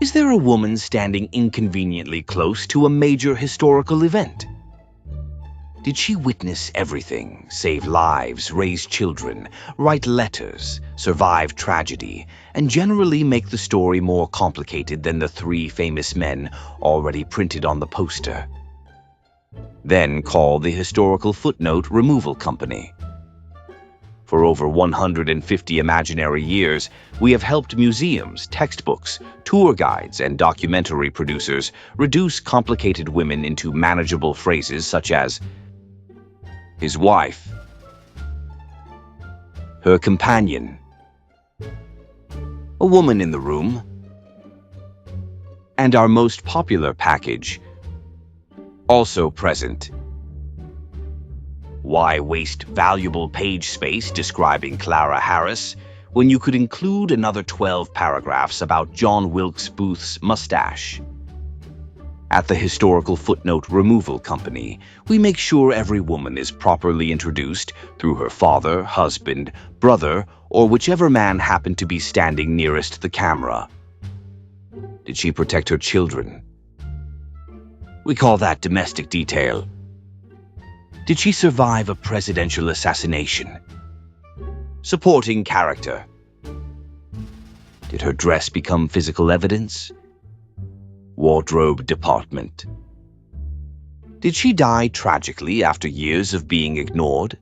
Is there a woman standing inconveniently close to a major historical event? Did she witness everything, save lives, raise children, write letters, survive tragedy, and generally make the story more complicated than the three famous men already printed on the poster? Then call the Historical Footnote Removal Company. For over 150 imaginary years, we have helped museums, textbooks, tour guides, and documentary producers reduce complicated women into manageable phrases such as his wife, her companion, a woman in the room, and our most popular package, also present. Why waste valuable page space describing Clara Harris when you could include another 12 paragraphs about John Wilkes Booth's mustache? At the Historical Footnote Removal Company, we make sure every woman is properly introduced through her father, husband, brother, or whichever man happened to be standing nearest the camera. Did she protect her children? We call that domestic detail. Did she survive a presidential assassination? Supporting character. Did her dress become physical evidence? Wardrobe department. Did she die tragically after years of being ignored?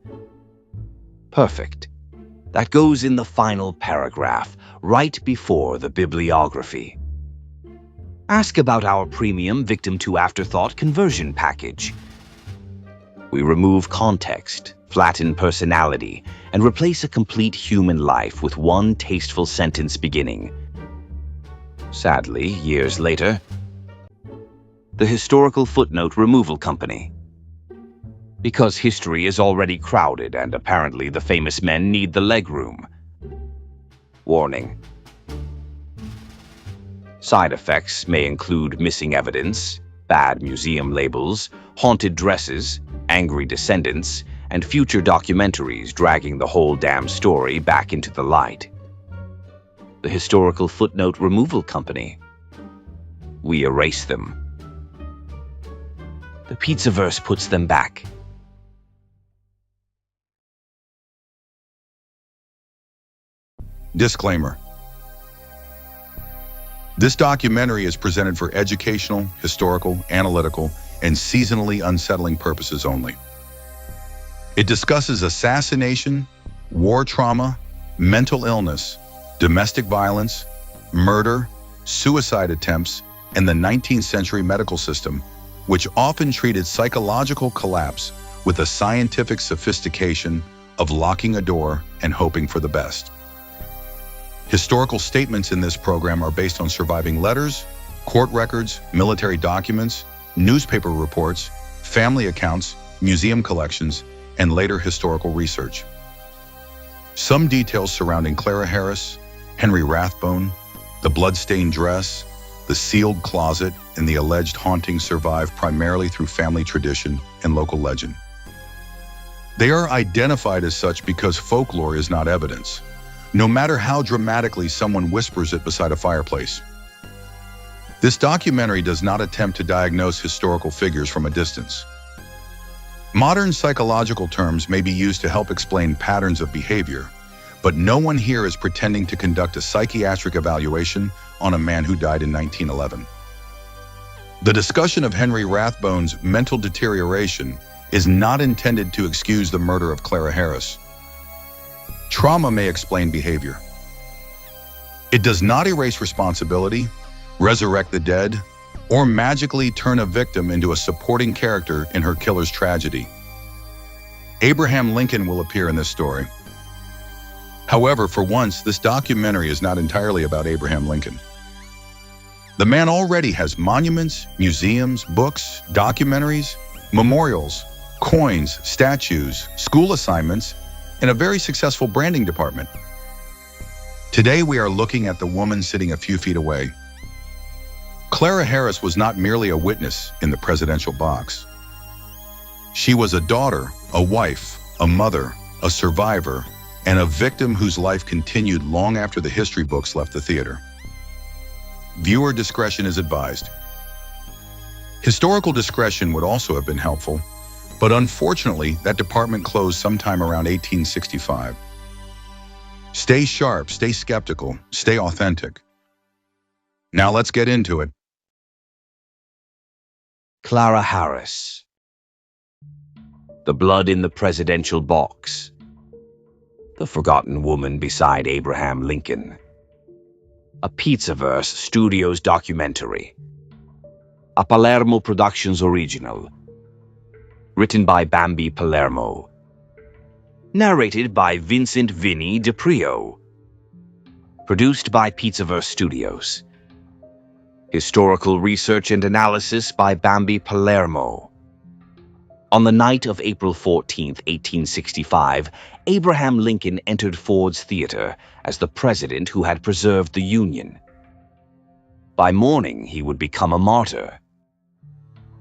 Perfect. That goes in the final paragraph, right before the bibliography. Ask about our premium Victim to Afterthought conversion package. We remove context, flatten personality, and replace a complete human life with one tasteful sentence beginning. Sadly, years later, the Historical Footnote Removal Company. Because history is already crowded and apparently the famous men need the legroom. Warning. Side effects may include missing evidence, bad museum labels, haunted dresses, angry descendants, and future documentaries dragging the whole damn story back into the light. The Historical Footnote Removal Company. We erase them. The Pizzaverse puts them back. Disclaimer. This documentary is presented for educational, historical, analytical, and seasonally unsettling purposes only. It discusses assassination, war trauma, mental illness, domestic violence, murder, suicide attempts, and the 19th century medical system, which often treated psychological collapse with the scientific sophistication of locking a door and hoping for the best. Historical statements in this program are based on surviving letters, court records, military documents, newspaper reports, family accounts, museum collections, and later historical research. Some details surrounding Clara Harris, Henry Rathbone, the bloodstained dress, the sealed closet, and the alleged hauntings survive primarily through family tradition and local legend. They are identified as such because folklore is not evidence, no matter how dramatically someone whispers it beside a fireplace. This documentary does not attempt to diagnose historical figures from a distance. Modern psychological terms may be used to help explain patterns of behavior, but no one here is pretending to conduct a psychiatric evaluation on a man who died in 1911. The discussion of Henry Rathbone's mental deterioration is not intended to excuse the murder of Clara Harris. Trauma may explain behavior. It does not erase responsibility, resurrect the dead, or magically turn a victim into a supporting character in her killer's tragedy. Abraham Lincoln will appear in this story. However, for once, this documentary is not entirely about Abraham Lincoln. The man already has monuments, museums, books, documentaries, memorials, coins, statues, school assignments, and a very successful branding department. Today, we are looking at the woman sitting a few feet away. Clara Harris was not merely a witness in the presidential box. She was a daughter, a wife, a mother, a survivor, and a victim whose life continued long after the history books left the theater. Viewer discretion is advised. Historical discretion would also have been helpful, but unfortunately, that department closed sometime around 1865. Stay sharp, stay skeptical, stay authentic. Now let's get into it. Clara Harris. The blood in the presidential box. The forgotten woman beside Abraham Lincoln. A Pizzaverse Studios documentary. A Palermo Productions original. Written by Bambi Palermo. Narrated by Vincent Vinny DePrio. Produced by Pizzaverse Studios. Historical research and analysis by Bambi Palermo. On the night of April 14, 1865, Abraham Lincoln entered Ford's Theater as the president who had preserved the Union. By morning, he would become a martyr.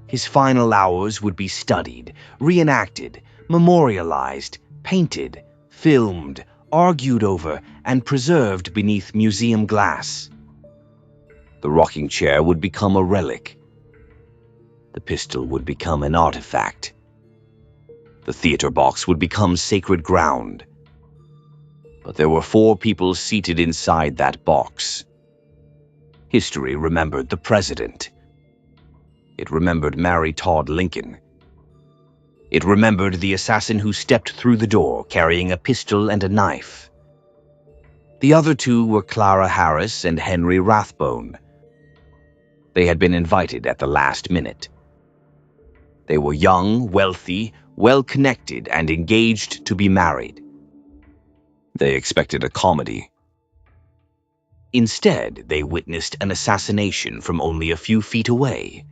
His final hours would be studied, reenacted, memorialized, painted, filmed, argued over, and preserved beneath museum glass. The rocking chair would become a relic. The pistol would become an artifact. The theater box would become sacred ground. But there were 4 people seated inside that box. History remembered the president. It remembered Mary Todd Lincoln. It remembered the assassin who stepped through the door carrying a pistol and a knife. The other 2 were Clara Harris and Henry Rathbone. They had been invited at the last minute. They were young, wealthy, well-connected, and engaged to be married. They expected a comedy. Instead, they witnessed an assassination from only a few feet away.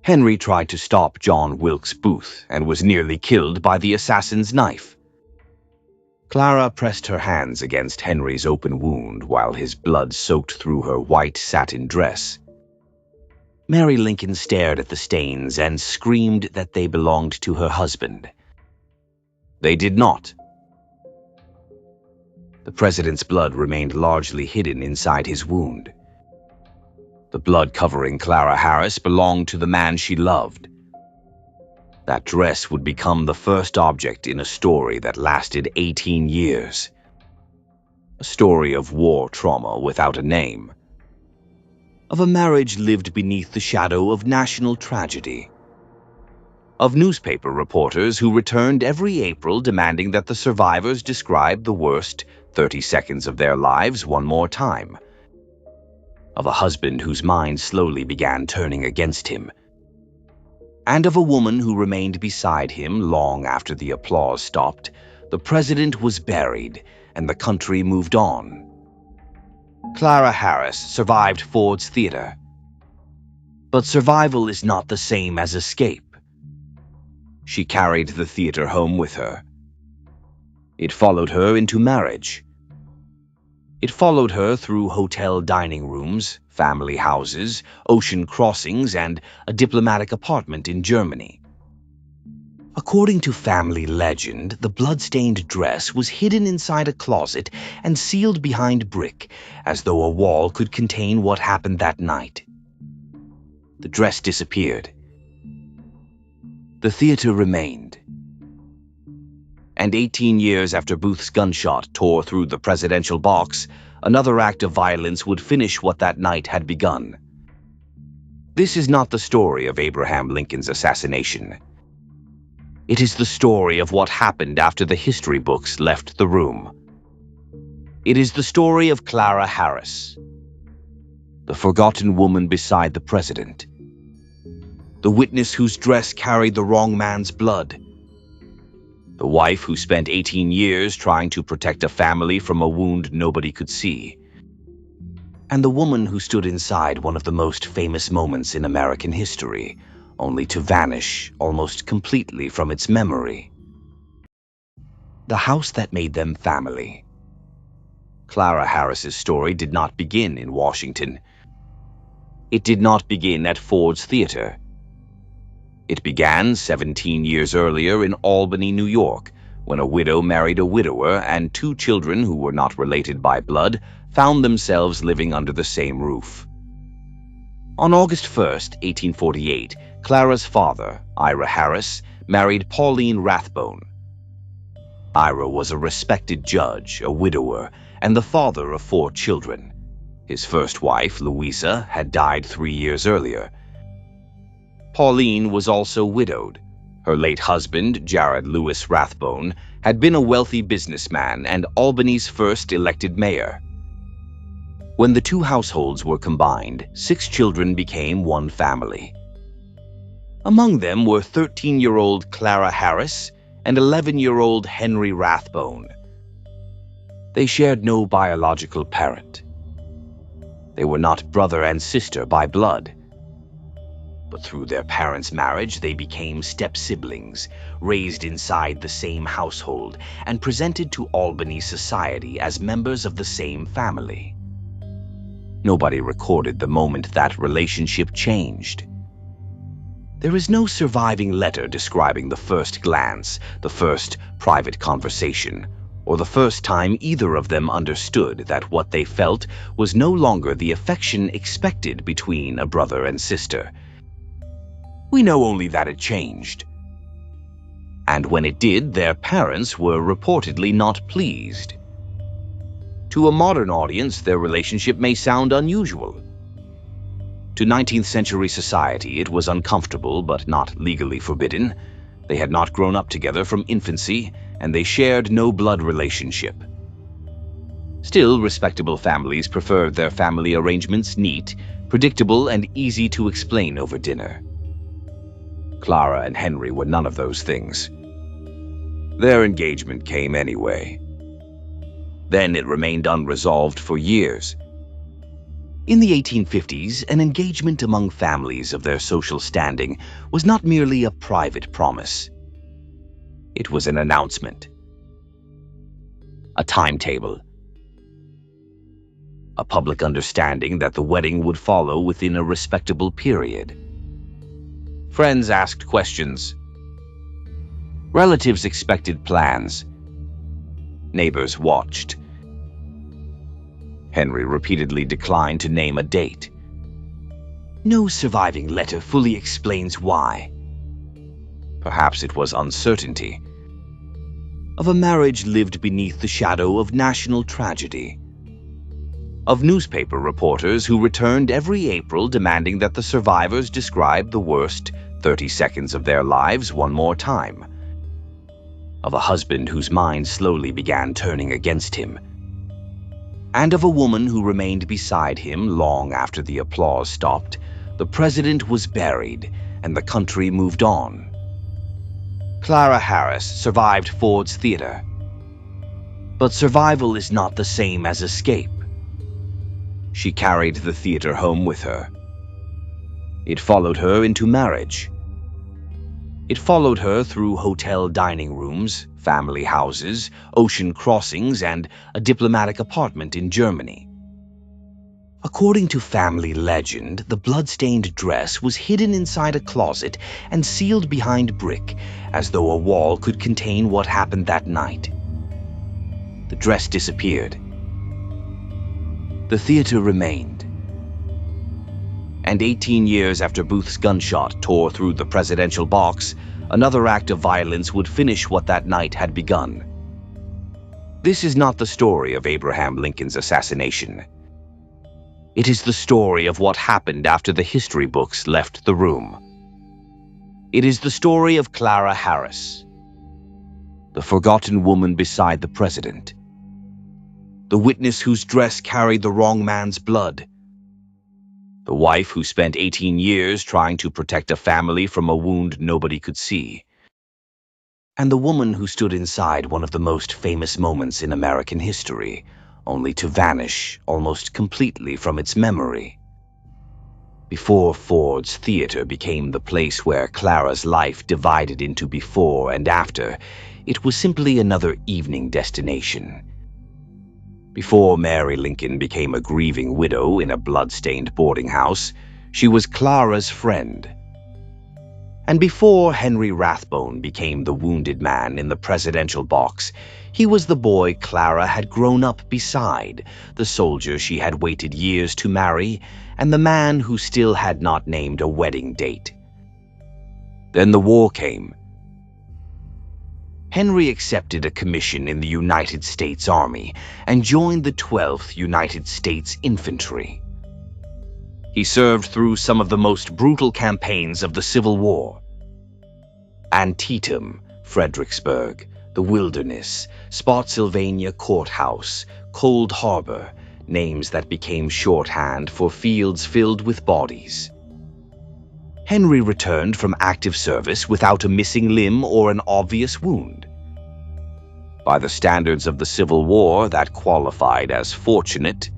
Henry tried to stop John Wilkes Booth and was nearly killed by the assassin's knife. Clara pressed her hands against Henry's open wound while his blood soaked through her white satin dress. Mary Lincoln stared at the stains and screamed that they belonged to her husband. They did not. The president's blood remained largely hidden inside his wound. The blood covering Clara Harris belonged to the man she loved. That dress would become the first object in a story that lasted 18 years. A story of war trauma without a name. Of a marriage lived beneath the shadow of national tragedy. Of newspaper reporters who returned every April demanding that the survivors describe the worst 30 seconds of their lives one more time. Of a husband whose mind slowly began turning against him. And of a woman who remained beside him long after the applause stopped. The president was buried, and the country moved on. Clara Harris survived Ford's Theater. But survival is not the same as escape. She carried the theater home with her. It followed her into marriage. It followed her through hotel dining rooms, family houses, ocean crossings, and a diplomatic apartment in Germany. According to family legend, the blood-stained dress was hidden inside a closet and sealed behind brick, as though a wall could contain what happened that night. The dress disappeared. The theater remained. And 18 years after Booth's gunshot tore through the presidential box, another act of violence would finish what that night had begun. This is not the story of Abraham Lincoln's assassination. It is the story of what happened after the history books left the room. It is the story of Clara Harris, the forgotten woman beside the president, the witness whose dress carried the wrong man's blood, the wife who spent 18 years trying to protect a family from a wound nobody could see, and the woman who stood inside one of the most famous moments in American history, only to vanish almost completely from its memory. The house that made them family. Clara Harris's story did not begin in Washington. It did not begin at Ford's Theater. It began 17 years earlier in Albany, New York, when a widow married a widower and 2 children who were not related by blood found themselves living under the same roof. On August 1st, 1848, Clara's father, Ira Harris, married Pauline Rathbone. Ira was a respected judge, a widower, and the father of 4 children. His first wife, Louisa, had died 3 years earlier. Pauline was also widowed. Her late husband, Jared Lewis Rathbone, had been a wealthy businessman and Albany's first elected mayor. When the 2 households were combined, 6 children became one family. Among them were 13-year-old Clara Harris and 11-year-old Henry Rathbone. They shared no biological parent. They were not brother and sister by blood. But through their parents' marriage, they became step-siblings, raised inside the same household, and presented to Albany society as members of the same family. Nobody recorded the moment that relationship changed. There is no surviving letter describing the first glance, the first private conversation, or the first time either of them understood that what they felt was no longer the affection expected between a brother and sister. We know only that it changed. And when it did, their parents were reportedly not pleased. To a modern audience, their relationship may sound unusual. To 19th century society, it was uncomfortable but not legally forbidden. They had not grown up together from infancy, and they shared no blood relationship. Still, respectable families preferred their family arrangements neat, predictable, and easy to explain over dinner. Clara and Henry were none of those things. Their engagement came anyway. Then it remained unresolved for years. In the 1850s, an engagement among families of their social standing was not merely a private promise. It was an announcement, a timetable, a public understanding that the wedding would follow within a respectable period. Friends asked questions. Relatives expected plans. Neighbors watched. Henry repeatedly declined to name a date. No surviving letter fully explains why. Perhaps it was uncertainty of a marriage lived beneath the shadow of national tragedy, of newspaper reporters who returned every April demanding that the survivors describe the worst 30 seconds of their lives one more time, of a husband whose mind slowly began turning against him, and of a woman who remained beside him long after the applause stopped. The president was buried, and the country moved on. Clara Harris survived Ford's Theater. But survival is not the same as escape. She carried the theater home with her. It followed her into marriage. It followed her through hotel dining rooms, family houses, ocean crossings, and a diplomatic apartment in Germany. According to family legend, the blood-stained dress was hidden inside a closet and sealed behind brick, as though a wall could contain what happened that night. The dress disappeared. The theater remained. And 18 years after Booth's gunshot tore through the presidential box, another act of violence would finish what that night had begun. This is not the story of Abraham Lincoln's assassination. It is the story of what happened after the history books left the room. It is the story of Clara Harris, the forgotten woman beside the president, the witness whose dress carried the wrong man's blood, the wife who spent 18 years trying to protect a family from a wound nobody could see, and the woman who stood inside one of the most famous moments in American history, only to vanish almost completely from its memory. Before Ford's Theater became the place where Clara's life divided into before and after, it was simply another evening destination. Before Mary Lincoln became a grieving widow in a blood-stained boarding house, she was Clara's friend. And before Henry Rathbone became the wounded man in the presidential box, he was the boy Clara had grown up beside, the soldier she had waited years to marry, and the man who still had not named a wedding date. Then the war came. Henry accepted a commission in the United States Army and joined the 12th United States Infantry. He served through some of the most brutal campaigns of the Civil War. Antietam, Fredericksburg, the Wilderness, Spotsylvania Courthouse, Cold Harbor, names that became shorthand for fields filled with bodies. Henry returned from active service without a missing limb or an obvious wound. By the standards of the Civil War, that qualified as fortunate.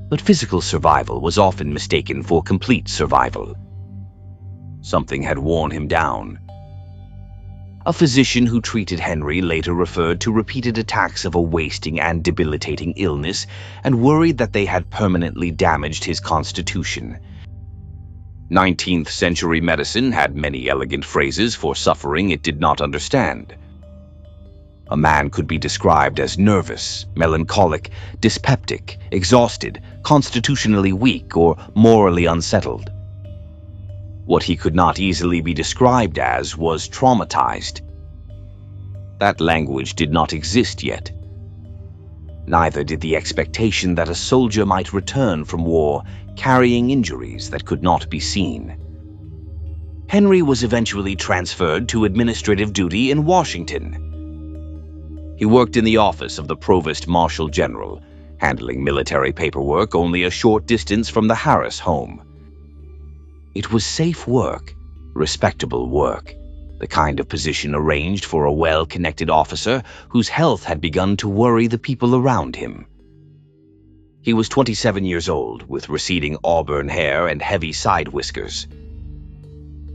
But physical survival was often mistaken for complete survival. Something had worn him down. A physician who treated Henry later referred to repeated attacks of a wasting and debilitating illness and worried that they had permanently damaged his constitution. 19th century medicine had many elegant phrases for suffering it did not understand. A man could be described as nervous, melancholic, dyspeptic, exhausted, constitutionally weak, or morally unsettled. What he could not easily be described as was traumatized. That language did not exist yet. Neither did the expectation that a soldier might return from war carrying injuries that could not be seen. Henry was eventually transferred to administrative duty in Washington. He worked in the office of the Provost Marshal General, handling military paperwork only a short distance from the Harris home. It was safe work, respectable work, the kind of position arranged for a well-connected officer whose health had begun to worry the people around him. He was 27 years old, with receding auburn hair and heavy side whiskers.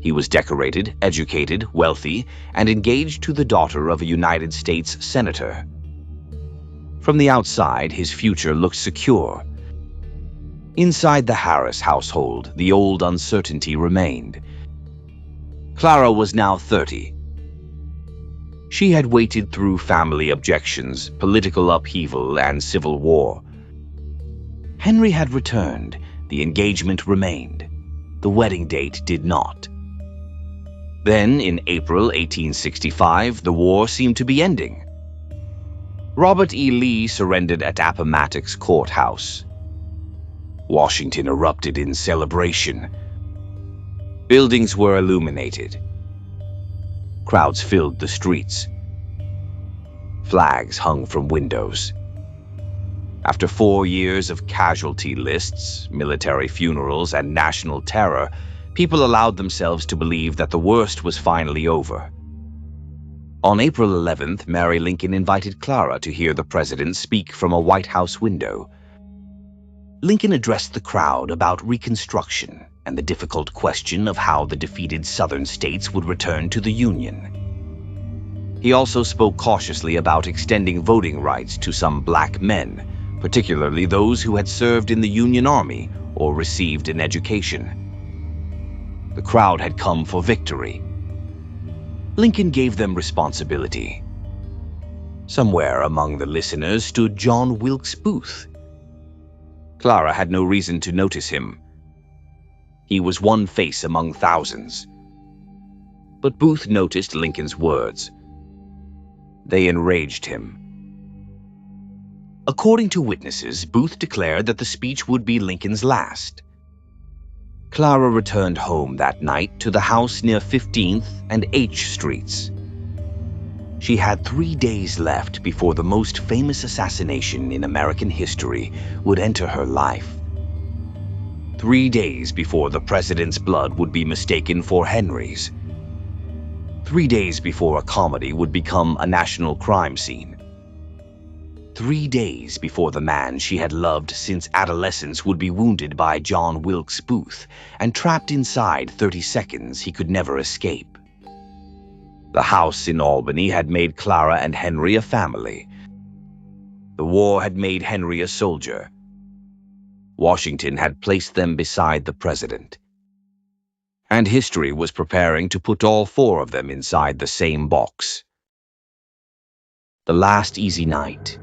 He was decorated, educated, wealthy, and engaged to the daughter of a United States senator. From the outside, his future looked secure. Inside the Harris household, the old uncertainty remained. Clara was now 30. She had waited through family objections, political upheaval, and civil war. Henry had returned. The engagement remained. The wedding date did not. Then, in April 1865, the war seemed to be ending. Robert E. Lee surrendered at Appomattox Courthouse. Washington erupted in celebration. Buildings were illuminated. Crowds filled the streets. Flags hung from windows. After 4 years of casualty lists, military funerals, and national terror, people allowed themselves to believe that the worst was finally over. On April 11th, Mary Lincoln invited Clara to hear the president speak from a White House window. Lincoln addressed the crowd about Reconstruction and the difficult question of how the defeated Southern states would return to the Union. He also spoke cautiously about extending voting rights to some black men, particularly those who had served in the Union Army or received an education. The crowd had come for victory. Lincoln gave them responsibility. Somewhere among the listeners stood John Wilkes Booth. Clara had no reason to notice him. He was one face among thousands. But Booth noticed Lincoln's words. They enraged him. According to witnesses, Booth declared that the speech would be Lincoln's last. Clara returned home that night to the house near 15th and H Streets. She had 3 days left before the most famous assassination in American history would enter her life. 3 days before the president's blood would be mistaken for Henry's. 3 days before a comedy would become a national crime scene. 3 days before the man she had loved since adolescence would be wounded by John Wilkes Booth and trapped inside 30 seconds he could never escape. The house in Albany had made Clara and Henry a family. The war had made Henry a soldier. Washington had placed them beside the president. And history was preparing to put all four of them inside the same box. The last easy night.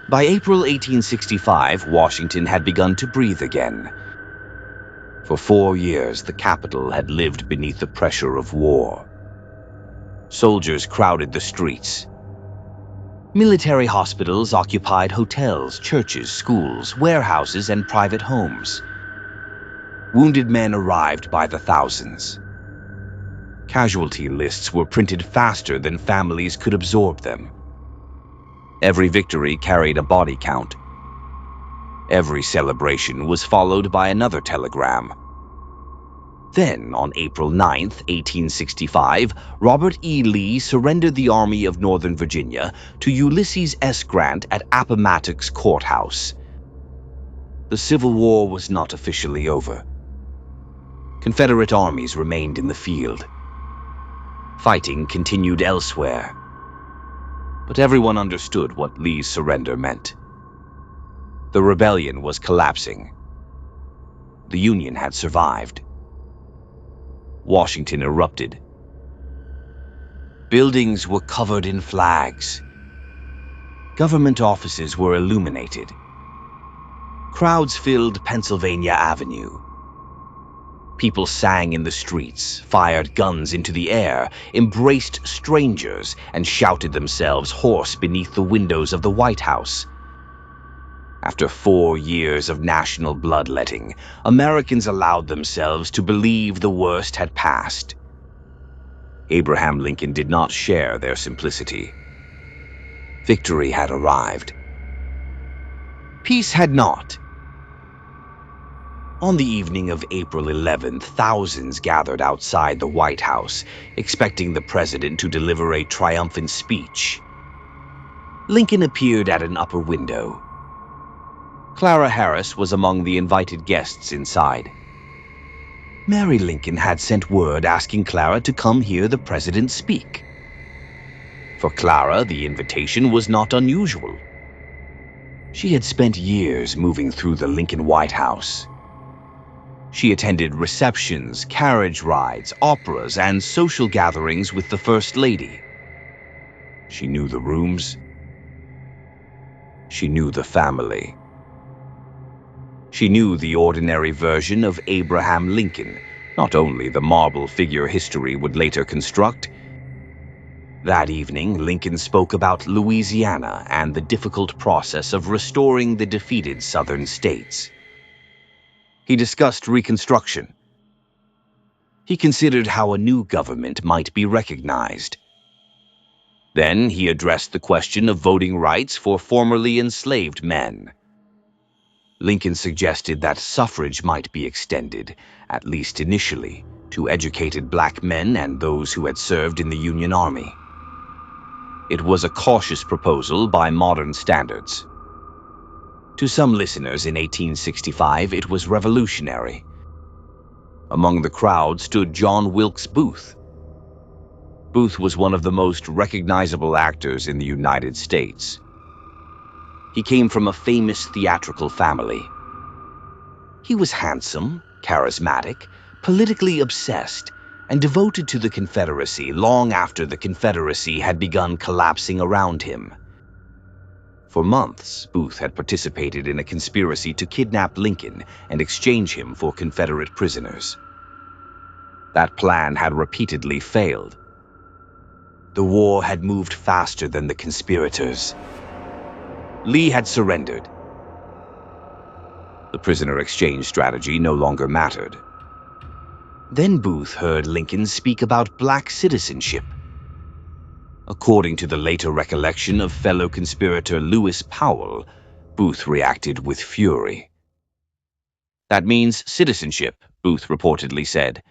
By April 1865, Washington had begun to breathe again. For 4 years, the capital had lived beneath the pressure of war. Soldiers crowded the streets. Military hospitals occupied hotels, churches, schools, warehouses, and private homes. Wounded men arrived by the thousands. Casualty lists were printed faster than families could absorb them. Every victory carried a body count. Every celebration was followed by another telegram. Then, on April 9, 1865, Robert E. Lee surrendered the Army of Northern Virginia to Ulysses S. Grant at Appomattox Courthouse. The Civil War was not officially over. Confederate armies remained in the field. Fighting continued elsewhere. But everyone understood what Lee's surrender meant. The rebellion was collapsing. The Union had survived. Washington erupted. Buildings were covered in flags. Government offices were illuminated. Crowds filled Pennsylvania Avenue. People sang in the streets, fired guns into the air, embraced strangers, and shouted themselves hoarse beneath the windows of the White House. After 4 years of national bloodletting, Americans allowed themselves to believe the worst had passed. Abraham Lincoln did not share their simplicity. Victory had arrived. Peace had not. On the evening of April 11th, thousands gathered outside the White House, expecting the president to deliver a triumphant speech. Lincoln appeared at an upper window. Clara Harris was among the invited guests inside. Mary Lincoln had sent word asking Clara to come hear the president speak. For Clara, the invitation was not unusual. She had spent years moving through the Lincoln White House. She attended receptions, carriage rides, operas, and social gatherings with the First Lady. She knew the rooms. She knew the family. She knew the ordinary version of Abraham Lincoln, not only the marble figure history would later construct. That evening, Lincoln spoke about Louisiana and the difficult process of restoring the defeated Southern states. He discussed Reconstruction. He considered how a new government might be recognized. Then he addressed the question of voting rights for formerly enslaved men. Lincoln suggested that suffrage might be extended, at least initially, to educated black men and those who had served in the Union Army. It was a cautious proposal by modern standards. To some listeners in 1865, it was revolutionary. Among the crowd stood John Wilkes Booth. Booth was one of the most recognizable actors in the United States. He came from a famous theatrical family. He was handsome, charismatic, politically obsessed, and devoted to the Confederacy long after the Confederacy had begun collapsing around him. For months, Booth had participated in a conspiracy to kidnap Lincoln and exchange him for Confederate prisoners. That plan had repeatedly failed. The war had moved faster than the conspirators. Lee had surrendered. The prisoner exchange strategy no longer mattered. Then Booth heard Lincoln speak about black citizenship. According to the later recollection of fellow conspirator Lewis Powell, Booth reacted with fury. "That means citizenship," Booth reportedly said.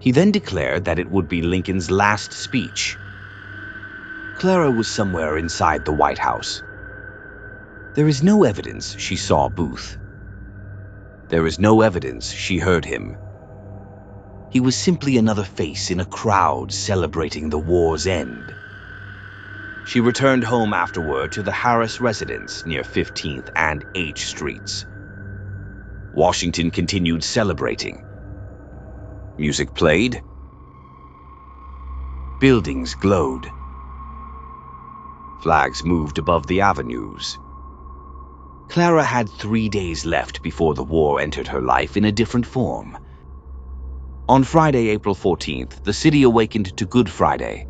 He then declared that it would be Lincoln's last speech. Clara was somewhere inside the White House. There is no evidence she saw Booth. There is no evidence she heard him. He was simply another face in a crowd celebrating the war's end. She returned home afterward to the Harris residence near 15th and H Streets. Washington continued celebrating, Music played. Buildings glowed. Flags moved above the avenues. Clara had 3 days left before the war entered her life in a different form. On Friday, April 14th, the city awakened to Good Friday.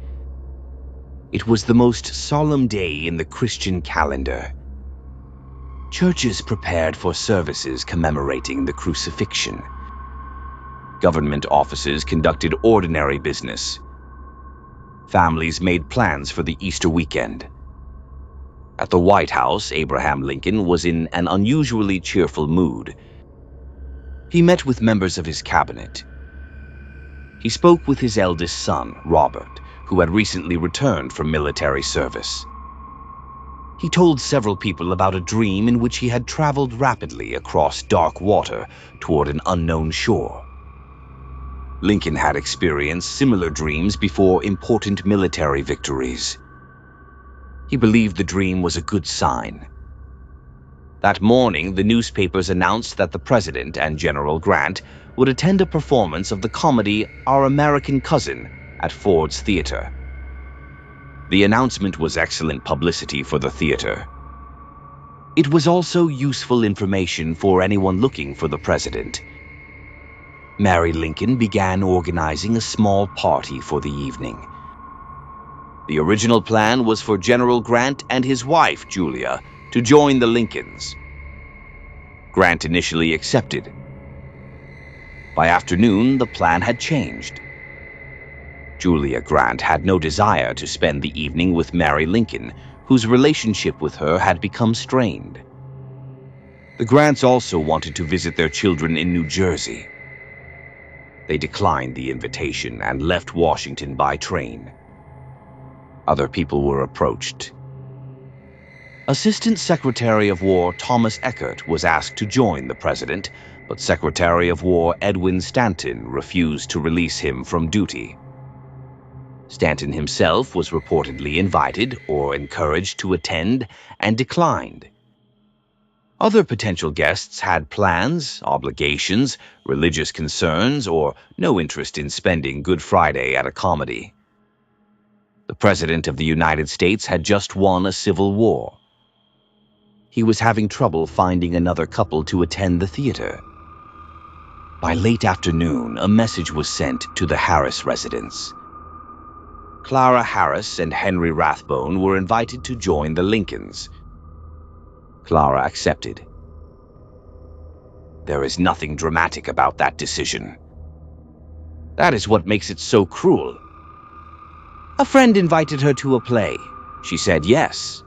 It was the most solemn day in the Christian calendar. Churches prepared for services commemorating the crucifixion. Government offices conducted ordinary business. Families made plans for the Easter weekend. At the White House, Abraham Lincoln was in an unusually cheerful mood. He met with members of his cabinet. He spoke with his eldest son, Robert, who had recently returned from military service. He told several people about a dream in which he had traveled rapidly across dark water toward an unknown shore. Lincoln had experienced similar dreams before important military victories. He believed the dream was a good sign. That morning, the newspapers announced that the President and General Grant would attend a performance of the comedy Our American Cousin at Ford's Theater. The announcement was excellent publicity for the theater. It was also useful information for anyone looking for the President. Mary Lincoln began organizing a small party for the evening. The original plan was for General Grant and his wife, Julia, to join the Lincolns. Grant initially accepted. By afternoon, the plan had changed. Julia Grant had no desire to spend the evening with Mary Lincoln, whose relationship with her had become strained. The Grants also wanted to visit their children in New Jersey. They declined the invitation and left Washington by train. Other people were approached. Assistant Secretary of War Thomas Eckert was asked to join the President, but Secretary of War Edwin Stanton refused to release him from duty. Stanton himself was reportedly invited or encouraged to attend and declined. Other potential guests had plans, obligations, religious concerns, or no interest in spending Good Friday at a comedy. The President of the United States had just won a civil war. He was having trouble finding another couple to attend the theater. By late afternoon, a message was sent to the Harris residence. Clara Harris and Henry Rathbone were invited to join the Lincolns. Clara accepted. There is nothing dramatic about that decision. That is what makes it so cruel. A friend invited her to a play. She said yes.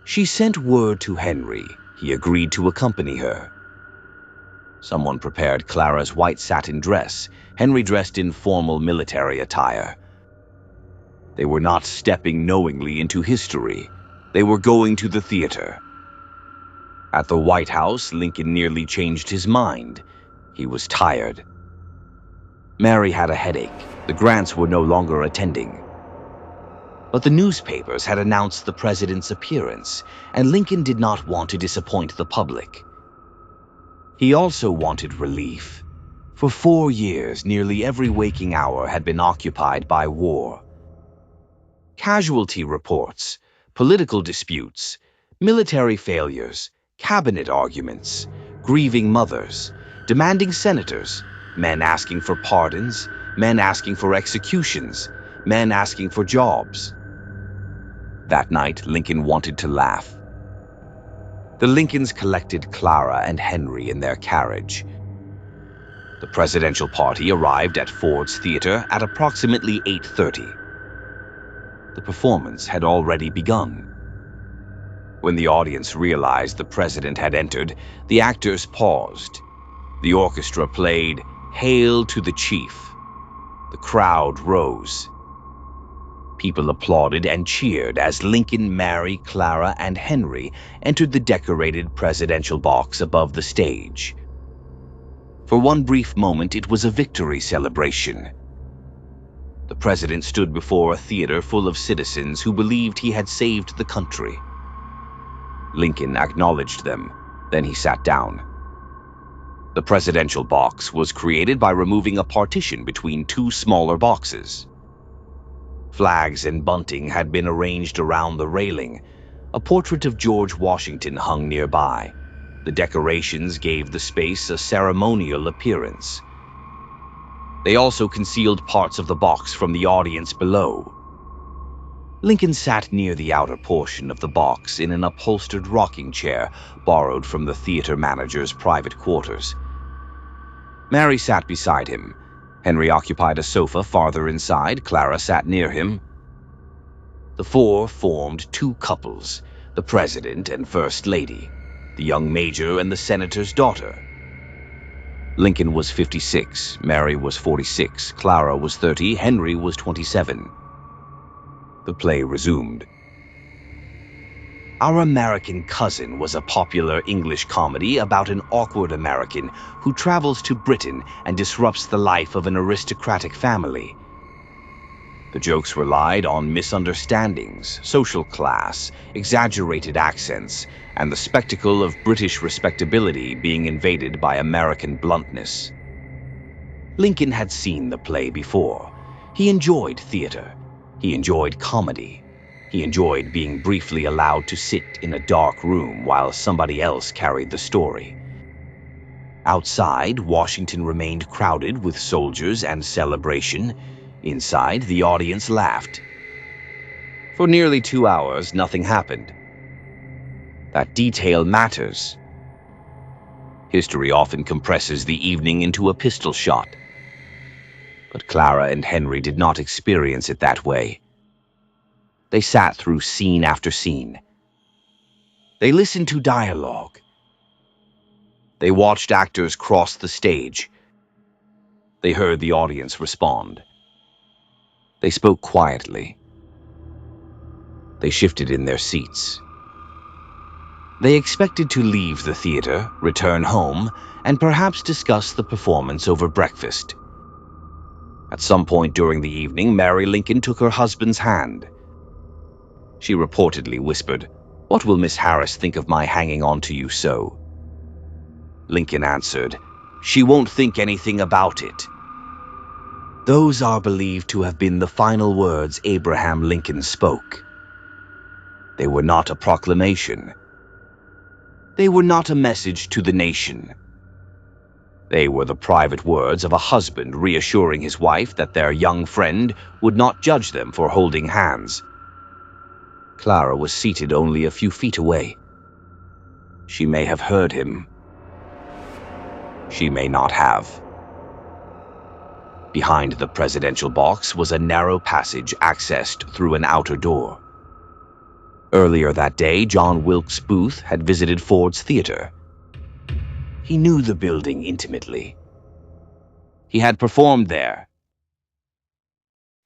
She sent word to Henry. He agreed to accompany her. Someone prepared Clara's white satin dress. Henry dressed in formal military attire. They were not stepping knowingly into history. They were going to the theater. At the White House, Lincoln nearly changed his mind. He was tired. Mary had a headache. The Grants were no longer attending. But the newspapers had announced the President's appearance, and Lincoln did not want to disappoint the public. He also wanted relief. For 4 years, nearly every waking hour had been occupied by war. Casualty reports, political disputes, military failures, cabinet arguments, grieving mothers, demanding senators, men asking for pardons, men asking for executions, men asking for jobs. That night, Lincoln wanted to laugh. The Lincolns collected Clara and Henry in their carriage. The presidential party arrived at Ford's Theater at approximately 8:30. The performance had already begun. When the audience realized the president had entered, the actors paused. The orchestra played "Hail to the Chief." The crowd rose. People applauded and cheered as Lincoln, Mary, Clara, and Henry entered the decorated presidential box above the stage. For one brief moment, it was a victory celebration. The president stood before a theater full of citizens who believed he had saved the country. Lincoln acknowledged them, then he sat down. The presidential box was created by removing a partition between two smaller boxes. Flags and bunting had been arranged around the railing. A portrait of George Washington hung nearby. The decorations gave the space a ceremonial appearance. They also concealed parts of the box from the audience below. Lincoln sat near the outer portion of the box in an upholstered rocking chair borrowed from the theater manager's private quarters. Mary sat beside him. Henry occupied a sofa farther inside. Clara sat near him. The four formed two couples, the President and First Lady, the young major and the senator's daughter. Lincoln was 56, Mary was 46, Clara was 30, Henry was 27. The play resumed. Our American Cousin was a popular English comedy about an awkward American who travels to Britain and disrupts the life of an aristocratic family. The jokes relied on misunderstandings, social class, exaggerated accents, and the spectacle of British respectability being invaded by American bluntness. Lincoln had seen the play before. He enjoyed theater. He enjoyed comedy. He enjoyed being briefly allowed to sit in a dark room while somebody else carried the story. Outside, Washington remained crowded with soldiers and celebration. Inside, the audience laughed. For nearly 2 hours, nothing happened. That detail matters. History often compresses the evening into a pistol shot. But Clara and Henry did not experience it that way. They sat through scene after scene. They listened to dialogue. They watched actors cross the stage. They heard the audience respond. They spoke quietly. They shifted in their seats. They expected to leave the theater, return home, and perhaps discuss the performance over breakfast. At some point during the evening, Mary Lincoln took her husband's hand. She reportedly whispered, "What will Miss Harris think of my hanging on to you so?" Lincoln answered, "She won't think anything about it." Those are believed to have been the final words Abraham Lincoln spoke. They were not a proclamation. They were not a message to the nation. They were the private words of a husband reassuring his wife that their young friend would not judge them for holding hands. Clara was seated only a few feet away. She may have heard him. She may not have. Behind the presidential box was a narrow passage accessed through an outer door. Earlier that day, John Wilkes Booth had visited Ford's Theater. He knew the building intimately. He had performed there.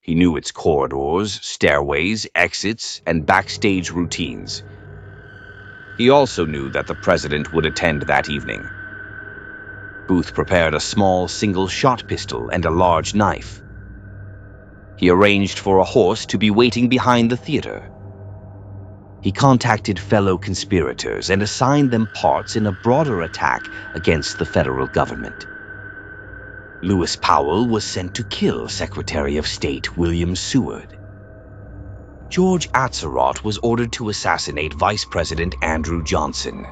He knew its corridors, stairways, exits, and backstage routines. He also knew that the president would attend that evening. Booth prepared a small single-shot pistol and a large knife. He arranged for a horse to be waiting behind the theater. He contacted fellow conspirators and assigned them parts in a broader attack against the federal government. Lewis Powell was sent to kill Secretary of State William Seward. George Atzerodt was ordered to assassinate Vice President Andrew Johnson.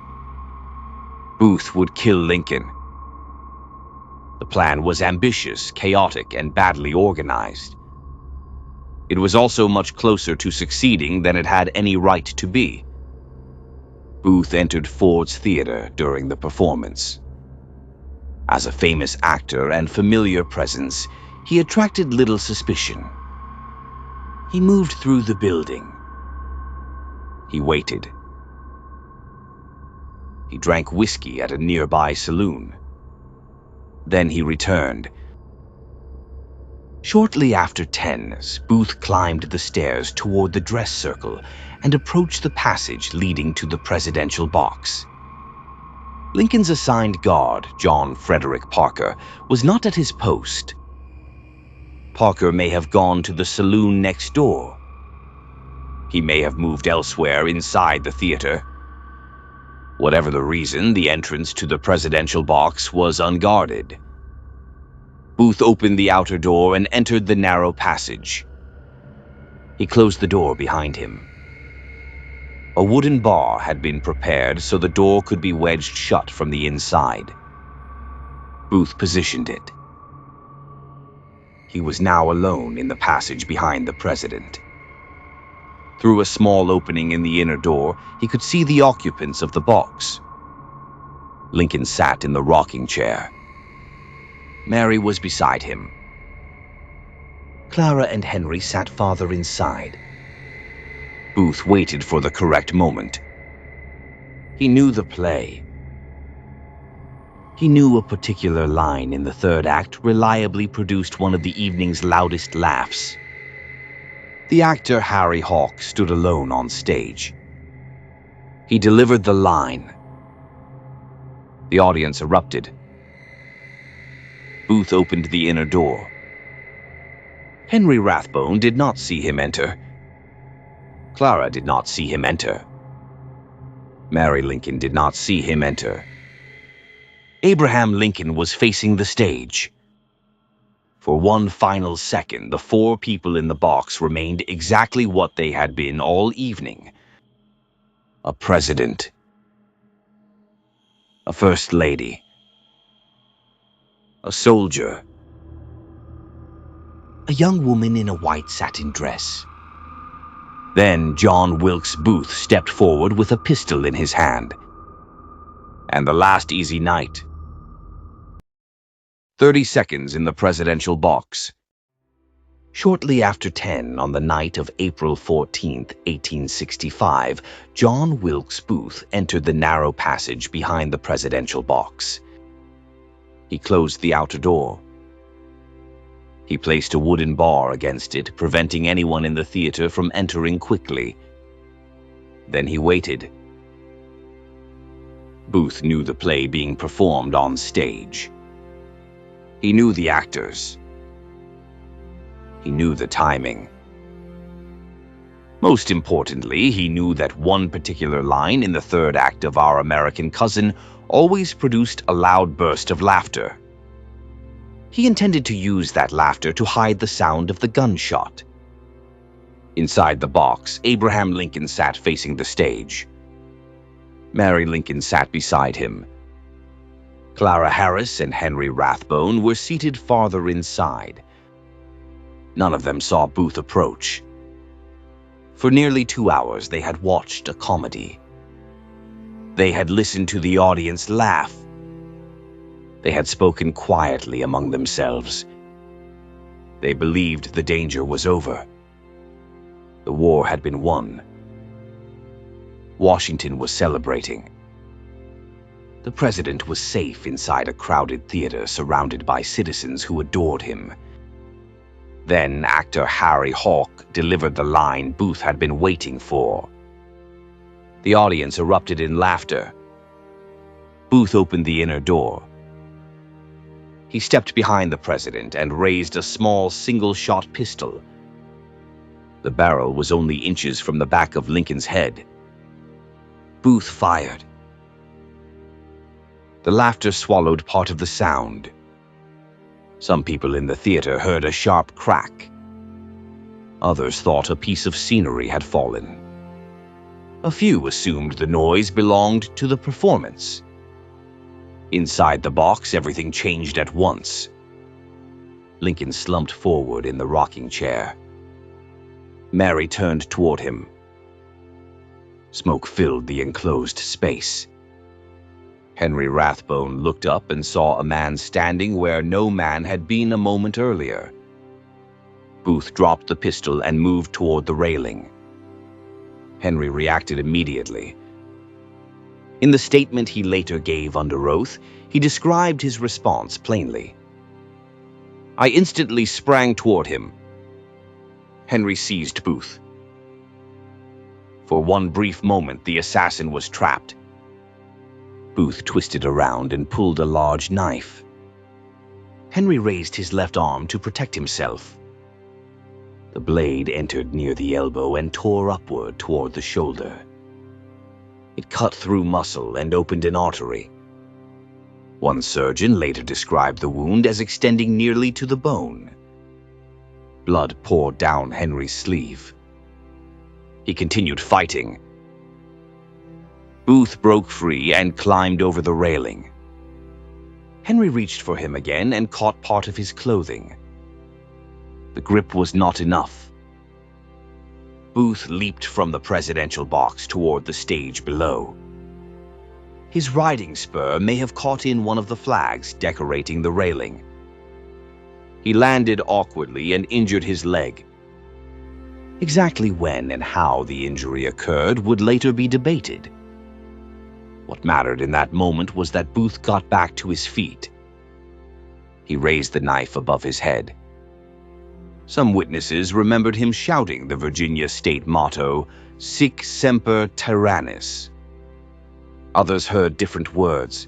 Booth would kill Lincoln. The plan was ambitious, chaotic, and badly organized. It was also much closer to succeeding than it had any right to be. Booth entered Ford's Theater during the performance. As a famous actor and familiar presence, he attracted little suspicion. He moved through the building. He waited. He drank whiskey at a nearby saloon. Then he returned. Shortly after 10, Booth climbed the stairs toward the dress circle and approached the passage leading to the presidential box. Lincoln's assigned guard, John Frederick Parker, was not at his post. Parker may have gone to the saloon next door. He may have moved elsewhere inside the theater. Whatever the reason, the entrance to the presidential box was unguarded. Booth opened the outer door and entered the narrow passage. He closed the door behind him. A wooden bar had been prepared so the door could be wedged shut from the inside. Booth positioned it. He was now alone in the passage behind the president. Through a small opening in the inner door, he could see the occupants of the box. Lincoln sat in the rocking chair. Mary was beside him. Clara and Henry sat farther inside. Booth waited for the correct moment. He knew the play. He knew a particular line in the third act reliably produced one of the evening's loudest laughs. The actor Harry Hawk stood alone on stage. He delivered the line. The audience erupted. Booth opened the inner door. Henry Rathbone did not see him enter. Clara did not see him enter. Mary Lincoln did not see him enter. Abraham Lincoln was facing the stage. For one final second, the four people in the box remained exactly what they had been all evening. A president. A first lady. A soldier. A young woman in a white satin dress. Then John Wilkes Booth stepped forward with a pistol in his hand. And the last easy night. 30 seconds in the presidential box. Shortly after 10 on the night of April 14th, 1865, John Wilkes Booth entered the narrow passage behind the presidential box. He closed the outer door. He placed a wooden bar against it, preventing anyone in the theater from entering quickly. Then he waited. Booth knew the play being performed on stage. He knew the actors. He knew the timing. Most importantly, he knew that one particular line in the third act of Our American Cousin always produced a loud burst of laughter. He intended to use that laughter to hide the sound of the gunshot. Inside the box, Abraham Lincoln sat facing the stage. Mary Lincoln sat beside him. Clara Harris and Henry Rathbone were seated farther inside. None of them saw Booth approach. For nearly 2 hours they had watched a comedy. They had listened to the audience laugh. They had spoken quietly among themselves. They believed the danger was over. The war had been won. Washington was celebrating. The president was safe inside a crowded theater surrounded by citizens who adored him. Then actor Harry Hawk delivered the line Booth had been waiting for. The audience erupted in laughter. Booth opened the inner door. He stepped behind the president and raised a small single-shot pistol. The barrel was only inches from the back of Lincoln's head. Booth fired. The laughter swallowed part of the sound. Some people in the theater heard a sharp crack. Others thought a piece of scenery had fallen. A few assumed the noise belonged to the performance. Inside the box, everything changed at once. Lincoln slumped forward in the rocking chair. Mary turned toward him. Smoke filled the enclosed space. Henry Rathbone looked up and saw a man standing where no man had been a moment earlier. Booth dropped the pistol and moved toward the railing. Henry reacted immediately. In the statement he later gave under oath, he described his response plainly. "I instantly sprang toward him." Henry seized Booth. For one brief moment, the assassin was trapped. Booth twisted around and pulled a large knife. Henry raised his left arm to protect himself. The blade entered near the elbow and tore upward toward the shoulder. It cut through muscle and opened an artery. One surgeon later described the wound as extending nearly to the bone. Blood poured down Henry's sleeve. He continued fighting. Booth broke free and climbed over the railing. Henry reached for him again and caught part of his clothing. The grip was not enough. Booth leaped from the presidential box toward the stage below. His riding spur may have caught in one of the flags decorating the railing. He landed awkwardly and injured his leg. Exactly when and how the injury occurred would later be debated. What mattered in that moment was that Booth got back to his feet. He raised the knife above his head. Some witnesses remembered him shouting the Virginia state motto, "Sic semper tyrannis." Others heard different words.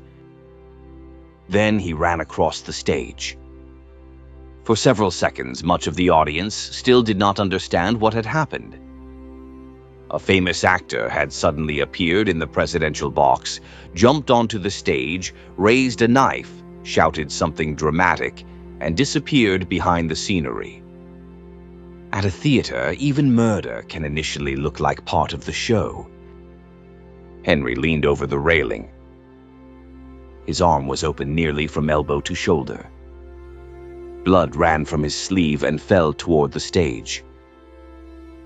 Then he ran across the stage. For several seconds, much of the audience still did not understand what had happened. A famous actor had suddenly appeared in the presidential box, jumped onto the stage, raised a knife, shouted something dramatic, and disappeared behind the scenery. At a theater, even murder can initially look like part of the show. Henry leaned over the railing. His arm was open nearly from elbow to shoulder. Blood ran from his sleeve and fell toward the stage.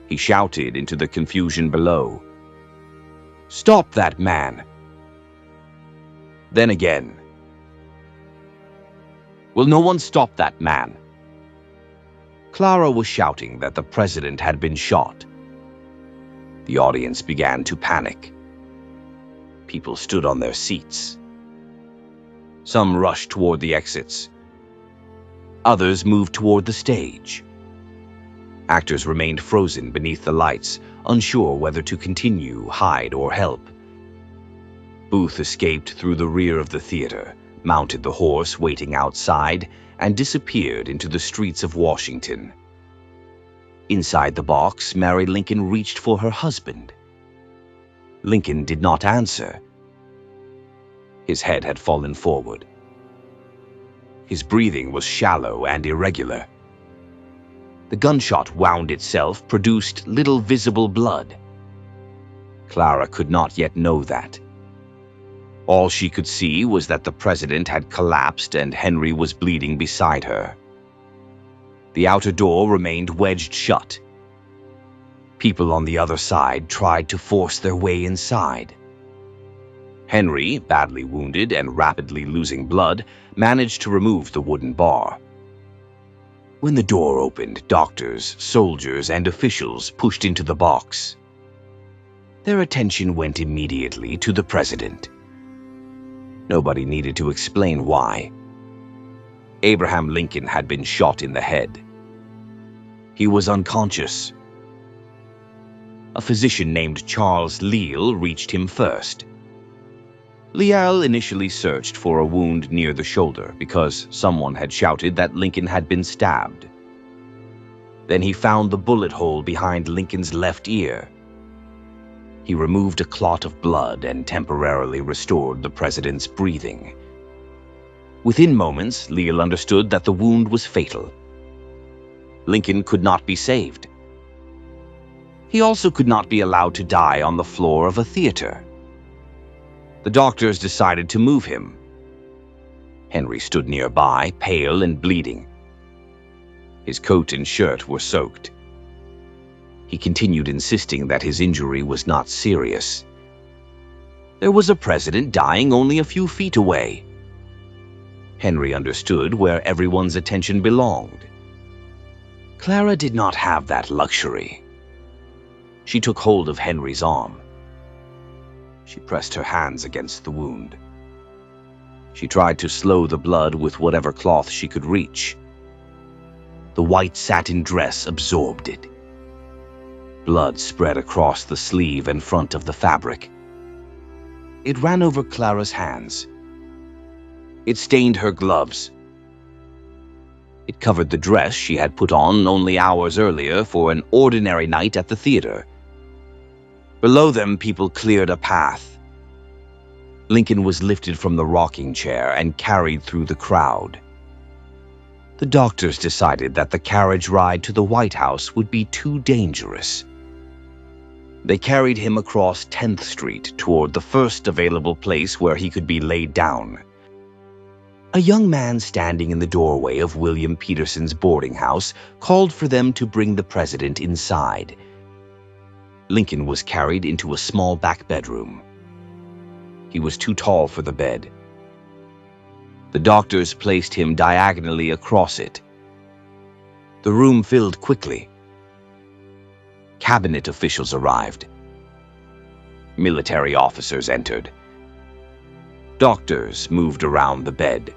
He shouted into the confusion below, "Stop that man!" Then again, "Will no one stop that man?" Clara was shouting that the president had been shot. The audience began to panic. People stood on their seats. Some rushed toward the exits. Others moved toward the stage. Actors remained frozen beneath the lights, unsure whether to continue, hide, or help. Booth escaped through the rear of the theater, mounted the horse waiting outside, and disappeared into the streets of Washington. Inside the box, Mary Lincoln reached for her husband. Lincoln did not answer. His head had fallen forward. His breathing was shallow and irregular. The gunshot wound itself produced little visible blood. Clara could not yet know that. All she could see was that the president had collapsed and Henry was bleeding beside her. The outer door remained wedged shut. People on the other side tried to force their way inside. Henry, badly wounded and rapidly losing blood, managed to remove the wooden bar. When the door opened, doctors, soldiers, and officials pushed into the box. Their attention went immediately to the president. Nobody needed to explain why. Abraham Lincoln had been shot in the head. He was unconscious. A physician named Charles Leal reached him first. Leal initially searched for a wound near the shoulder because someone had shouted that Lincoln had been stabbed. Then he found the bullet hole behind Lincoln's left ear. He removed a clot of blood and temporarily restored the president's breathing. Within moments, Leal understood that the wound was fatal. Lincoln could not be saved. He also could not be allowed to die on the floor of a theater. The doctors decided to move him. Henry stood nearby, pale and bleeding. His coat and shirt were soaked. He continued insisting that his injury was not serious. There was a president dying only a few feet away. Henry understood where everyone's attention belonged. Clara did not have that luxury. She took hold of Henry's arm. She pressed her hands against the wound. She tried to slow the blood with whatever cloth she could reach. The white satin dress absorbed it. Blood spread across the sleeve and front of the fabric. It ran over Clara's hands. It stained her gloves. It covered the dress she had put on only hours earlier for an ordinary night at the theater. Below them, people cleared a path. Lincoln was lifted from the rocking chair and carried through the crowd. The doctors decided that the carriage ride to the White House would be too dangerous. They carried him across 10th Street toward the first available place where he could be laid down. A young man standing in the doorway of William Peterson's boarding house called for them to bring the president inside. Lincoln was carried into a small back bedroom. He was too tall for the bed. The doctors placed him diagonally across it. The room filled quickly. Cabinet officials arrived. Military officers entered. Doctors moved around the bed.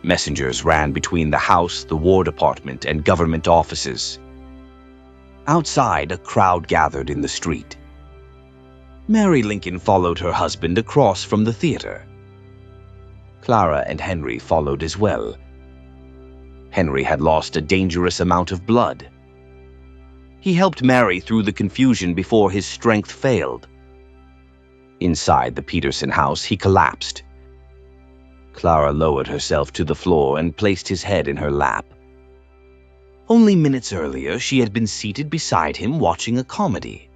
Messengers ran between the House, the War Department, and government offices. Outside, a crowd gathered in the street. Mary Lincoln followed her husband across from the theater. Clara and Henry followed as well. Henry had lost a dangerous amount of blood. He helped Mary through the confusion before his strength failed. Inside the Peterson house, he collapsed. Clara lowered herself to the floor and placed his head in her lap. Only minutes earlier, she had been seated beside him watching a comedy.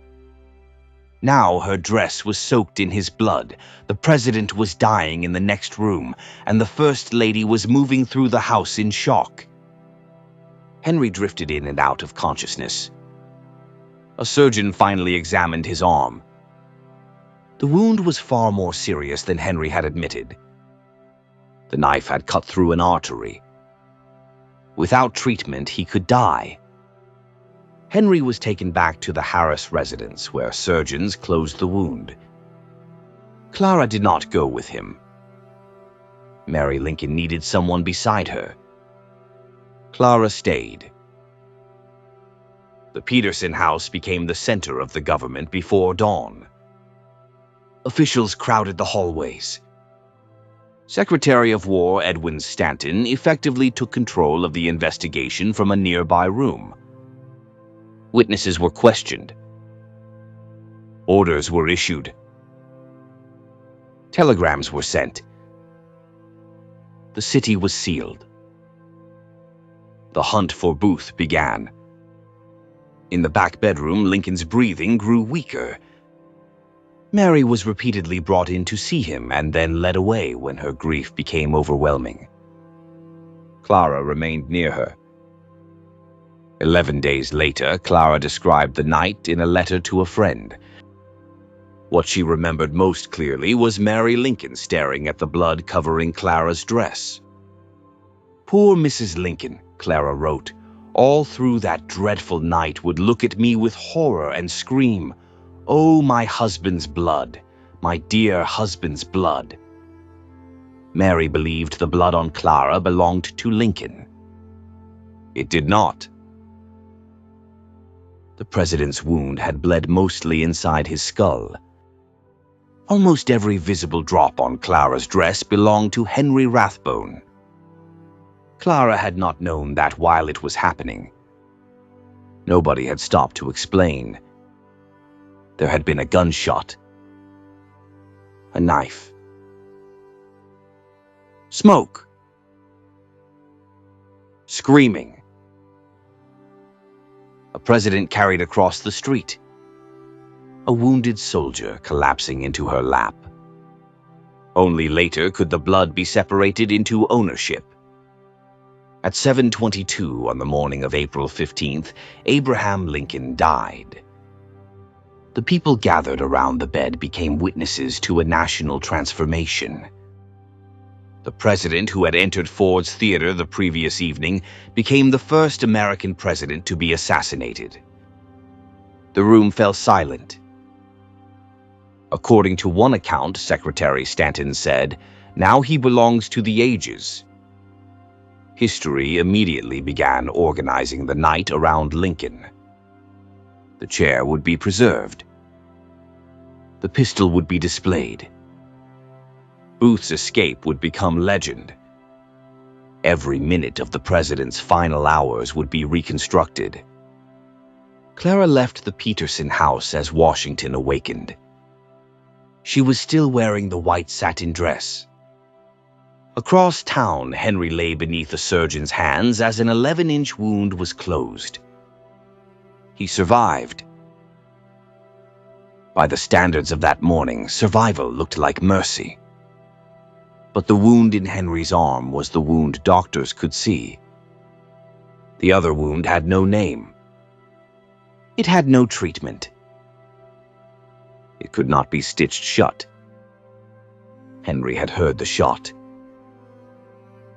Now her dress was soaked in his blood, the president was dying in the next room, and the First Lady was moving through the house in shock. Henry drifted in and out of consciousness. A surgeon finally examined his arm. The wound was far more serious than Henry had admitted. The knife had cut through an artery. Without treatment, he could die. Henry was taken back to the Harris residence, where surgeons closed the wound. Clara did not go with him. Mary Lincoln needed someone beside her. Clara stayed. The Peterson house became the center of the government before dawn. Officials crowded the hallways. Secretary of War Edwin Stanton effectively took control of the investigation from a nearby room. Witnesses were questioned. Orders were issued. Telegrams were sent. The city was sealed. The hunt for Booth began. In the back bedroom, Lincoln's breathing grew weaker. Mary was repeatedly brought in to see him and then led away when her grief became overwhelming. Clara remained near her. 11 days later, Clara described the night in a letter to a friend. What she remembered most clearly was Mary Lincoln staring at the blood covering Clara's dress. "Poor Mrs. Lincoln," Clara wrote, "all through that dreadful night would look at me with horror and scream, 'Oh, my husband's blood, my dear husband's blood.'" Mary believed the blood on Clara belonged to Lincoln. It did not. The president's wound had bled mostly inside his skull. Almost every visible drop on Clara's dress belonged to Henry Rathbone. Clara had not known that while it was happening. Nobody had stopped to explain. There had been a gunshot. A knife. Smoke. Screaming. A president carried across the street. A wounded soldier collapsing into her lap. Only later could the blood be separated into ownership. At 7:22 on the morning of April 15th, Abraham Lincoln died. The people gathered around the bed became witnesses to a national transformation. The president, who had entered Ford's Theater the previous evening, became the first American president to be assassinated. The room fell silent. According to one account, Secretary Stanton said, "Now he belongs to the ages." History immediately began organizing the night around Lincoln. The chair would be preserved. The pistol would be displayed. Booth's escape would become legend. Every minute of the president's final hours would be reconstructed. Clara left the Peterson house as Washington awakened. She was still wearing the white satin dress. Across town, Henry lay beneath a surgeon's hands as an 11-inch wound was closed. He survived. By the standards of that morning, survival looked like mercy. But the wound in Henry's arm was the wound doctors could see. The other wound had no name. It had no treatment. It could not be stitched shut. Henry had heard the shot.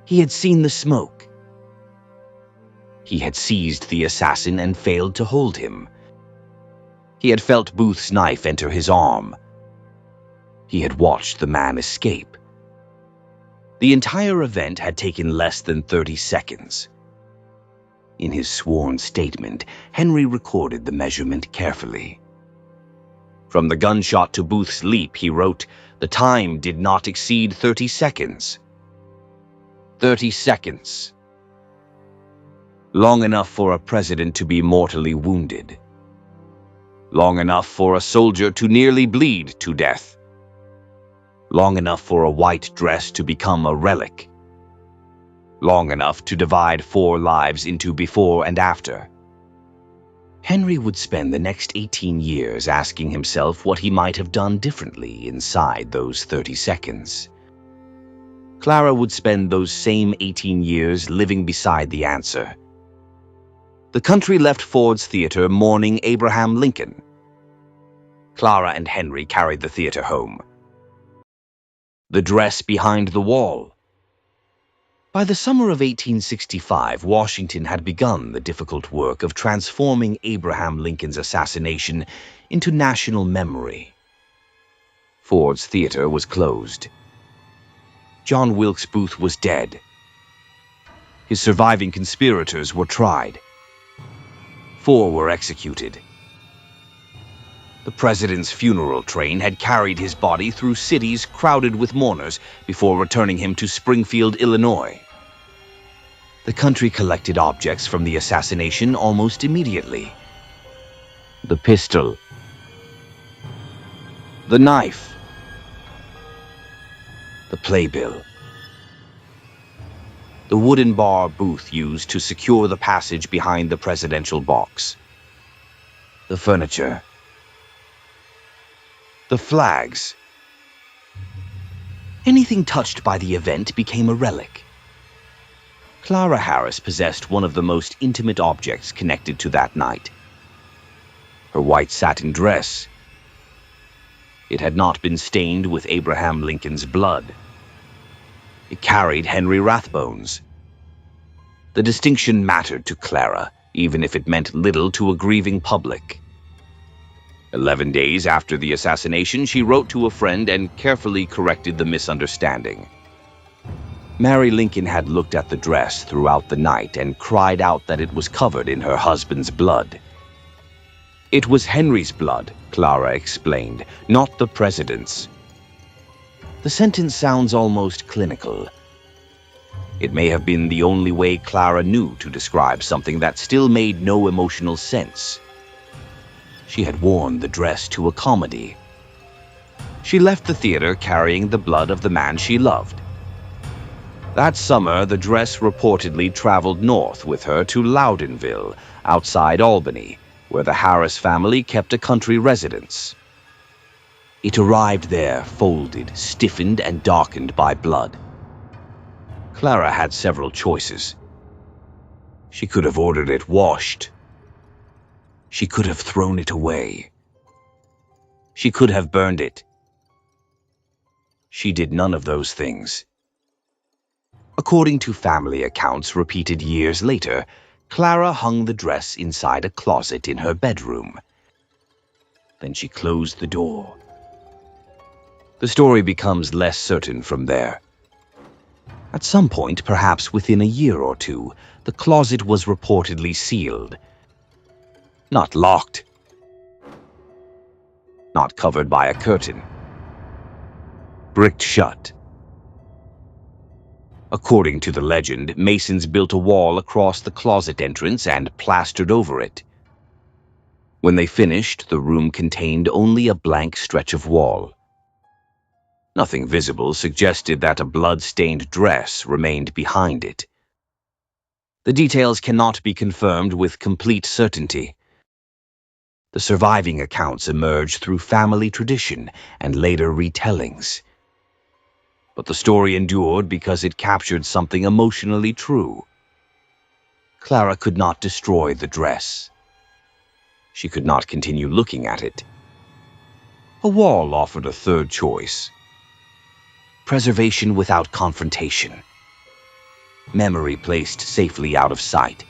He had seen the smoke. He had seized the assassin and failed to hold him. He had felt Booth's knife enter his arm. He had watched the man escape. The entire event had taken less than 30 seconds. In his sworn statement, Henry recorded the measurement carefully. From the gunshot to Booth's leap, he wrote, "The time did not exceed 30 seconds. 30 seconds. Long enough for a president to be mortally wounded. Long enough for a soldier to nearly bleed to death. Long enough for a white dress to become a relic. Long enough to divide 4 lives into before and after." Henry would spend the next 18 years asking himself what he might have done differently inside those 30 seconds. Clara would spend those same 18 years living beside the answer. The country left Ford's Theater mourning Abraham Lincoln. Clara and Henry carried the theater home. The dress behind the wall. By the summer of 1865, Washington had begun the difficult work of transforming Abraham Lincoln's assassination into national memory. Ford's Theater was closed. John Wilkes Booth was dead. His surviving conspirators were tried. 4 were executed. The president's funeral train had carried his body through cities crowded with mourners before returning him to Springfield, Illinois. The country collected objects from the assassination almost immediately. The pistol. The knife. The playbill. The wooden bar Booth used to secure the passage behind the presidential box. The furniture. The flags. Anything touched by the event became a relic. Clara Harris possessed one of the most intimate objects connected to that night. Her white satin dress. It had not been stained with Abraham Lincoln's blood. It carried Henry Rathbone's. The distinction mattered to Clara, even if it meant little to a grieving public. 11 days after the assassination, she wrote to a friend and carefully corrected the misunderstanding. Mary Lincoln had looked at the dress throughout the night and cried out that it was covered in her husband's blood. It was Henry's blood, Clara explained, not the president's. The sentence sounds almost clinical. It may have been the only way Clara knew to describe something that still made no emotional sense. She had worn the dress to a comedy. She left the theater carrying the blood of the man she loved. That summer, the dress reportedly traveled north with her to Loudonville, outside Albany, where the Harris family kept a country residence. It arrived there, folded, stiffened, and darkened by blood. Clara had several choices. She could have ordered it washed. She could have thrown it away. She could have burned it. She did none of those things. According to family accounts repeated years later, Clara hung the dress inside a closet in her bedroom. Then she closed the door. The story becomes less certain from there. At some point, perhaps within a year or two, the closet was reportedly sealed. Not locked. Not covered by a curtain. Bricked shut. According to the legend, masons built a wall across the closet entrance and plastered over it. When they finished, the room contained only a blank stretch of wall. Nothing visible suggested that a blood-stained dress remained behind it. The details cannot be confirmed with complete certainty. The surviving accounts emerged through family tradition and later retellings. But the story endured because it captured something emotionally true. Clara could not destroy the dress. She could not continue looking at it. A wall offered a third choice. Preservation without confrontation. Memory placed safely out of sight.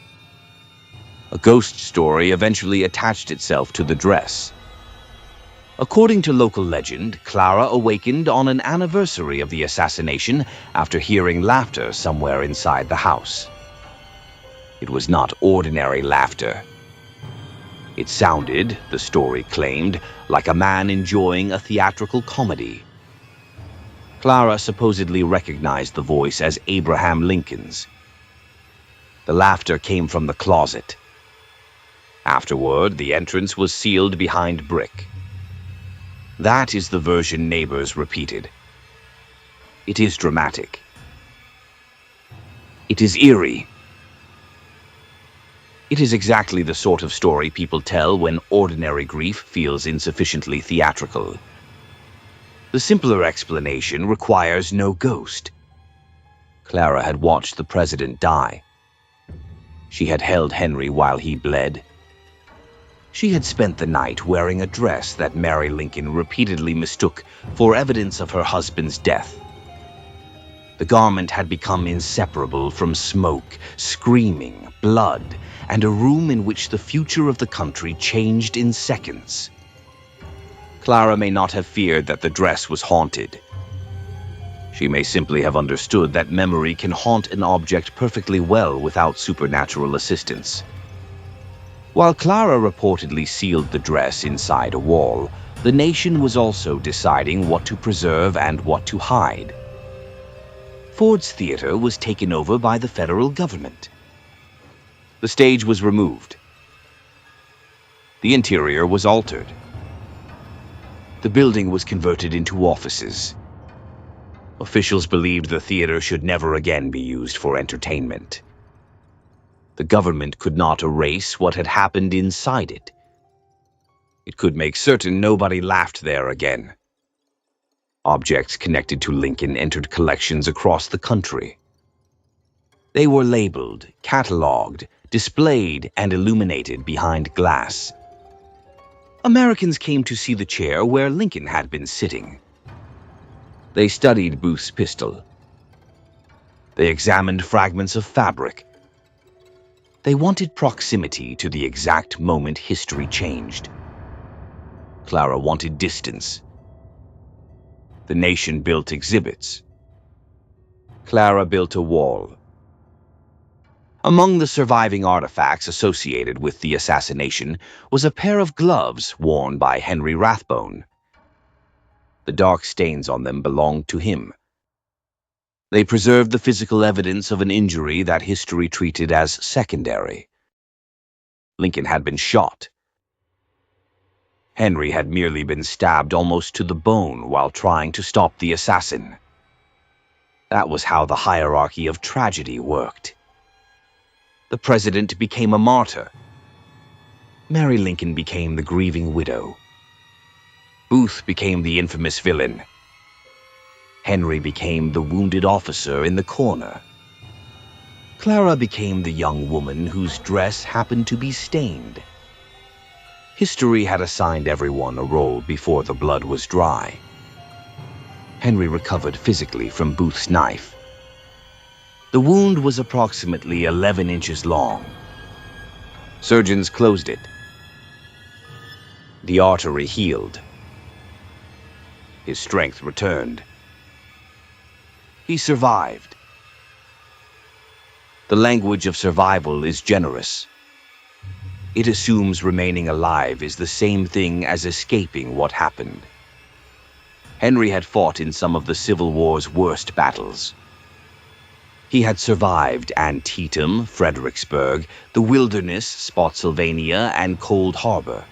A ghost story eventually attached itself to the dress. According to local legend, Clara awakened on an anniversary of the assassination after hearing laughter somewhere inside the house. It was not ordinary laughter. It sounded, the story claimed, like a man enjoying a theatrical comedy. Clara supposedly recognized the voice as Abraham Lincoln's. The laughter came from the closet. Afterward, the entrance was sealed behind brick. That is the version neighbors repeated. It is dramatic. It is eerie. It is exactly the sort of story people tell when ordinary grief feels insufficiently theatrical. The simpler explanation requires no ghost. Clara had watched the president die. She had held Henry while he bled. She had spent the night wearing a dress that Mary Lincoln repeatedly mistook for evidence of her husband's death. The garment had become inseparable from smoke, screaming, blood, and a room in which the future of the country changed in seconds. Clara may not have feared that the dress was haunted. She may simply have understood that memory can haunt an object perfectly well without supernatural assistance. While Clara reportedly sealed the dress inside a wall, the nation was also deciding what to preserve and what to hide. Ford's Theater was taken over by the federal government. The stage was removed. The interior was altered. The building was converted into offices. Officials believed the theater should never again be used for entertainment. The government could not erase what had happened inside it. It could make certain nobody laughed there again. Objects connected to Lincoln entered collections across the country. They were labeled, cataloged, displayed, and illuminated behind glass. Americans came to see the chair where Lincoln had been sitting. They studied Booth's pistol. They examined fragments of fabric. They wanted proximity to the exact moment history changed. Clara wanted distance. The nation built exhibits. Clara built a wall. Among the surviving artifacts associated with the assassination was a pair of gloves worn by Henry Rathbone. The dark stains on them belonged to him. They preserved the physical evidence of an injury that history treated as secondary. Lincoln had been shot. Henry had merely been stabbed almost to the bone while trying to stop the assassin. That was how the hierarchy of tragedy worked. The president became a martyr. Mary Lincoln became the grieving widow. Booth became the infamous villain. Henry became the wounded officer in the corner. Clara became the young woman whose dress happened to be stained. History had assigned everyone a role before the blood was dry. Henry recovered physically from Booth's knife. The wound was approximately 11 inches long. Surgeons closed it. The artery healed. His strength returned. He survived. The language of survival is generous. It assumes remaining alive is the same thing as escaping what happened. Henry had fought in some of the Civil War's worst battles. He had survived Antietam, Fredericksburg, the Wilderness, Spotsylvania, and Cold Harbor.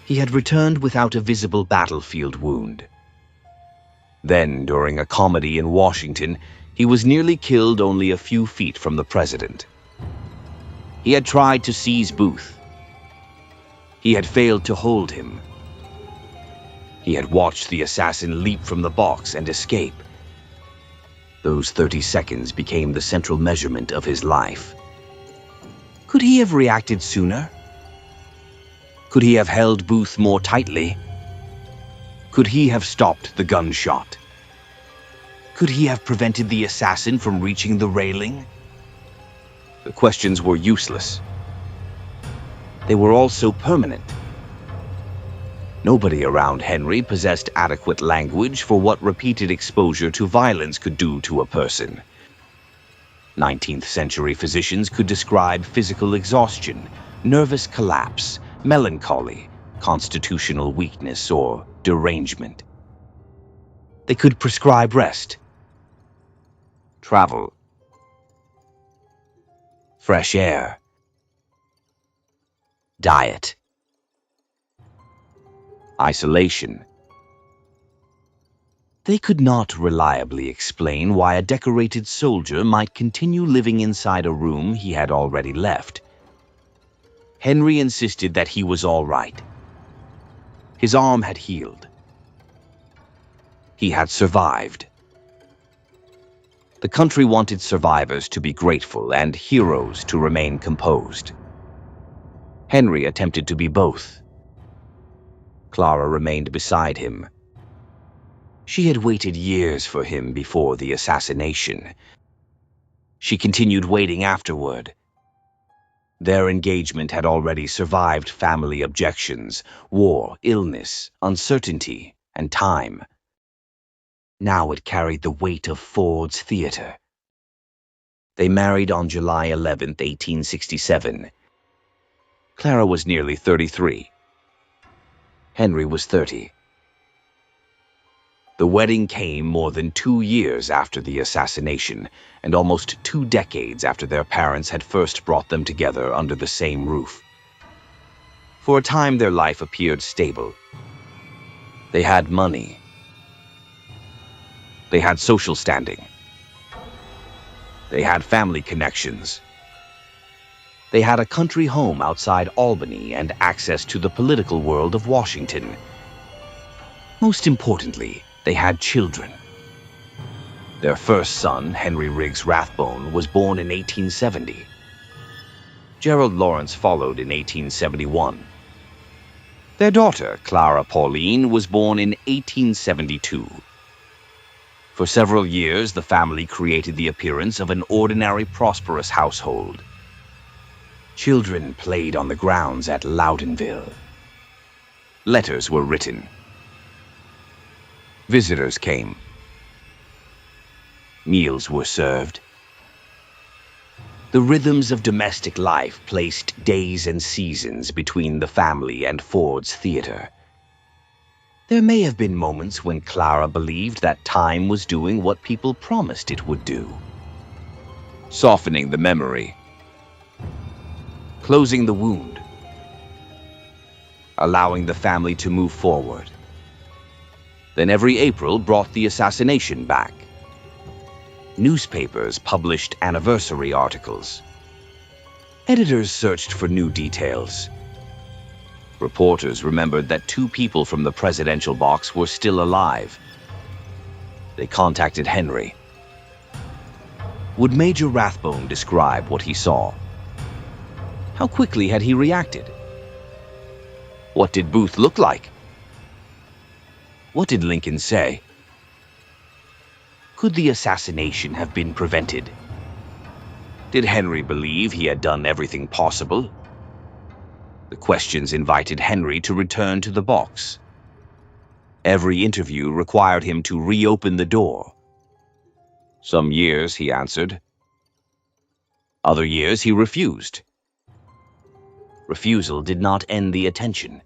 He had returned without a visible battlefield wound. Then, during a comedy in Washington, he was nearly killed only a few feet from the president. He had tried to seize Booth. He had failed to hold him. He had watched the assassin leap from the box and escape. Those 30 seconds became the central measurement of his life. Could he have reacted sooner? Could he have held Booth more tightly? Could he have stopped the gunshot? Could he have prevented the assassin from reaching the railing? The questions were useless. They were also permanent. Nobody around Henry possessed adequate language for what repeated exposure to violence could do to a person. 19th century physicians could describe physical exhaustion, nervous collapse, melancholy, constitutional weakness, or derangement. They could prescribe rest, travel, fresh air, diet, isolation. They could not reliably explain why a decorated soldier might continue living inside a room he had already left. Henry insisted that he was all right. His arm had healed. He had survived. The country wanted survivors to be grateful and heroes to remain composed. Henry attempted to be both. Clara remained beside him. She had waited years for him before the assassination. She continued waiting afterward. Their engagement had already survived family objections, war, illness, uncertainty, and time. Now it carried the weight of Ford's theater. They married on July 11, 1867. Clara was nearly 33. Henry was 30. The wedding came more than 2 years after the assassination, and almost 2 decades after their parents had first brought them together under the same roof. For a time, their life appeared stable. They had money. They had social standing. They had family connections. They had a country home outside Albany and access to the political world of Washington. Most importantly, they had children. Their first son, Henry Rathbone, was born in 1870. Gerald Lawrence followed in 1871. Their daughter, Clara Pauline, was born in 1872. For several years, the family created the appearance of an ordinary, prosperous household. Children played on the grounds at Loudonville. Letters were written. Visitors came. Meals were served. The rhythms of domestic life placed days and seasons between the family and Ford's theater. There may have been moments when Clara believed that time was doing what people promised it would do. Softening the memory. Closing the wound. Allowing the family to move forward. Then every April brought the assassination back. Newspapers published anniversary articles. Editors searched for new details. Reporters remembered that 2 people from the presidential box were still alive. They contacted Henry. Would Major Rathbone describe what he saw? How quickly had he reacted? What did Booth look like? What did Lincoln say? Could the assassination have been prevented? Did Henry believe he had done everything possible? The questions invited Henry to return to the box. Every interview required him to reopen the door. Some years, he answered. Other years, he refused. Refusal did not end the attention.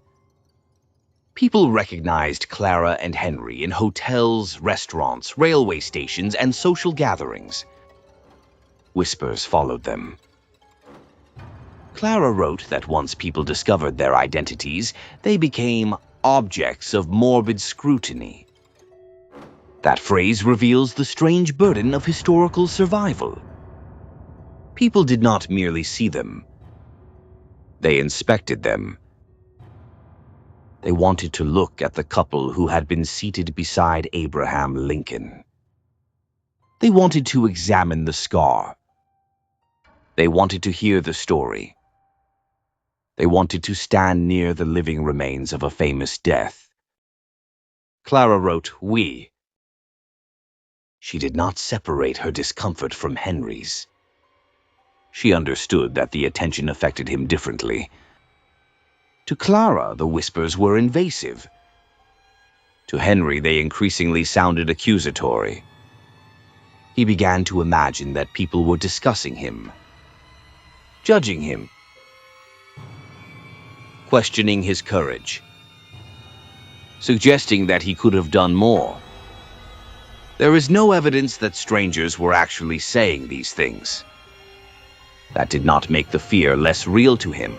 People recognized Clara and Henry in hotels, restaurants, railway stations, and social gatherings. Whispers followed them. Clara wrote that once people discovered their identities, they became objects of morbid scrutiny. That phrase reveals the strange burden of historical survival. People did not merely see them. They inspected them. They wanted to look at the couple who had been seated beside Abraham Lincoln. They wanted to examine the scar. They wanted to hear the story. They wanted to stand near the living remains of a famous death. Clara wrote, "We." She did not separate her discomfort from Henry's. She understood that the attention affected him differently. To Clara, the whispers were invasive. To Henry, they increasingly sounded accusatory. He began to imagine that people were discussing him, judging him, questioning his courage, suggesting that he could have done more. There is no evidence that strangers were actually saying these things. That did not make the fear less real to him.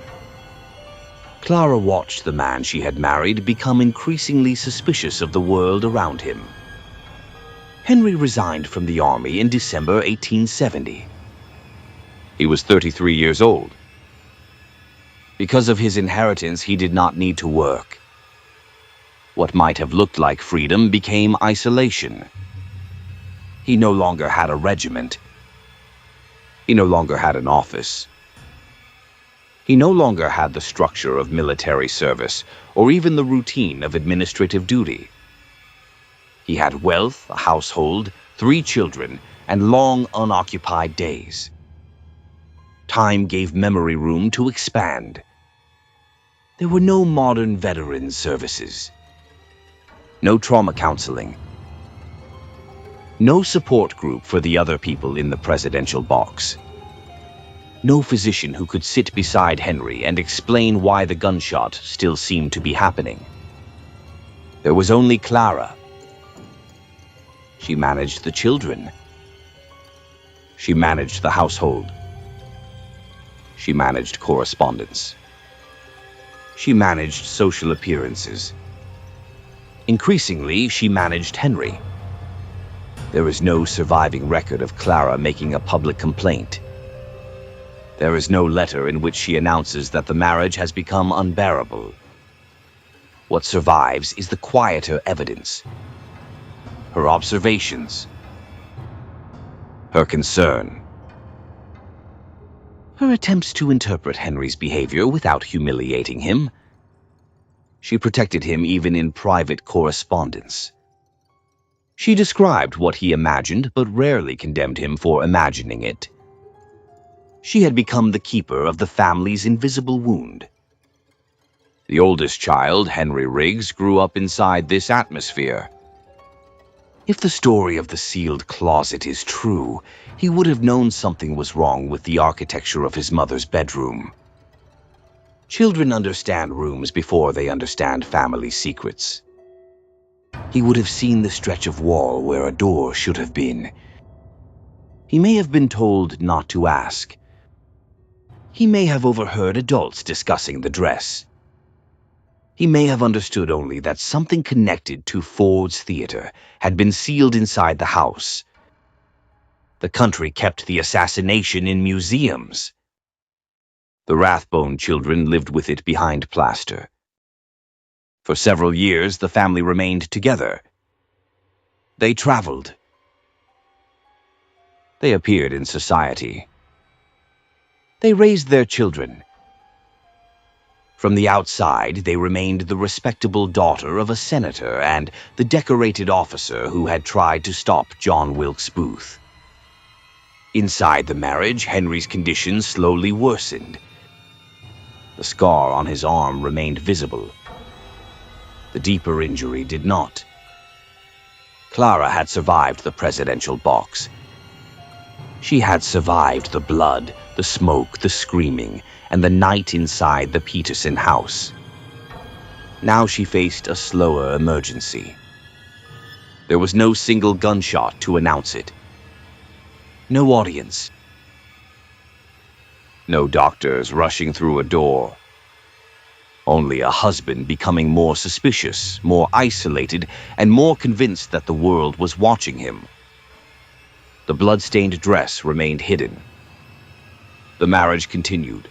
Clara watched the man she had married become increasingly suspicious of the world around him. Henry resigned from the army in December 1870. He was 33 years old. Because of his inheritance, he did not need to work. What might have looked like freedom became isolation. He no longer had a regiment. He no longer had an office. He no longer had the structure of military service or even the routine of administrative duty. He had wealth, a household, 3 children, and long unoccupied days. Time gave memory room to expand. There were no modern veterans services, no trauma counseling, no support group for the other people in the presidential box, no physician who could sit beside Henry and explain why the gunshot still seemed to be happening. There was only Clara. She managed the children. She managed the household. She managed correspondence. She managed social appearances. Increasingly, she managed Henry. There is no surviving record of Clara making a public complaint. There is no letter in which she announces that the marriage has become unbearable. What survives is the quieter evidence. Her observations. Her concern. Her attempts to interpret Henry's behavior without humiliating him. She protected him even in private correspondence. She described what he imagined, but rarely condemned him for imagining it. She had become the keeper of the family's invisible wound. The oldest child, Henry Riggs, grew up inside this atmosphere. If the story of the sealed closet is true, he would have known something was wrong with the architecture of his mother's bedroom. Children understand rooms before they understand family secrets. He would have seen the stretch of wall where a door should have been. He may have been told not to ask. He may have overheard adults discussing the dress. He may have understood only that something connected to Ford's Theater had been sealed inside the house. The country kept the assassination in museums. The Rathbone children lived with it behind plaster. For several years, the family remained together. They traveled. They appeared in society. They raised their children. From the outside, they remained the respectable daughter of a senator and the decorated officer who had tried to stop John Wilkes Booth. Inside the marriage, Henry's condition slowly worsened. The scar on his arm remained visible. The deeper injury did not. Clara had survived the presidential box. She had survived the blood, the smoke, the screaming, and the night inside the Peterson house. Now she faced a slower emergency. There was no single gunshot to announce it. No audience. No doctors rushing through a door. Only a husband becoming more suspicious, more isolated, and more convinced that the world was watching him. The blood-stained dress remained hidden. The marriage continued.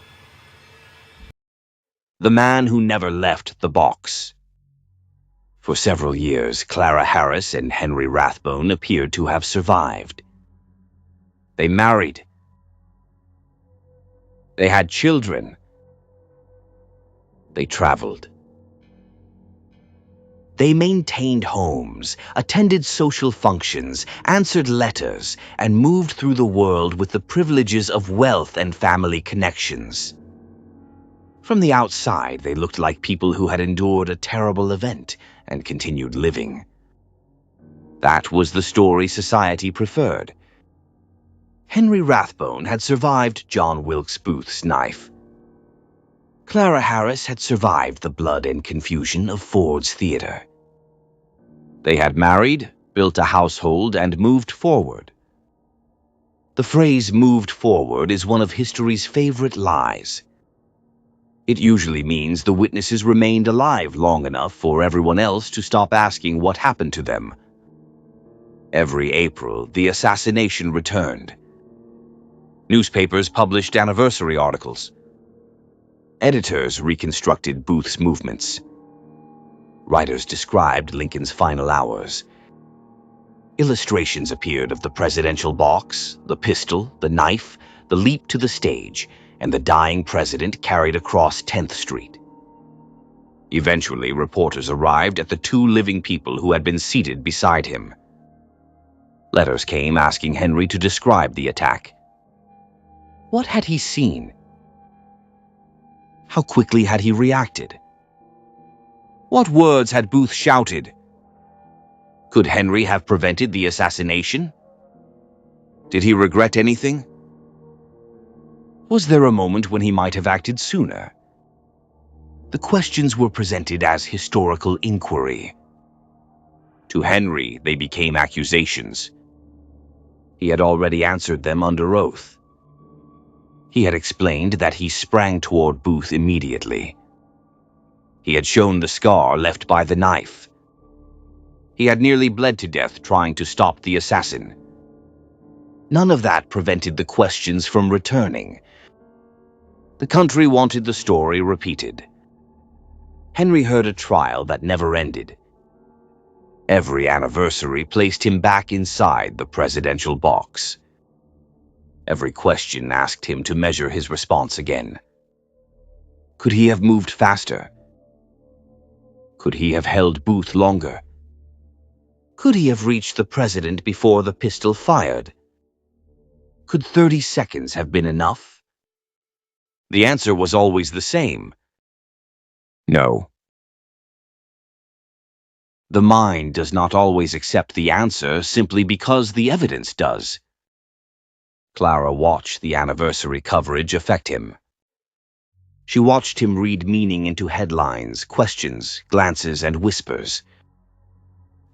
The man who never left the box. For several years, Clara Harris and Henry Rathbone appeared to have survived. They married. They had children. They traveled. They maintained homes, attended social functions, answered letters, and moved through the world with the privileges of wealth and family connections. From the outside, they looked like people who had endured a terrible event and continued living. That was the story society preferred. Henry Rathbone had survived John Wilkes Booth's knife. Clara Harris had survived the blood and confusion of Ford's Theater. They had married, built a household, and moved forward. The phrase "moved forward" is one of history's favorite lies. It usually means the witnesses remained alive long enough for everyone else to stop asking what happened to them. Every April, the assassination returned. Newspapers published anniversary articles. Editors reconstructed Booth's movements. Writers described Lincoln's final hours. Illustrations appeared of the presidential box, the pistol, the knife, the leap to the stage, and the dying president carried across 10th Street. Eventually, reporters arrived at the two living people who had been seated beside him. Letters came asking Henry to describe the attack. What had he seen? How quickly had he reacted? What words had Booth shouted? Could Henry have prevented the assassination? Did he regret anything? Was there a moment when he might have acted sooner? The questions were presented as historical inquiry. To Henry, they became accusations. He had already answered them under oath. He had explained that he sprang toward Booth immediately. He had shown the scar left by the knife. He had nearly bled to death trying to stop the assassin. None of that prevented the questions from returning. The country wanted the story repeated. Henry heard a trial that never ended. Every anniversary placed him back inside the presidential box. Every question asked him to measure his response again. Could he have moved faster? Could he have held Booth longer? Could he have reached the president before the pistol fired? Could 30 seconds have been enough? The answer was always the same. No. The mind does not always accept the answer simply because the evidence does. Clara watched the anniversary coverage affect him. She watched him read meaning into headlines, questions, glances, and whispers.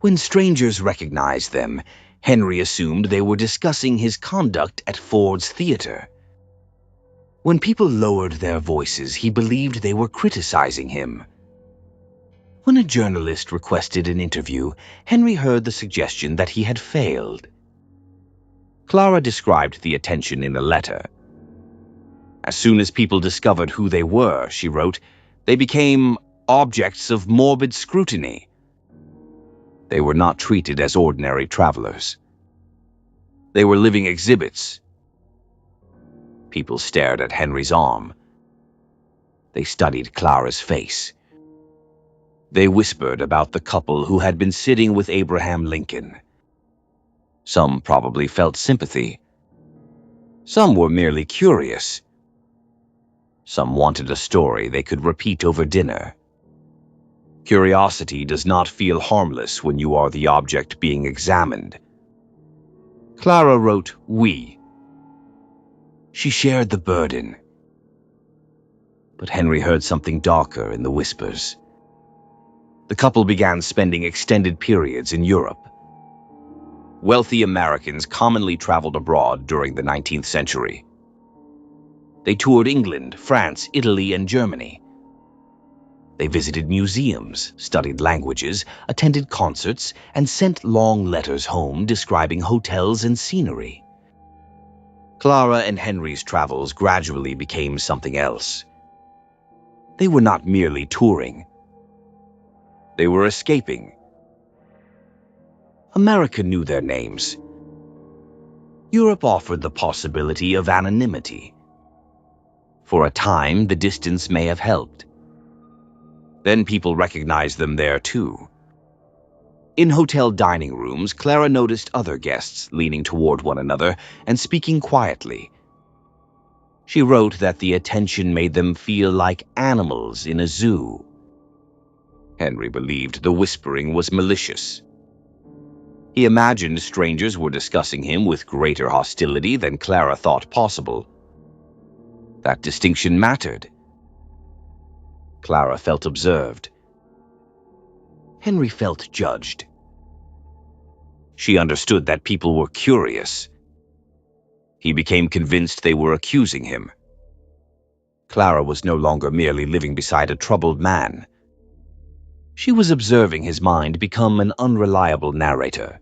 When strangers recognized them, Henry assumed they were discussing his conduct at Ford's Theater. When people lowered their voices, he believed they were criticizing him. When a journalist requested an interview, Henry heard the suggestion that he had failed. Clara described the attention in a letter. As soon as people discovered who they were, she wrote, they became objects of morbid scrutiny. They were not treated as ordinary travelers. They were living exhibits. People stared at Henry's arm. They studied Clara's face. They whispered about the couple who had been sitting with Abraham Lincoln. Some probably felt sympathy. Some were merely curious. Some wanted a story they could repeat over dinner. Curiosity does not feel harmless when you are the object being examined. Clara wrote, "We." She shared the burden. But Henry heard something darker in the whispers. The couple began spending extended periods in Europe. Wealthy Americans commonly traveled abroad during the 19th century. They toured England, France, Italy, and Germany. They visited museums, studied languages, attended concerts, and sent long letters home describing hotels and scenery. Clara and Henry's travels gradually became something else. They were not merely touring. They were escaping. America knew their names. Europe offered the possibility of anonymity. For a time, the distance may have helped. Then people recognized them there too. In hotel dining rooms, Clara noticed other guests leaning toward one another and speaking quietly. She wrote that the attention made them feel like animals in a zoo. Henry believed the whispering was malicious. He imagined strangers were discussing him with greater hostility than Clara thought possible. That distinction mattered. Clara felt observed. Henry felt judged. She understood that people were curious. He became convinced they were accusing him. Clara was no longer merely living beside a troubled man. She was observing his mind become an unreliable narrator.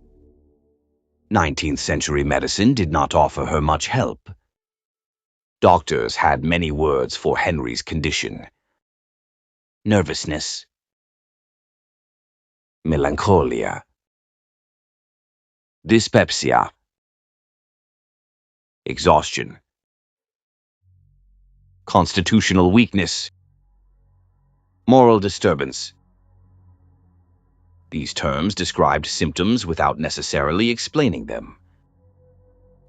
19th century medicine did not offer her much help. Doctors had many words for Henry's condition. Nervousness, melancholia, dyspepsia, exhaustion, constitutional weakness, moral disturbance. These terms described symptoms without necessarily explaining them.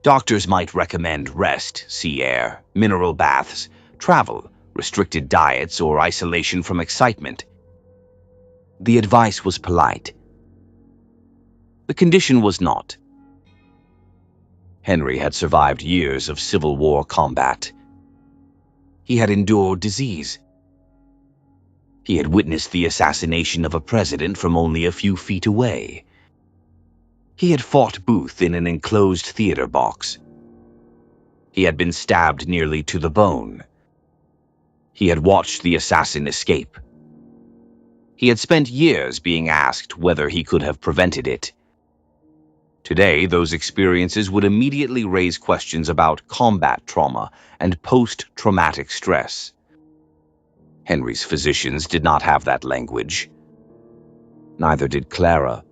Doctors might recommend rest, sea air, mineral baths, travel, restricted diets, or isolation from excitement. The advice was polite. The condition was not. Henry had survived years of Civil War combat. He had endured disease. He had witnessed the assassination of a president from only a few feet away. He had fought Booth in an enclosed theater box. He had been stabbed nearly to the bone. He had watched the assassin escape. He had spent years being asked whether he could have prevented it. Today, those experiences would immediately raise questions about combat trauma and post-traumatic stress. Henry's physicians did not have that language. Neither did Clara.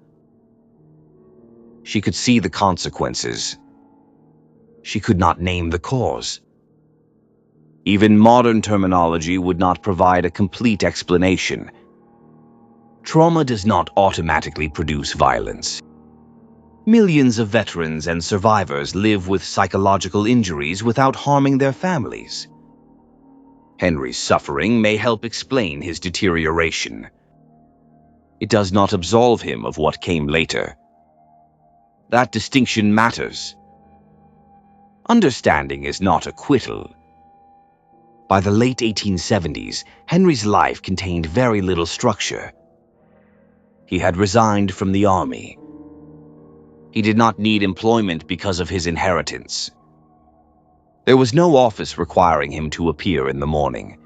She could see the consequences. She could not name the cause. Even modern terminology would not provide a complete explanation. Trauma does not automatically produce violence. Millions of veterans and survivors live with psychological injuries without harming their families. Henry's suffering may help explain his deterioration. It does not absolve him of what came later. That distinction matters. Understanding is not acquittal. By the late 1870s, Henry's life contained very little structure. He had resigned from the army. He did not need employment because of his inheritance. There was no office requiring him to appear in the morning.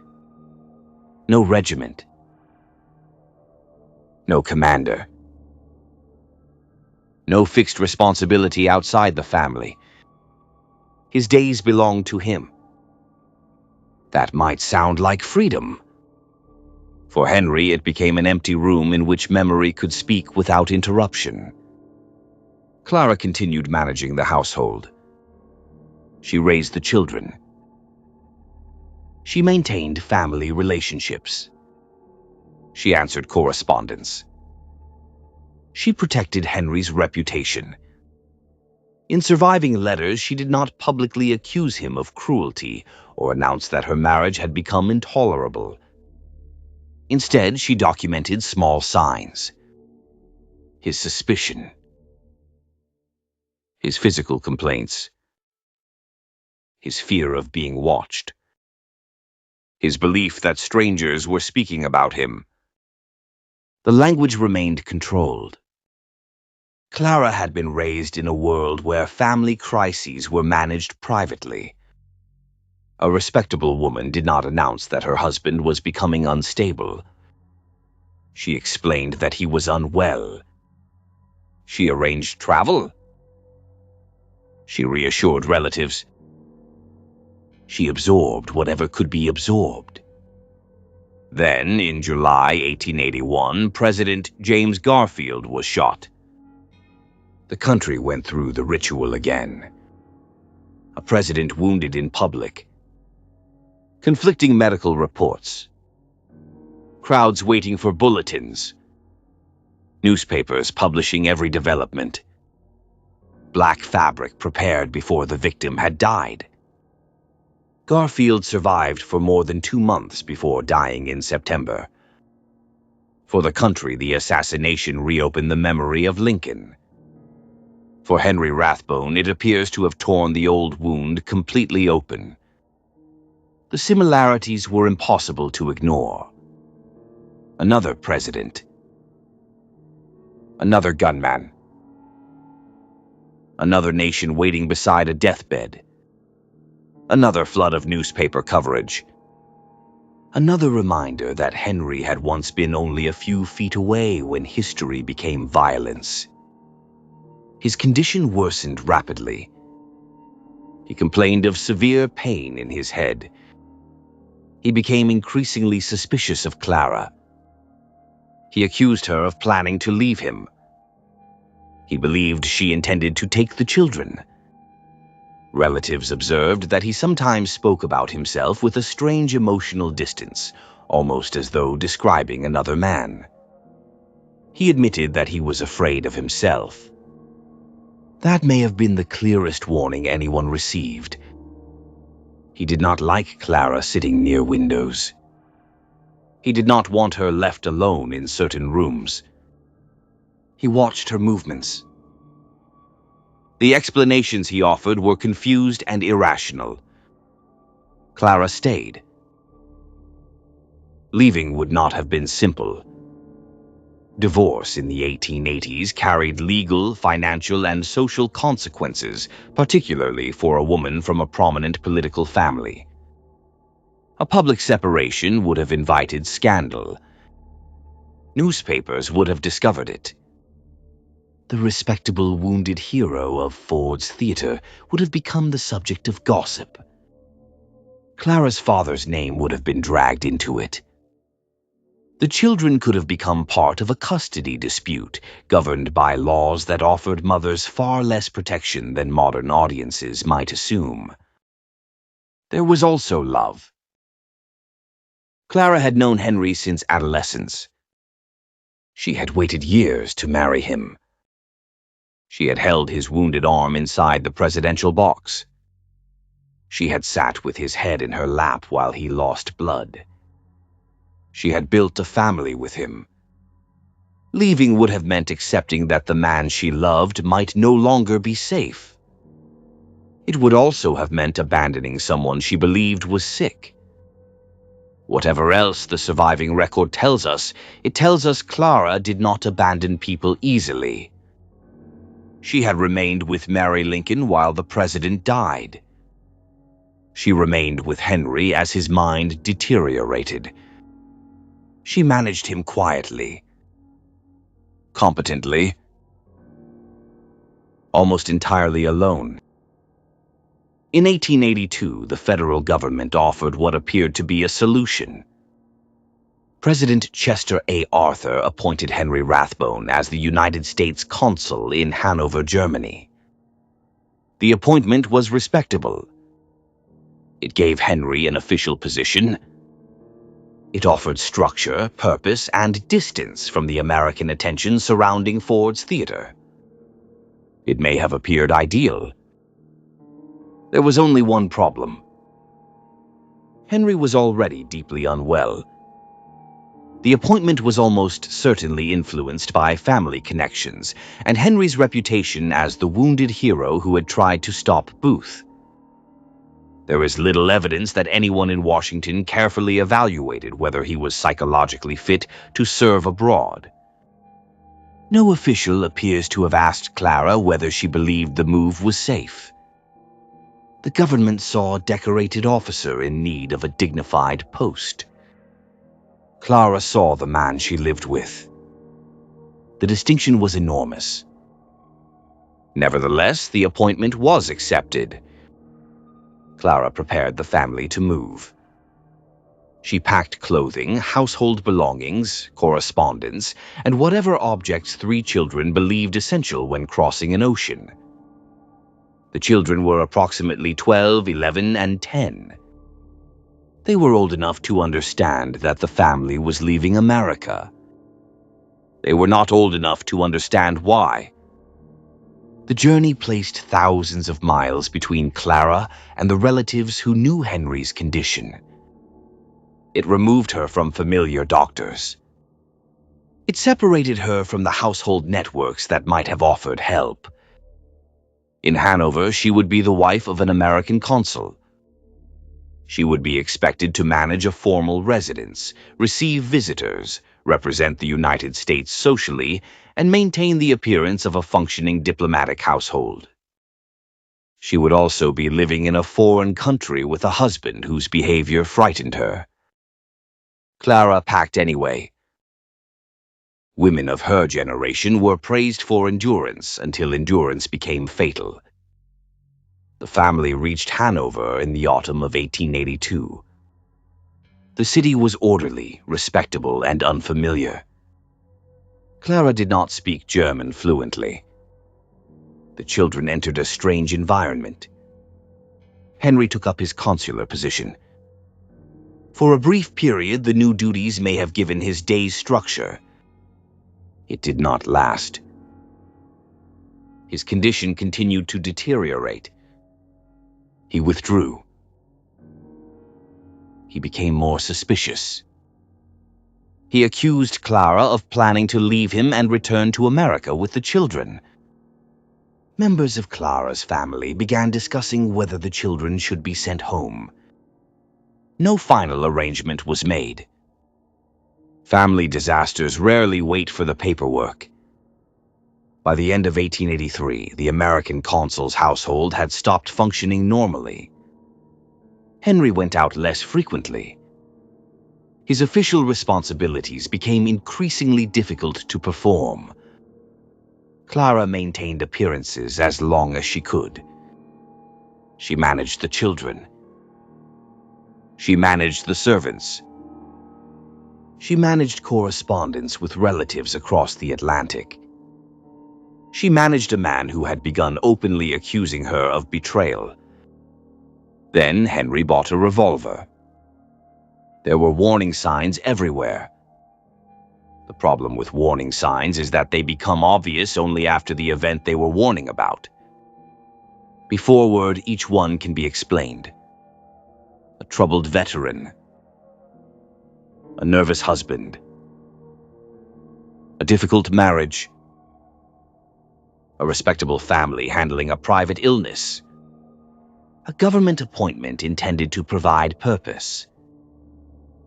No regiment. No commander. No fixed responsibility outside the family. His days belonged to him. That might sound like freedom. For Henry, it became an empty room in which memory could speak without interruption. Clara continued managing the household. She raised the children. She maintained family relationships. She answered correspondence. She protected Henry's reputation. In surviving letters, she did not publicly accuse him of cruelty or announce that her marriage had become intolerable. Instead, she documented small signs. His suspicion. His physical complaints. His fear of being watched. His belief that strangers were speaking about him. The language remained controlled. Clara had been raised in a world where family crises were managed privately. A respectable woman did not announce that her husband was becoming unstable. She explained that he was unwell. She arranged travel. She reassured relatives. She absorbed whatever could be absorbed. Then, in July 1881, President James Garfield was shot. The country went through the ritual again. A president wounded in public. Conflicting medical reports. Crowds waiting for bulletins. Newspapers publishing every development. Black fabric prepared before the victim had died. Garfield survived for more than 2 months before dying in September. For the country, the assassination reopened the memory of Lincoln. For Henry Rathbone, it appears to have torn the old wound completely open. The similarities were impossible to ignore. Another president. Another gunman. Another nation waiting beside a deathbed. Another flood of newspaper coverage. Another reminder that Henry had once been only a few feet away when history became violence. His condition worsened rapidly. He complained of severe pain in his head. He became increasingly suspicious of Clara. He accused her of planning to leave him. He believed she intended to take the children. Relatives observed that he sometimes spoke about himself with a strange emotional distance, almost as though describing another man. He admitted that he was afraid of himself. That may have been the clearest warning anyone received. He did not like Clara sitting near windows. He did not want her left alone in certain rooms. He watched her movements. The explanations he offered were confused and irrational. Clara stayed. Leaving would not have been simple. Divorce in the 1880s carried legal, financial, and social consequences, particularly for a woman from a prominent political family. A public separation would have invited scandal. Newspapers would have discovered it. The respectable wounded hero of Ford's Theater would have become the subject of gossip. Clara's father's name would have been dragged into it. The children could have become part of a custody dispute, governed by laws that offered mothers far less protection than modern audiences might assume. There was also love. Clara had known Henry since adolescence. She had waited years to marry him. She had held his wounded arm inside the presidential box. She had sat with his head in her lap while he lost blood. She had built a family with him. Leaving would have meant accepting that the man she loved might no longer be safe. It would also have meant abandoning someone she believed was sick. Whatever else the surviving record tells us, it tells us Clara did not abandon people easily. She had remained with Mary Lincoln while the president died. She remained with Henry as his mind deteriorated. She managed him quietly, competently, almost entirely alone. In 1882, the federal government offered what appeared to be a solution. President Chester A. Arthur appointed Henry Rathbone as the United States consul in Hanover, Germany. The appointment was respectable. It gave Henry an official position. It offered structure, purpose, and distance from the American attention surrounding Ford's Theater. It may have appeared ideal. There was only one problem. Henry was already deeply unwell. The appointment was almost certainly influenced by family connections, and Henry's reputation as the wounded hero who had tried to stop Booth. There is little evidence that anyone in Washington carefully evaluated whether he was psychologically fit to serve abroad. No official appears to have asked Clara whether she believed the move was safe. The government saw a decorated officer in need of a dignified post. Clara saw the man she lived with. The distinction was enormous. Nevertheless, the appointment was accepted. Clara prepared the family to move. She packed clothing, household belongings, correspondence, and whatever objects 3 children believed essential when crossing an ocean. The children were approximately 12, 11, and 10. They were old enough to understand that the family was leaving America. They were not old enough to understand why. The journey placed thousands of miles between Clara and the relatives who knew Henry's condition. It removed her from familiar doctors. It separated her from the household networks that might have offered help. In Hanover, she would be the wife of an American consul. She would be expected to manage a formal residence, receive visitors, represent the United States socially, and maintain the appearance of a functioning diplomatic household. She would also be living in a foreign country with a husband whose behavior frightened her. Clara packed anyway. Women of her generation were praised for endurance until endurance became fatal. The family reached Hanover in the autumn of 1882. The city was orderly, respectable, and unfamiliar. Clara did not speak German fluently. The children entered a strange environment. Henry took up his consular position. For a brief period, the new duties may have given his day's structure. It did not last. His condition continued to deteriorate. He withdrew. He became more suspicious. He accused Clara of planning to leave him and return to America with the children. Members of Clara's family began discussing whether the children should be sent home. No final arrangement was made. Family disasters rarely wait for the paperwork. By the end of 1883, the American consul's household had stopped functioning normally. Henry went out less frequently. His official responsibilities became increasingly difficult to perform. Clara maintained appearances as long as she could. She managed the children. She managed the servants. She managed correspondence with relatives across the Atlantic. She managed a man who had begun openly accusing her of betrayal. Then Henry bought a revolver. There were warning signs everywhere. The problem with warning signs is that they become obvious only after the event they were warning about. Beforeward, each one can be explained. A troubled veteran. A nervous husband. A difficult marriage. A respectable family handling a private illness. A government appointment intended to provide purpose.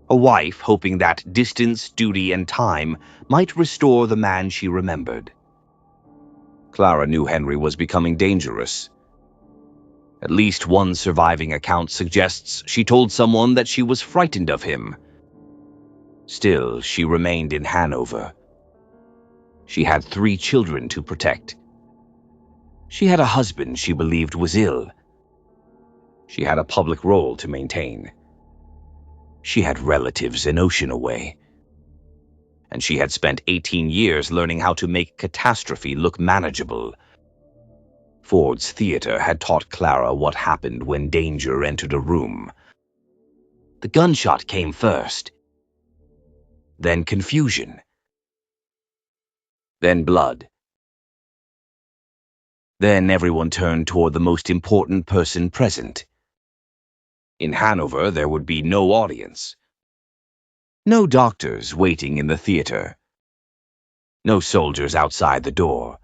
A wife hoping that distance, duty, and time might restore the man she remembered. Clara knew Henry was becoming dangerous. At least one surviving account suggests she told someone that she was frightened of him. Still, she remained in Hanover. She had 3 children to protect. She had a husband she believed was ill. She had a public role to maintain. She had relatives an ocean away. And she had spent 18 years learning how to make catastrophe look manageable. Ford's Theater had taught Clara what happened when danger entered a room. The gunshot came first. Then confusion. Then blood. Then everyone turned toward the most important person present. In Hanover, there would be no audience. No doctors waiting in the theater. No soldiers outside the door.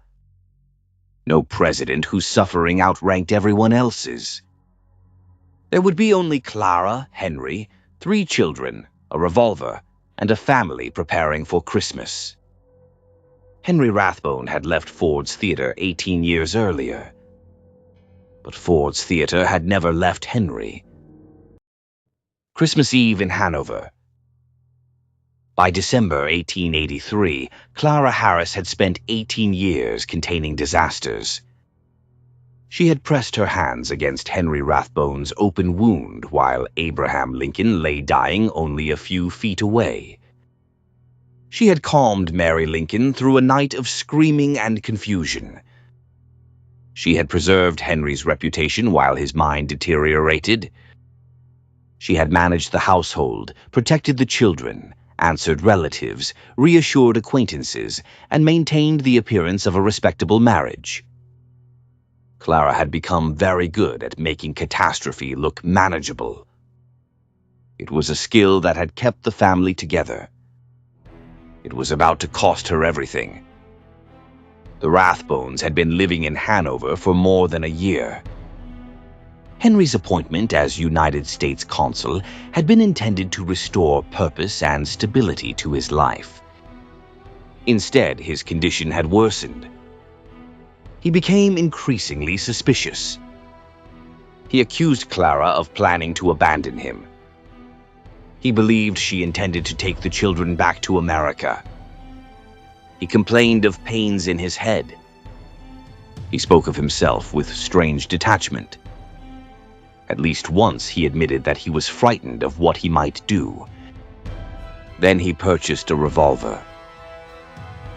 No president whose suffering outranked everyone else's. There would be only Clara, Henry, 3 children, a revolver, and a family preparing for Christmas. Henry Rathbone had left Ford's Theater 18 years earlier. But Ford's theater had never left Henry. Christmas Eve in Hanover. By December 1883, Clara Harris had spent 18 years containing disasters. She had pressed her hands against Henry Rathbone's open wound while Abraham Lincoln lay dying only a few feet away. She had calmed Mary Lincoln through a night of screaming and confusion. She had preserved Henry's reputation while his mind deteriorated. She had managed the household, protected the children, answered relatives, reassured acquaintances, and maintained the appearance of a respectable marriage. Clara had become very good at making catastrophe look manageable. It was a skill that had kept the family together. It was about to cost her everything. The Rathbones had been living in Hanover for more than a year. Henry's appointment as United States consul had been intended to restore purpose and stability to his life. Instead, his condition had worsened. He became increasingly suspicious. He accused Clara of planning to abandon him. He believed she intended to take the children back to America. He complained of pains in his head. He spoke of himself with strange detachment. At least once he admitted that he was frightened of what he might do. Then he purchased a revolver.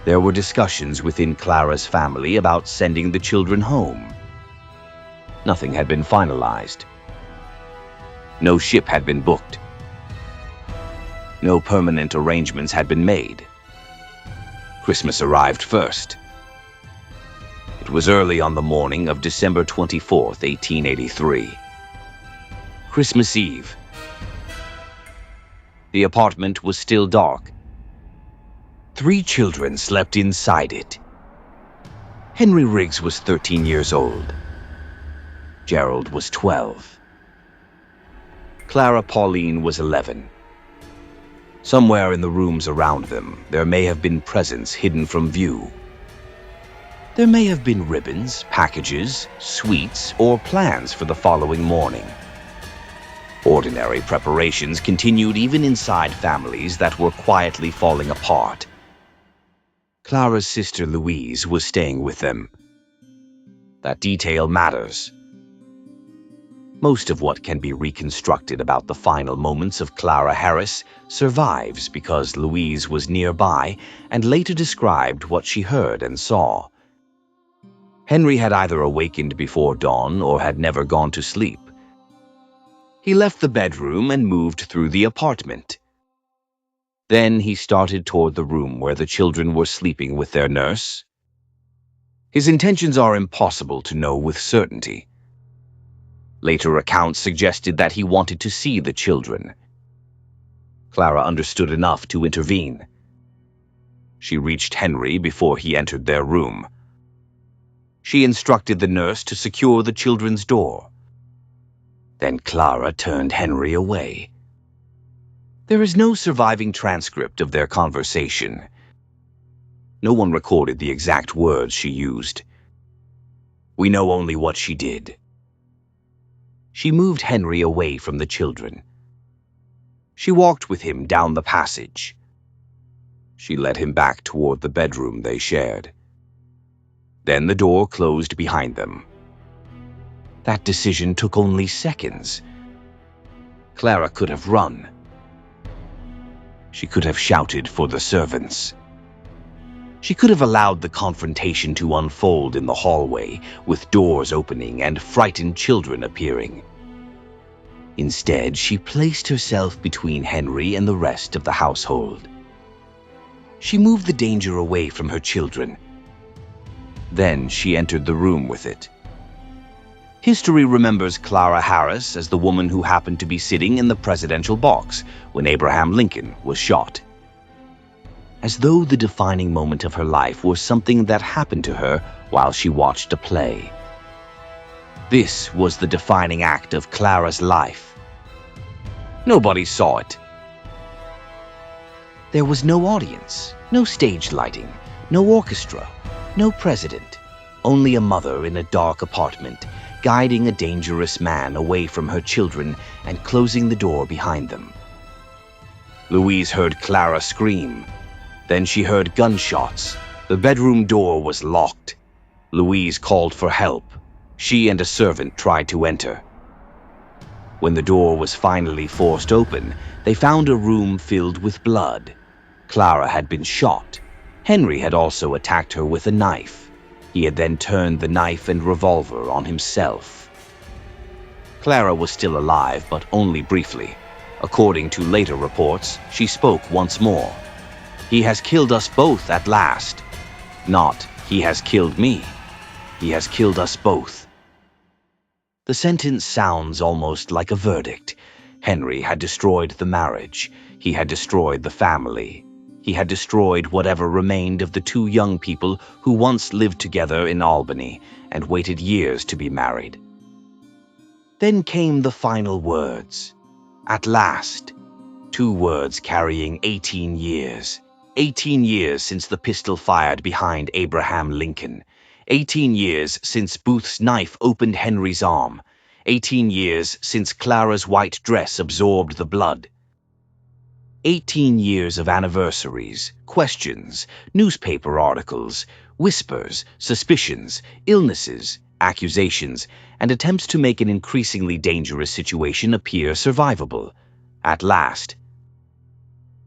There were discussions within Clara's family about sending the children home. Nothing had been finalized. No ship had been booked. No permanent arrangements had been made. Christmas arrived first. It was early on the morning of December 24th, 1883. Christmas Eve. The apartment was still dark. 3 children slept inside it. Henry Riggs was 13 years old. Gerald was 12. Clara Pauline was 11. Somewhere in the rooms around them, there may have been presents hidden from view. There may have been ribbons, packages, sweets, or plans for the following morning. Ordinary preparations continued even inside families that were quietly falling apart. Clara's sister Louise was staying with them. That detail matters. Most of what can be reconstructed about the final moments of Clara Harris survives because Louise was nearby and later described what she heard and saw. Henry had either awakened before dawn or had never gone to sleep. He left the bedroom and moved through the apartment. Then he started toward the room where the children were sleeping with their nurse. His intentions are impossible to know with certainty. Later accounts suggested that he wanted to see the children. Clara understood enough to intervene. She reached Henry before he entered their room. She instructed the nurse to secure the children's door. Then Clara turned Henry away. There is no surviving transcript of their conversation. No one recorded the exact words she used. We know only what she did. She moved Henry away from the children. She walked with him down the passage. She led him back toward the bedroom they shared. Then the door closed behind them. That decision took only seconds. Clara could have run. She could have shouted for the servants. She could have allowed the confrontation to unfold in the hallway, with doors opening and frightened children appearing. Instead, she placed herself between Henry and the rest of the household. She moved the danger away from her children. Then she entered the room with it. History remembers Clara Harris as the woman who happened to be sitting in the presidential box when Abraham Lincoln was shot. As though the defining moment of her life was something that happened to her while she watched a play. This was the defining act of Clara's life. Nobody saw it. There was no audience, no stage lighting, no orchestra, no president, only a mother in a dark apartment, guiding a dangerous man away from her children and closing the door behind them. Louise heard Clara scream. Then she heard gunshots. The bedroom door was locked. Louise called for help. She and a servant tried to enter. When the door was finally forced open, they found a room filled with blood. Clara had been shot. Henry had also attacked her with a knife. He had then turned the knife and revolver on himself. Clara was still alive, but only briefly. According to later reports, she spoke once more. "He has killed us both at last." Not, "He has killed me." "He has killed us both." The sentence sounds almost like a verdict. Henry had destroyed the marriage. He had destroyed the family. He had destroyed whatever remained of the two young people who once lived together in Albany and waited years to be married. Then came the final words. At last. 2 words carrying 18 years. 18 years since the pistol fired behind Abraham Lincoln. 18 years since Booth's knife opened Henry's arm. 18 years since Clara's white dress absorbed the blood. 18 years of anniversaries, questions, newspaper articles, whispers, suspicions, illnesses, accusations, and attempts to make an increasingly dangerous situation appear survivable. At last.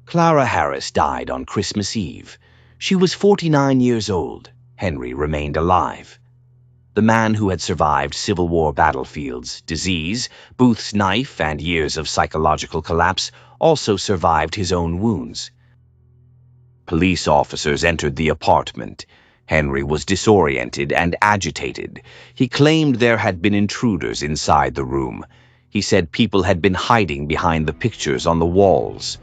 Clara Harris died on Christmas Eve. She was 49 years old. Henry remained alive. The man who had survived Civil War battlefields, disease, Booth's knife, and years of psychological collapse also survived his own wounds. Police officers entered the apartment. Henry was disoriented and agitated. He claimed there had been intruders inside the room. He said people had been hiding behind the pictures on the walls.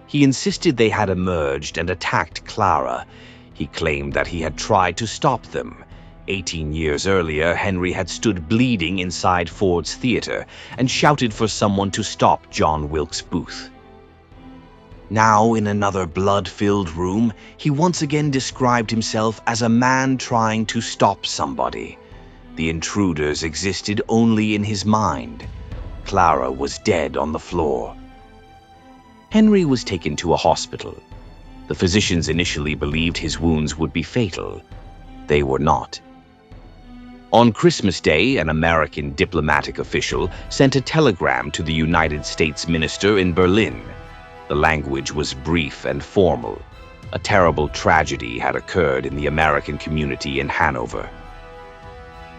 He insisted they had emerged and attacked Clara. He claimed that he had tried to stop them. 18 years earlier, Henry had stood bleeding inside Ford's Theater and shouted for someone to stop John Wilkes Booth. Now, in another blood-filled room, he once again described himself as a man trying to stop somebody. The intruders existed only in his mind. Clara was dead on the floor. Henry was taken to a hospital. The physicians initially believed his wounds would be fatal. They were not. On Christmas Day, an American diplomatic official sent a telegram to the United States minister in Berlin. The language was brief and formal. A terrible tragedy had occurred in the American community in Hanover.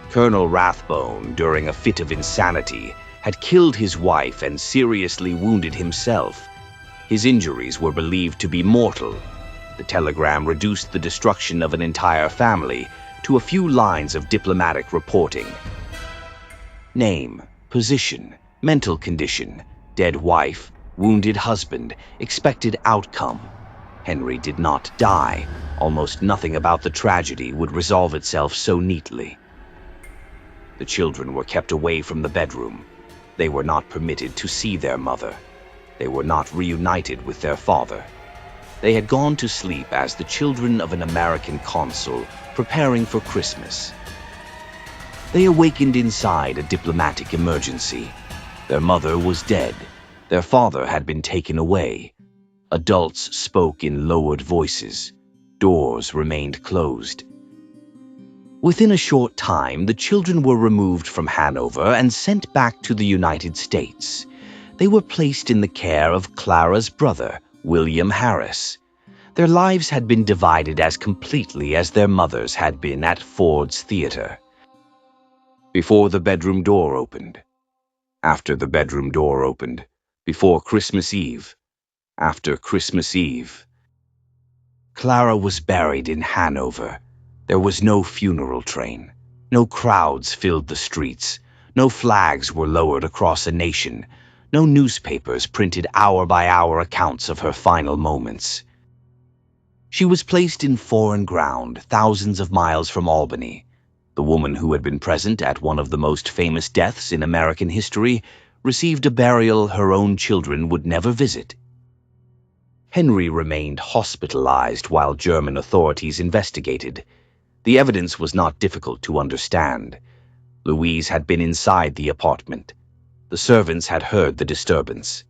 Colonel Rathbone, during a fit of insanity, had killed his wife and seriously wounded himself. His injuries were believed to be mortal. The telegram reduced the destruction of an entire family to a few lines of diplomatic reporting. Name, position, mental condition, dead wife, wounded husband, expected outcome. Henry did not die. Almost nothing about the tragedy would resolve itself so neatly. The children were kept away from the bedroom. They were not permitted to see their mother. They were not reunited with their father. They had gone to sleep as the children of an American consul preparing for Christmas. They awakened inside a diplomatic emergency. Their mother was dead. Their father had been taken away. Adults spoke in lowered voices. Doors remained closed. Within a short time, the children were removed from Hanover and sent back to the United States. They were placed in the care of Clara's brother, William Harris. Their lives had been divided as completely as their mother's had been at Ford's Theater. Before the bedroom door opened. After the bedroom door opened. Before Christmas Eve. After Christmas Eve. Clara was buried in Hanover. There was no funeral train. No crowds filled the streets. No flags were lowered across a nation. No newspapers printed hour-by-hour accounts of her final moments. She was placed in foreign ground, thousands of miles from Albany. The woman who had been present at one of the most famous deaths in American history received a burial her own children would never visit. Henry remained hospitalized while German authorities investigated. The evidence was not difficult to understand. Louise had been inside the apartment. The servants had heard the disturbance.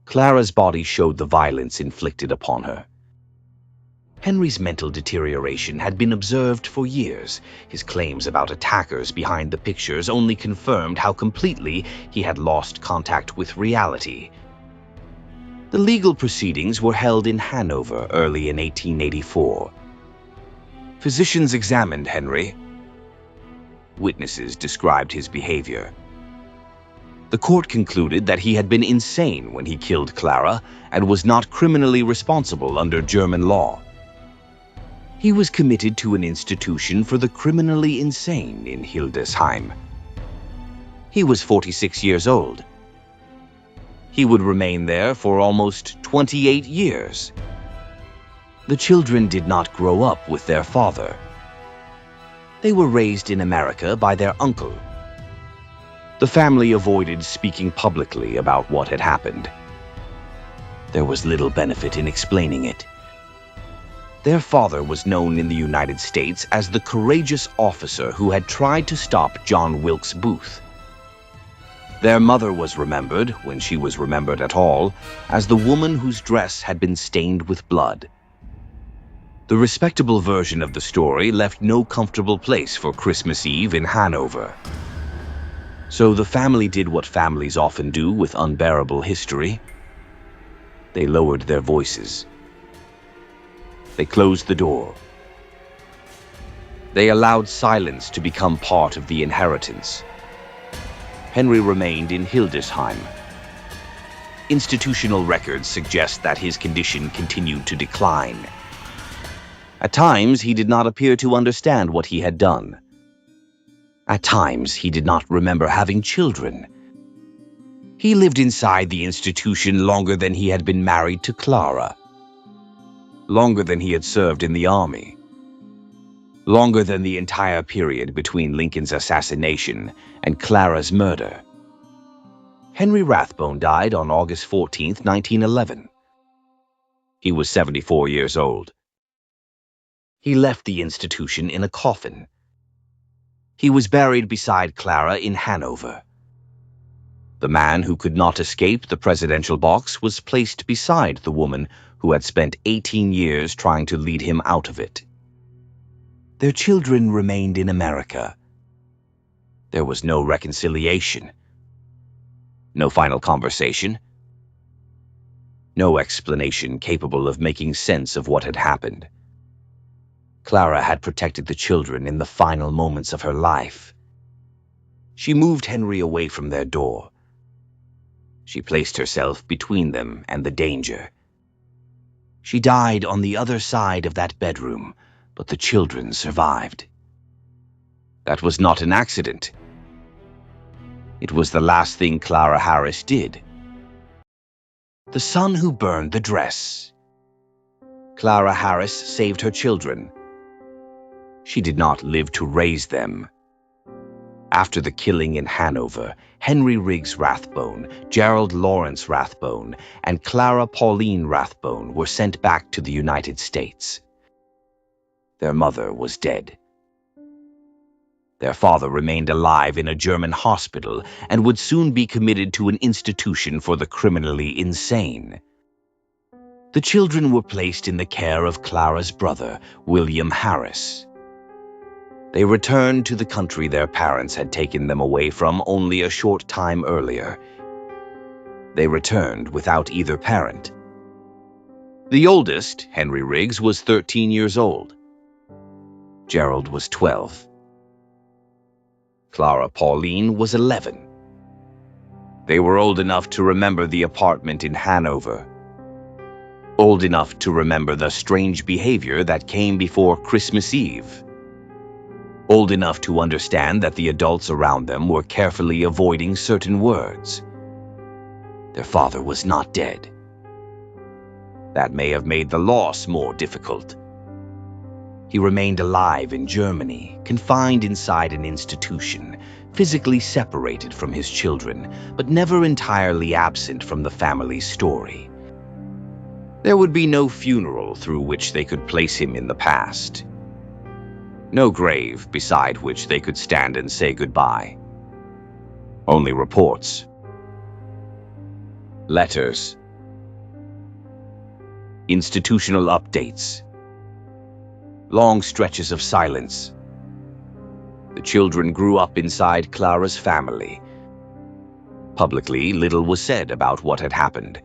Clara's body showed the violence inflicted upon her. Henry's mental deterioration had been observed for years. His claims about attackers behind the pictures only confirmed how completely he had lost contact with reality. The legal proceedings were held in Hanover early in 1884. Physicians examined Henry. Witnesses described his behavior. The court concluded that he had been insane when he killed Clara and was not criminally responsible under German law. He was committed to an institution for the criminally insane in Hildesheim. He was 46 years old. He would remain there for almost 28 years. The children did not grow up with their father. They were raised in America by their uncle. The family avoided speaking publicly about what had happened. There was little benefit in explaining it. Their father was known in the United States as the courageous officer who had tried to stop John Wilkes Booth. Their mother was remembered, when she was remembered at all, as the woman whose dress had been stained with blood. The respectable version of the story left no comfortable place for Christmas Eve in Hanover. So the family did what families often do with unbearable history. They lowered their voices. They closed the door. They allowed silence to become part of the inheritance. Henry remained in Hildesheim. Institutional records suggest that his condition continued to decline. At times, he did not appear to understand what he had done. At times, he did not remember having children. He lived inside the institution longer than he had been married to Clara. Longer than he had served in the army. Longer than the entire period between Lincoln's assassination and Clara's murder. Henry Rathbone died on August 14, 1911. He was 74 years old. He left the institution in a coffin. He was buried beside Clara in Hanover. The man who could not escape the presidential box was placed beside the woman who had spent 18 years trying to lead him out of it. Their children remained in America. There was no reconciliation. No final conversation. No explanation capable of making sense of what had happened. Clara had protected the children in the final moments of her life. She moved Henry away from their door. She placed herself between them and the danger. She died on the other side of that bedroom, but the children survived. That was not an accident. It was the last thing Clara Harris did. The son who burned the dress. Clara Harris saved her children. She did not live to raise them. After the killing in Hanover, Henry Riggs Rathbone, Gerald Lawrence Rathbone, and Clara Pauline Rathbone were sent back to the United States. Their mother was dead. Their father remained alive in a German hospital and would soon be committed to an institution for the criminally insane. The children were placed in the care of Clara's brother, William Harris. They returned to the country their parents had taken them away from only a short time earlier. They returned without either parent. The oldest, Henry Riggs, was 13 years old. Gerald was 12. Clara Pauline was 11. They were old enough to remember the apartment in Hanover. Old enough to remember the strange behavior that came before Christmas Eve. Old enough to understand that the adults around them were carefully avoiding certain words. Their father was not dead. That may have made the loss more difficult. He remained alive in Germany, confined inside an institution, physically separated from his children, but never entirely absent from the family's story. There would be no funeral through which they could place him in the past. No grave beside which they could stand and say goodbye. Only reports. Letters. Institutional updates. Long stretches of silence. The children grew up inside Clara's family. Publicly, little was said about what had happened.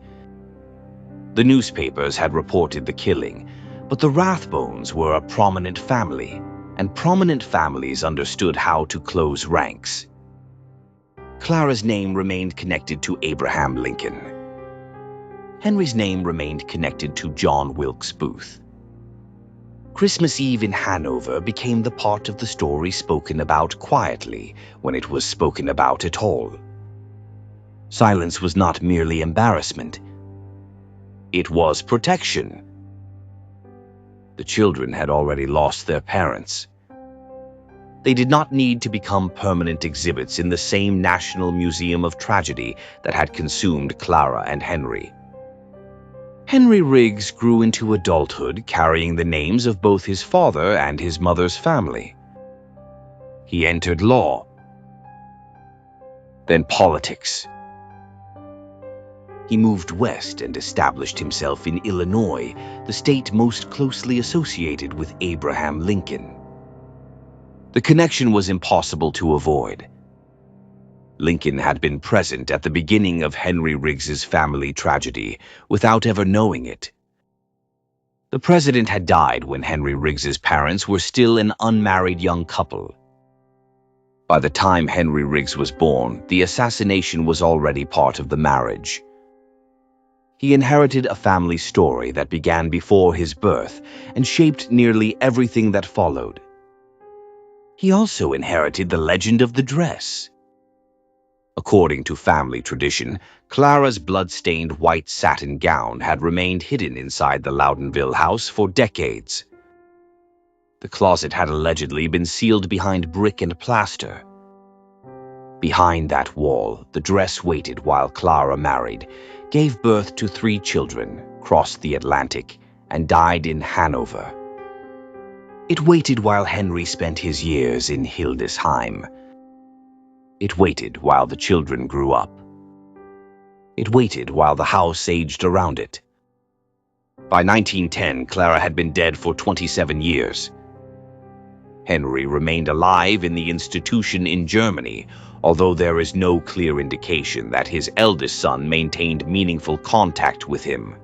The newspapers had reported the killing, but the Rathbones were a prominent family, and prominent families understood how to close ranks. Clara's name remained connected to Abraham Lincoln. Henry's name remained connected to John Wilkes Booth. Christmas Eve in Hanover became the part of the story spoken about quietly when it was spoken about at all. Silence was not merely embarrassment. It was protection. The children had already lost their parents. They did not need to become permanent exhibits in the same National Museum of Tragedy that had consumed Clara and Henry. Henry Riggs grew into adulthood carrying the names of both his father and his mother's family. He entered law, then politics. He moved west and established himself in Illinois, the state most closely associated with Abraham Lincoln. The connection was impossible to avoid. Lincoln had been present at the beginning of Henry Riggs's family tragedy without ever knowing it. The president had died when Henry Riggs's parents were still an unmarried young couple. By the time Henry Riggs was born, the assassination was already part of the marriage. He inherited a family story that began before his birth and shaped nearly everything that followed. He also inherited the legend of the dress. According to family tradition, Clara's blood-stained white satin gown had remained hidden inside the Loudonville house for decades. The closet had allegedly been sealed behind brick and plaster. Behind that wall, the dress waited while Clara married, gave birth to 3 children, crossed the Atlantic, and died in Hanover. It waited while Henry spent his years in Hildesheim. It waited while the children grew up. It waited while the house aged around it. By 1910, Clara had been dead for 27 years. Henry remained alive in the institution in Germany, although there is no clear indication that his eldest son maintained meaningful contact with him.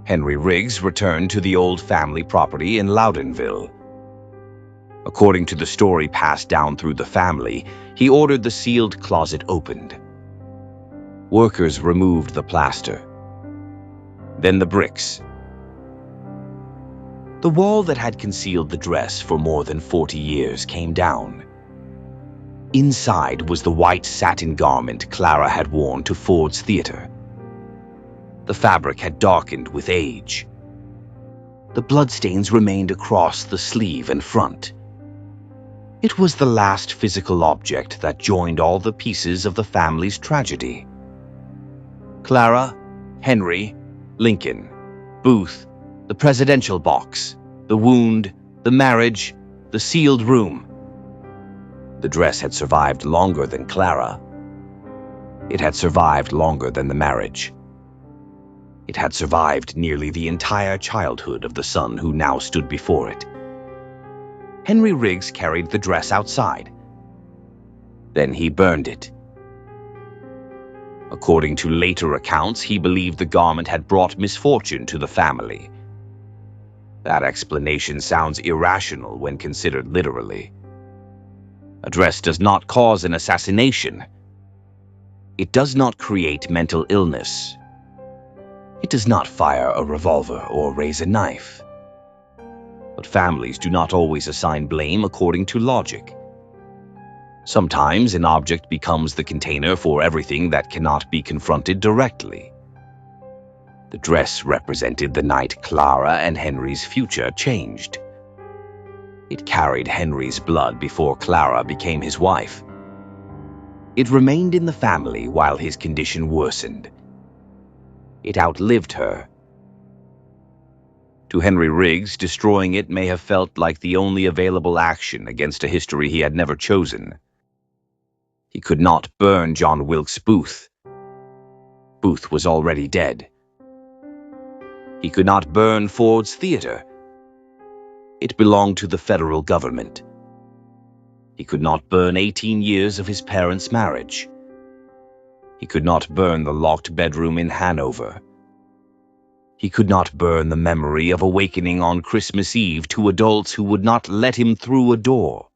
Henry Riggs returned to the old family property in Loudonville. According to the story passed down through the family, he ordered the sealed closet opened. Workers removed the plaster, then the bricks. The wall that had concealed the dress for more than 40 years came down. Inside was the white satin garment Clara had worn to Ford's Theater. The fabric had darkened with age. The bloodstains remained across the sleeve and front. It was the last physical object that joined all the pieces of the family's tragedy. Clara, Henry, Lincoln, Booth, the presidential box, the wound, the marriage, the sealed room. The dress had survived longer than Clara. It had survived longer than the marriage. It had survived nearly the entire childhood of the son who now stood before it. Henry Riggs carried the dress outside. Then he burned it. According to later accounts, he believed the garment had brought misfortune to the family. That explanation sounds irrational when considered literally. A dress does not cause an assassination. It does not create mental illness. It does not fire a revolver or raise a knife. But families do not always assign blame according to logic. Sometimes an object becomes the container for everything that cannot be confronted directly. The dress represented the night Clara and Henry's future changed. It carried Henry's blood before Clara became his wife. It remained in the family while his condition worsened. It outlived her. To Henry Riggs, destroying it may have felt like the only available action against a history he had never chosen. He could not burn John Wilkes Booth. Booth was already dead. He could not burn Ford's Theater. It belonged to the federal government. He could not burn 18 years of his parents' marriage. He could not burn the locked bedroom in Hanover. He could not burn the memory of awakening on Christmas Eve to adults who would not let him through a door.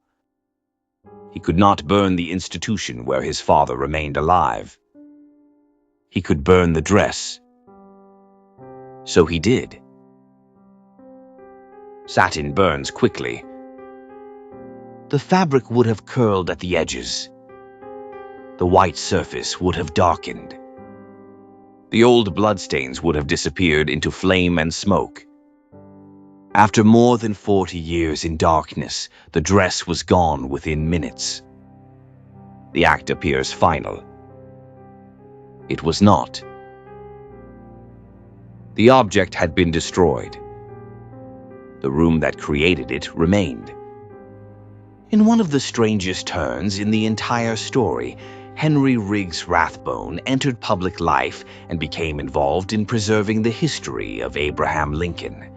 He could not burn the institution where his father remained alive. He could burn the dress. So he did. Satin burns quickly. The fabric would have curled at the edges. The white surface would have darkened. The old bloodstains would have disappeared into flame and smoke. After more than 40 years in darkness, the dress was gone within minutes. The act appears final. It was not. The object had been destroyed. The room that created it remained. In one of the strangest turns in the entire story, Henry Rathbone entered public life and became involved in preserving the history of Abraham Lincoln.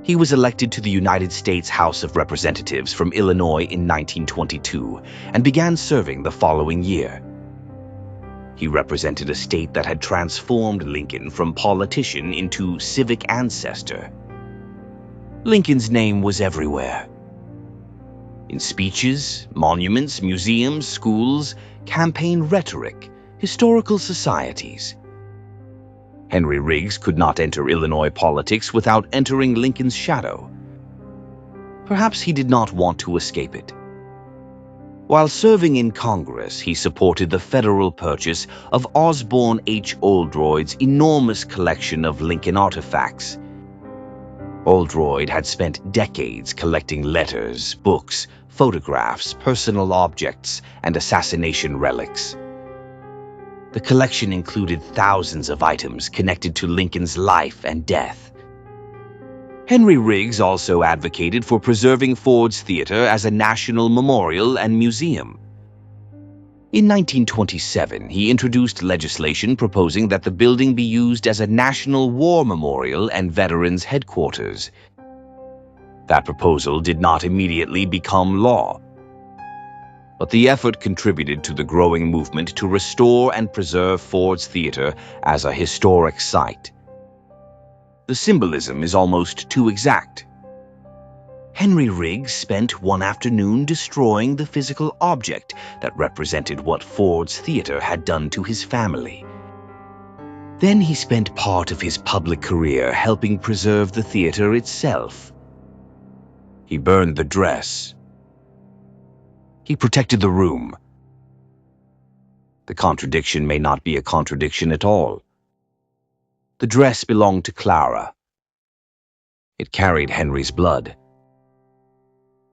He was elected to the United States House of Representatives from Illinois in 1922 and began serving the following year. He represented a state that had transformed Lincoln from politician into civic ancestor. Lincoln's name was everywhere. In speeches, monuments, museums, schools, campaign rhetoric, historical societies. Henry Riggs could not enter Illinois politics without entering Lincoln's shadow. Perhaps he did not want to escape it. While serving in Congress, he supported the federal purchase of Osborne H. Oldroyd's enormous collection of Lincoln artifacts. Oldroyd had spent decades collecting letters, books, photographs, personal objects, and assassination relics. The collection included thousands of items connected to Lincoln's life and death. Henry Riggs also advocated for preserving Ford's Theater as a national memorial and museum. In 1927, he introduced legislation proposing that the building be used as a national war memorial and veterans headquarters. That proposal did not immediately become law, but the effort contributed to the growing movement to restore and preserve Ford's Theater as a historic site. The symbolism is almost too exact. Henry Riggs spent one afternoon destroying the physical object that represented what Ford's Theater had done to his family. Then he spent part of his public career helping preserve the theater itself. He burned the dress. He protected the room. The contradiction may not be a contradiction at all. The dress belonged to Clara. It carried Henry's blood.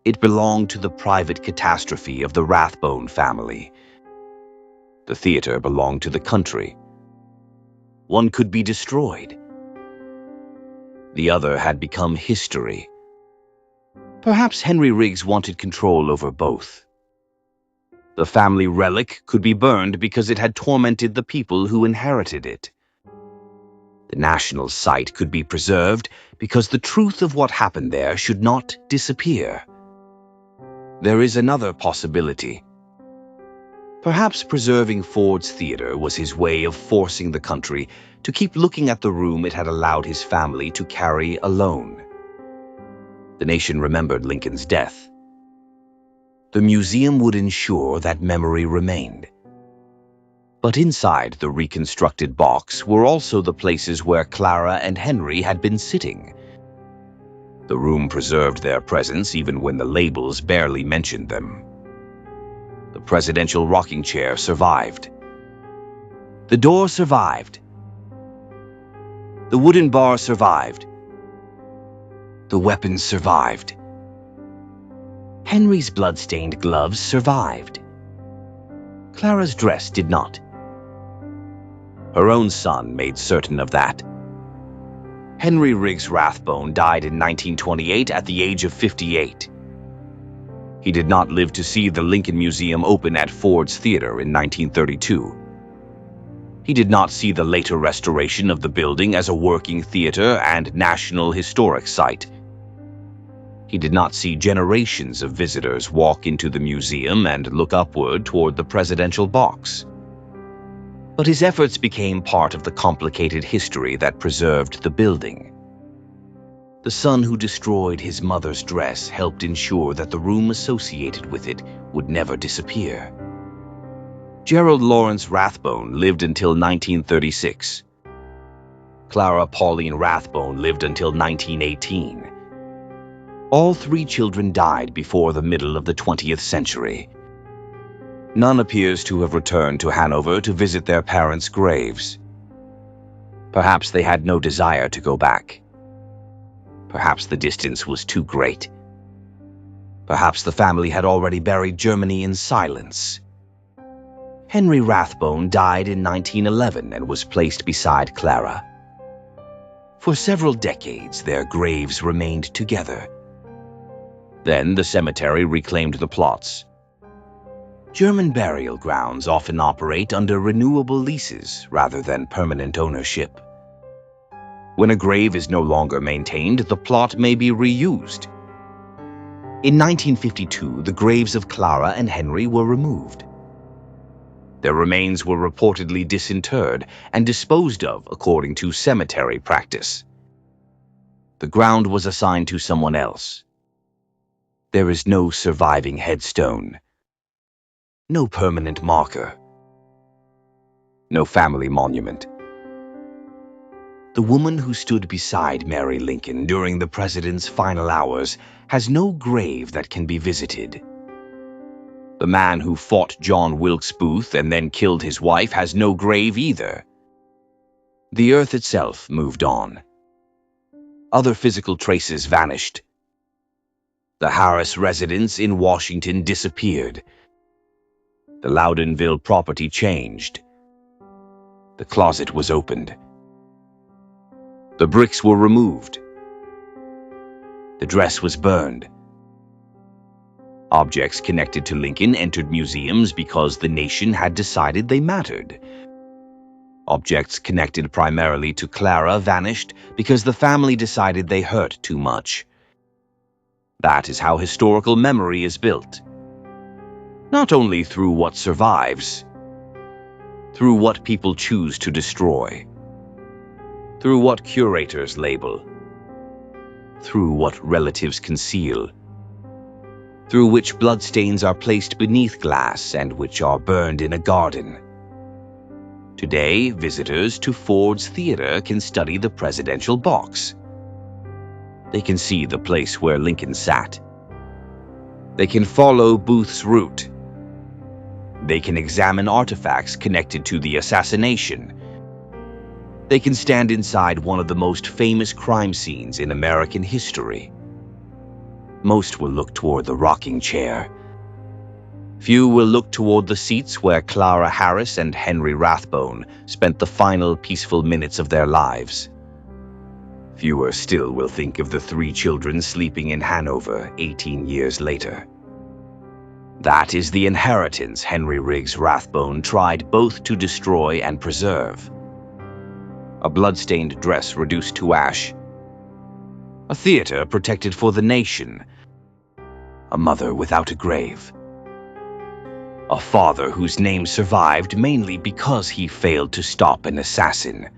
It belonged to the private catastrophe of the Rathbone family. The theater belonged to the country. One could be destroyed. The other had become history. Perhaps Henry Riggs wanted control over both. The family relic could be burned because it had tormented the people who inherited it. The national site could be preserved because the truth of what happened there should not disappear. There is another possibility. Perhaps preserving Ford's Theater was his way of forcing the country to keep looking at the room it had allowed his family to carry alone. The nation remembered Lincoln's death. The museum would ensure that memory remained. But inside the reconstructed box were also the places where Clara and Henry had been sitting. The room preserved their presence even when the labels barely mentioned them. The presidential rocking chair survived. The door survived. The wooden bar survived. The weapons survived. Henry's blood-stained gloves survived. Clara's dress did not. Her own son made certain of that. Henry Rathbone died in 1928 at the age of 58. He did not live to see the Lincoln Museum open at Ford's Theater in 1932. He did not see the later restoration of the building as a working theater and National Historic Site. He did not see generations of visitors walk into the museum and look upward toward the presidential box. But his efforts became part of the complicated history that preserved the building. The son who destroyed his mother's dress helped ensure that the room associated with it would never disappear. Gerald Lawrence Rathbone lived until 1936. Clara Pauline Rathbone lived until 1918. All three children died before the middle of the 20th century. None appears to have returned to Hanover to visit their parents' graves. Perhaps they had no desire to go back. Perhaps the distance was too great. Perhaps the family had already buried Germany in silence. Henry Rathbone died in 1911 and was placed beside Clara. For several decades, their graves remained together. Then the cemetery reclaimed the plots. German burial grounds often operate under renewable leases rather than permanent ownership. When a grave is no longer maintained, the plot may be reused. In 1952, the graves of Clara and Henry were removed. Their remains were reportedly disinterred and disposed of according to cemetery practice. The ground was assigned to someone else. There is no surviving headstone, no permanent marker, no family monument. The woman who stood beside Mary Lincoln during the president's final hours has no grave that can be visited. The man who fought John Wilkes Booth and then killed his wife has no grave either. The earth itself moved on. Other physical traces vanished. The Harris residence in Washington disappeared. The Loudonville property changed. The closet was opened. The bricks were removed. The dress was burned. Objects connected to Lincoln entered museums because the nation had decided they mattered. Objects connected primarily to Clara vanished because the family decided they hurt too much. That is how historical memory is built. Not only through what survives, through what people choose to destroy, through what curators label, through what relatives conceal, through which bloodstains are placed beneath glass and which are burned in a garden. Today, visitors to Ford's Theater can study the presidential box. They can see the place where Lincoln sat. They can follow Booth's route. They can examine artifacts connected to the assassination. They can stand inside one of the most famous crime scenes in American history. Most will look toward the rocking chair. Few will look toward the seats where Clara Harris and Henry Rathbone spent the final peaceful minutes of their lives. Fewer still will think of the three children sleeping in Hanover 18 years later. That is the inheritance Henry Riggs Rathbone tried both to destroy and preserve. A blood-stained dress reduced to ash. A theater protected for the nation. A mother without a grave. A father whose name survived mainly because he failed to stop an assassin.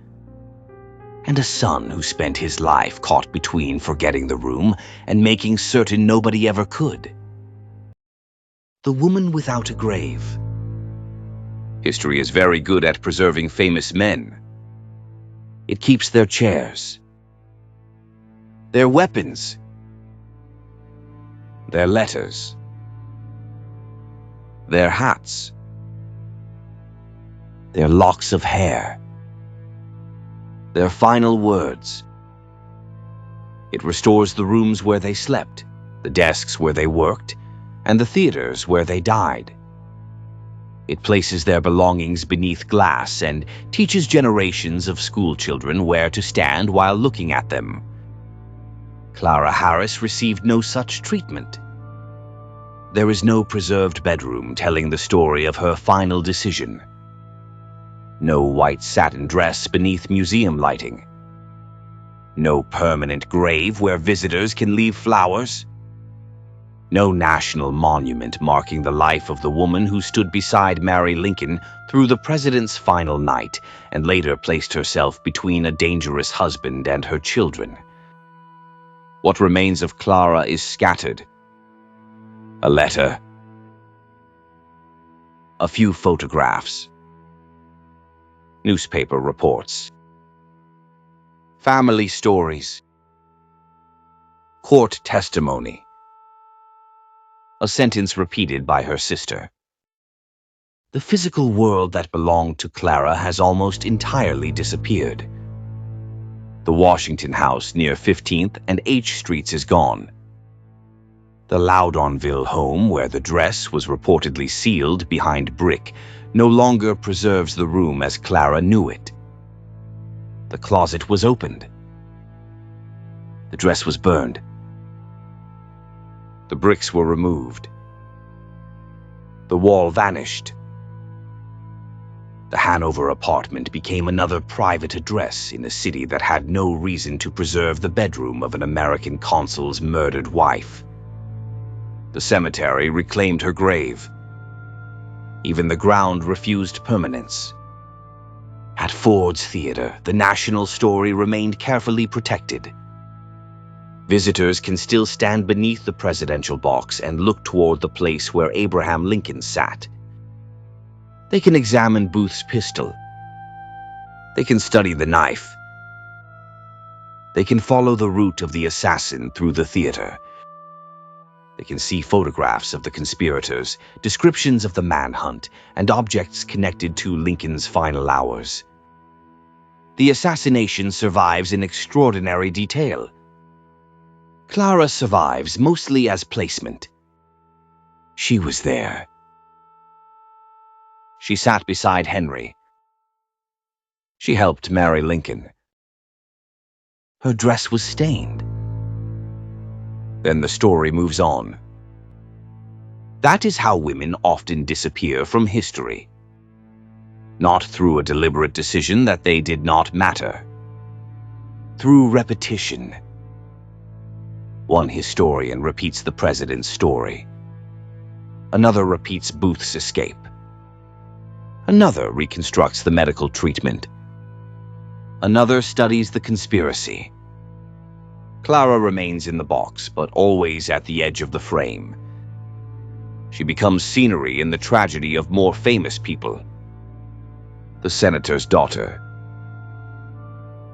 And a son who spent his life caught between forgetting the room and making certain nobody ever could. The woman without a grave. History is very good at preserving famous men. It keeps their chairs, their weapons, their letters, their hats, their locks of hair, their final words. It restores the rooms where they slept, the desks where they worked, and the theaters where they died. It places their belongings beneath glass and teaches generations of schoolchildren where to stand while looking at them. Clara Harris received no such treatment. There is no preserved bedroom telling the story of her final decision. No white satin dress beneath museum lighting. No permanent grave where visitors can leave flowers. No national monument marking the life of the woman who stood beside Mary Lincoln through the president's final night and later placed herself between a dangerous husband and her children. What remains of Clara is scattered. A letter. A few photographs. Newspaper reports. Family stories. Court testimony. A sentence repeated by her sister. The physical world that belonged to Clara has almost entirely disappeared. The Washington house near 15th and H Streets is gone. The Loudonville home, where the dress was reportedly sealed behind brick, no longer preserves the room as Clara knew it. The closet was opened. The dress was burned. The bricks were removed. The wall vanished. The Hanover apartment became another private address in a city that had no reason to preserve the bedroom of an American consul's murdered wife. The cemetery reclaimed her grave. Even the ground refused permanence. At Ford's Theater, the national story remained carefully protected. Visitors can still stand beneath the presidential box and look toward the place where Abraham Lincoln sat. They can examine Booth's pistol. They can study the knife. They can follow the route of the assassin through the theater. They can see photographs of the conspirators, descriptions of the manhunt, and objects connected to Lincoln's final hours. The assassination survives in extraordinary detail. Clara survives mostly as placement. She was there. She sat beside Henry. She helped Mary Lincoln. Her dress was stained. Then the story moves on. That is how women often disappear from history. Not through a deliberate decision that they did not matter. Through repetition. One historian repeats the president's story. Another repeats Booth's escape. Another reconstructs the medical treatment. Another studies the conspiracy. Clara remains in the box, but always at the edge of the frame. She becomes scenery in the tragedy of more famous people. The senator's daughter.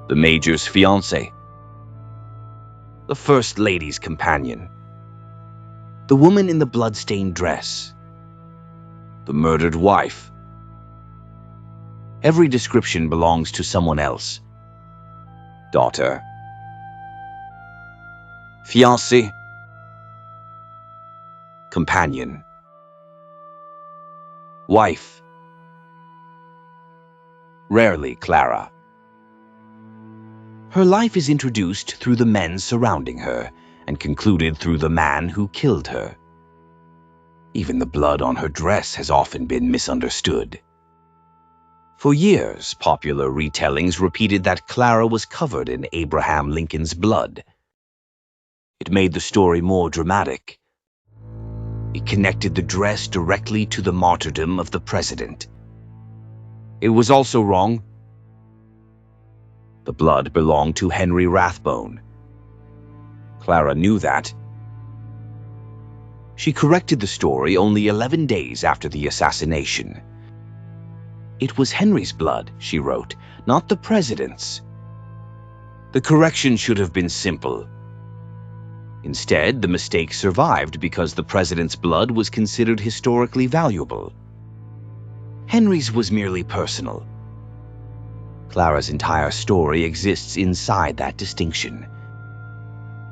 The major's fiancé. The first lady's companion. The woman in the blood-stained dress. The murdered wife. Every description belongs to someone else. Daughter. Fiancé. Companion. Wife. Rarely Clara. Her life is introduced through the men surrounding her and concluded through the man who killed her. Even the blood on her dress has often been misunderstood. For years, popular retellings repeated that Clara was covered in Abraham Lincoln's blood. It made the story more dramatic. It connected the dress directly to the martyrdom of the president. It was also wrong. The blood belonged to Henry Rathbone. Clara knew that. She corrected the story only 11 days after the assassination. It was Henry's blood, she wrote, not the president's. The correction should have been simple. Instead, the mistake survived because the president's blood was considered historically valuable. Henry's was merely personal. Clara's entire story exists inside that distinction.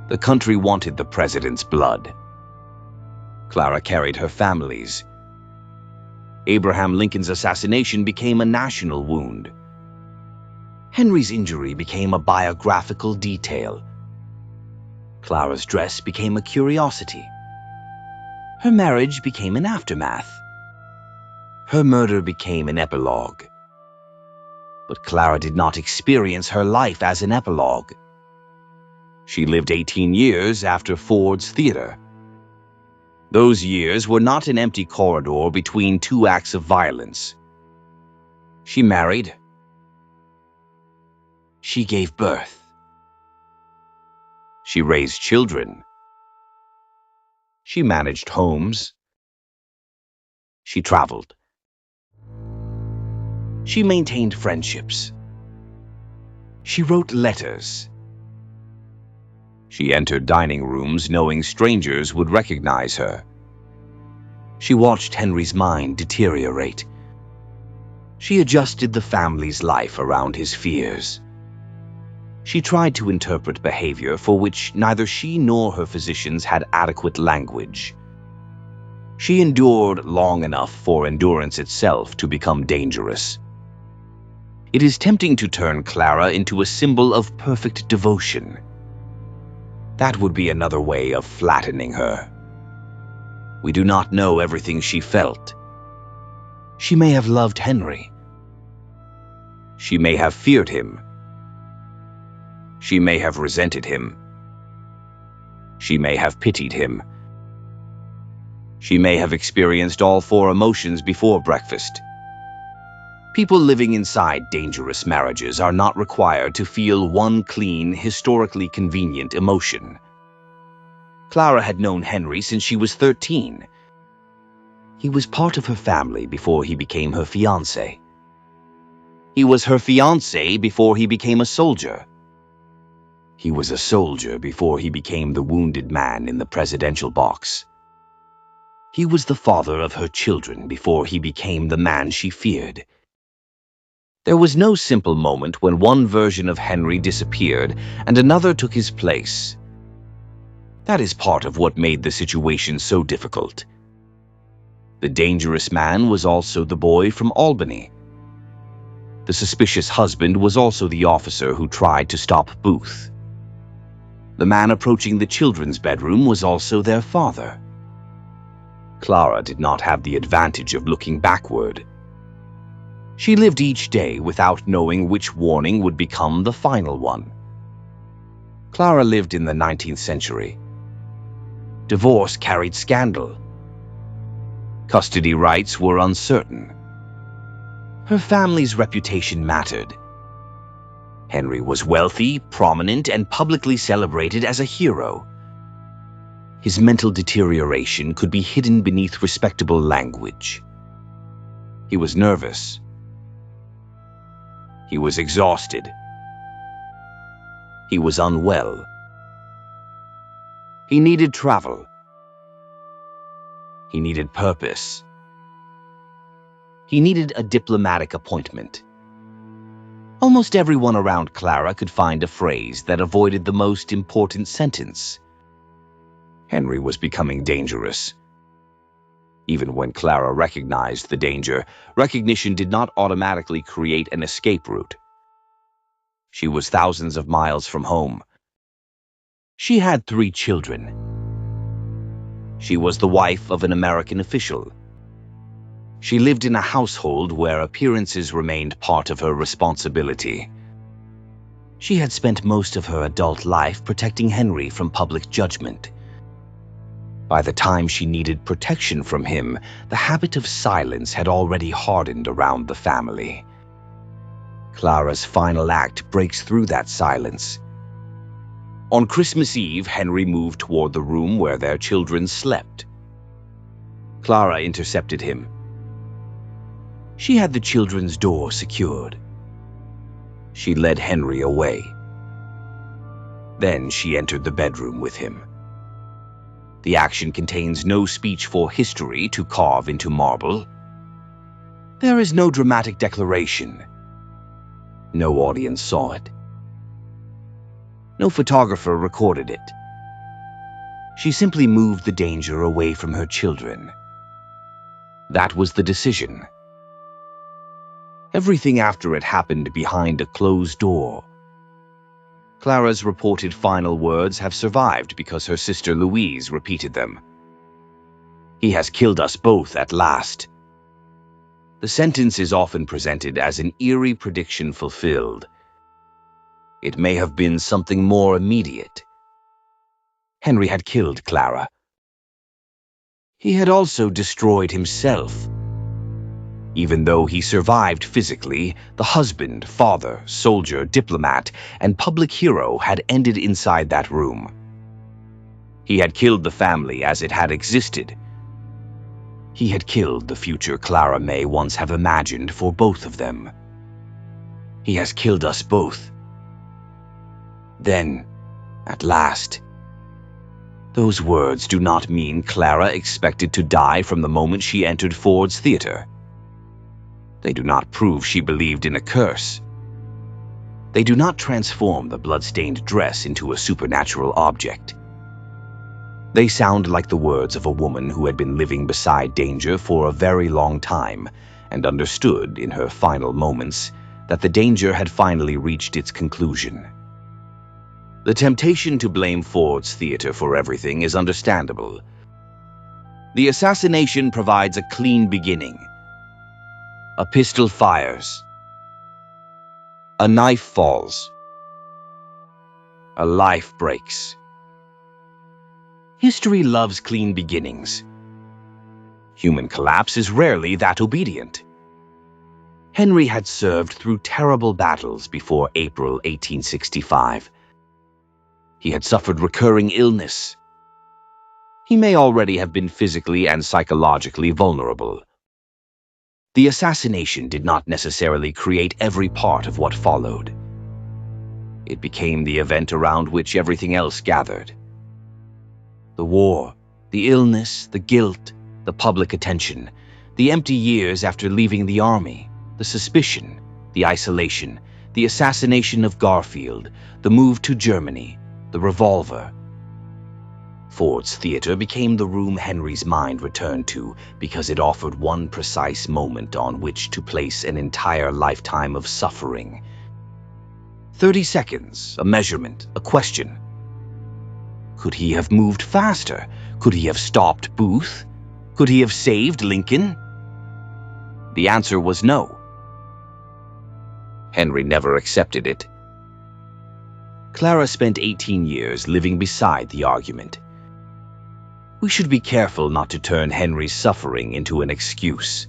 The country wanted the president's blood. Clara carried her family's. Abraham Lincoln's assassination became a national wound. Henry's injury became a biographical detail. Clara's dress became a curiosity. Her marriage became an aftermath. Her murder became an epilogue. But Clara did not experience her life as an epilogue. She lived 18 years after Ford's theater. Those years were not an empty corridor between two acts of violence. She married. She gave birth. She raised children. She managed homes. She traveled. She maintained friendships. She wrote letters. She entered dining rooms knowing strangers would recognize her. She watched Henry's mind deteriorate. She adjusted the family's life around his fears. She tried to interpret behavior for which neither she nor her physicians had adequate language. She endured long enough for endurance itself to become dangerous. It is tempting to turn Clara into a symbol of perfect devotion. That would be another way of flattening her. We do not know everything she felt. She may have loved Henry. She may have feared him. She may have resented him. She may have pitied him. She may have experienced all four emotions before breakfast. People living inside dangerous marriages are not required to feel one clean, historically convenient emotion. Clara had known Henry since she was 13. He was part of her family before he became her fiancé. He was her fiancé before he became a soldier. He was a soldier before he became the wounded man in the presidential box. He was the father of her children before he became the man she feared. There was no simple moment when one version of Henry disappeared and another took his place. That is part of what made the situation so difficult. The dangerous man was also the boy from Albany. The suspicious husband was also the officer who tried to stop Booth. The man approaching the children's bedroom was also their father. Clara did not have the advantage of looking backward. She lived each day without knowing which warning would become the final one. Clara lived in the 19th century. Divorce carried scandal. Custody rights were uncertain. Her family's reputation mattered. Henry was wealthy, prominent, and publicly celebrated as a hero. His mental deterioration could be hidden beneath respectable language. He was nervous. He was exhausted. He was unwell. He needed travel. He needed purpose. He needed a diplomatic appointment. Almost everyone around Clara could find a phrase that avoided the most important sentence. Henry was becoming dangerous. Even when Clara recognized the danger, recognition did not automatically create an escape route. She was thousands of miles from home. She had 3 children. She was the wife of an American official. She lived in a household where appearances remained part of her responsibility. She had spent most of her adult life protecting Henry from public judgment. By the time she needed protection from him, the habit of silence had already hardened around the family. Clara's final act breaks through that silence. On Christmas Eve, Henry moved toward the room where their children slept. Clara intercepted him. She had the children's door secured. She led Henry away. Then she entered the bedroom with him. The action contains no speech for history to carve into marble. There is no dramatic declaration. No audience saw it. No photographer recorded it. She simply moved the danger away from her children. That was the decision. Everything after it happened behind a closed door. Clara's reported final words have survived because her sister Louise repeated them. He has killed us both at last. The sentence is often presented as an eerie prediction fulfilled. It may have been something more immediate. Henry had killed Clara. He had also destroyed himself. Even though he survived physically, the husband, father, soldier, diplomat, and public hero had ended inside that room. He had killed the family as it had existed. He had killed the future Clara may once have imagined for both of them. He has killed us both. Then, at last. Those words do not mean Clara expected to die from the moment she entered Ford's theater. They do not prove she believed in a curse. They do not transform the blood-stained dress into a supernatural object. They sound like the words of a woman who had been living beside danger for a very long time and understood in her final moments that the danger had finally reached its conclusion. The temptation to blame Ford's theater for everything is understandable. The assassination provides a clean beginning. A pistol fires. A knife falls. A life breaks. History loves clean beginnings. Human collapse is rarely that obedient. Henry had served through terrible battles before April 1865. He had suffered recurring illness. He may already have been physically and psychologically vulnerable. The assassination did not necessarily create every part of what followed. It became the event around which everything else gathered. The war, the illness, the guilt, the public attention, the empty years after leaving the army, the suspicion, the isolation, the assassination of Garfield, the move to Germany, the revolver. Ford's theater became the room Henry's mind returned to because it offered one precise moment on which to place an entire lifetime of suffering. 30 seconds, a measurement, a question. Could he have moved faster? Could he have stopped Booth? Could he have saved Lincoln? The answer was no. Henry never accepted it. Clara spent 18 years living beside the argument. We should be careful not to turn Henry's suffering into an excuse.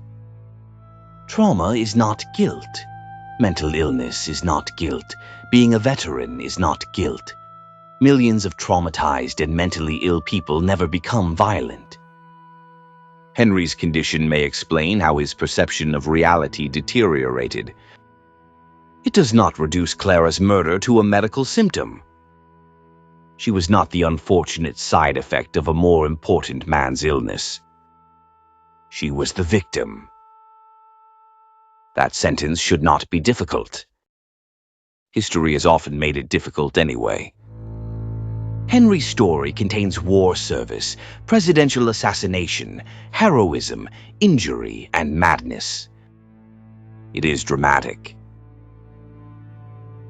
Trauma is not guilt. Mental illness is not guilt. Being a veteran is not guilt. Millions of traumatized and mentally ill people never become violent. Henry's condition may explain how his perception of reality deteriorated. It does not reduce Clara's murder to a medical symptom. She was not the unfortunate side effect of a more important man's illness. She was the victim. That sentence should not be difficult. History has often made it difficult anyway. Henry's story contains war service, presidential assassination, heroism, injury, and madness. It is dramatic.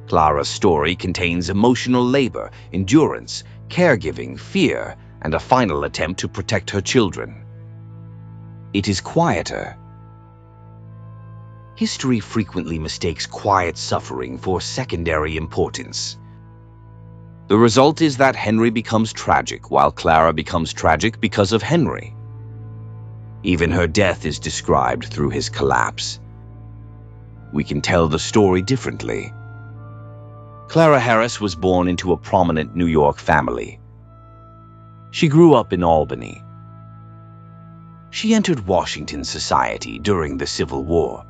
Clara's story contains emotional labor, endurance, caregiving, fear, and a final attempt to protect her children. It is quieter. History frequently mistakes quiet suffering for secondary importance. The result is that Henry becomes tragic, while Clara becomes tragic because of Henry. Even her death is described through his collapse. We can tell the story differently. Clara Harris was born into a prominent New York family. She grew up in Albany. She entered Washington society during the Civil War.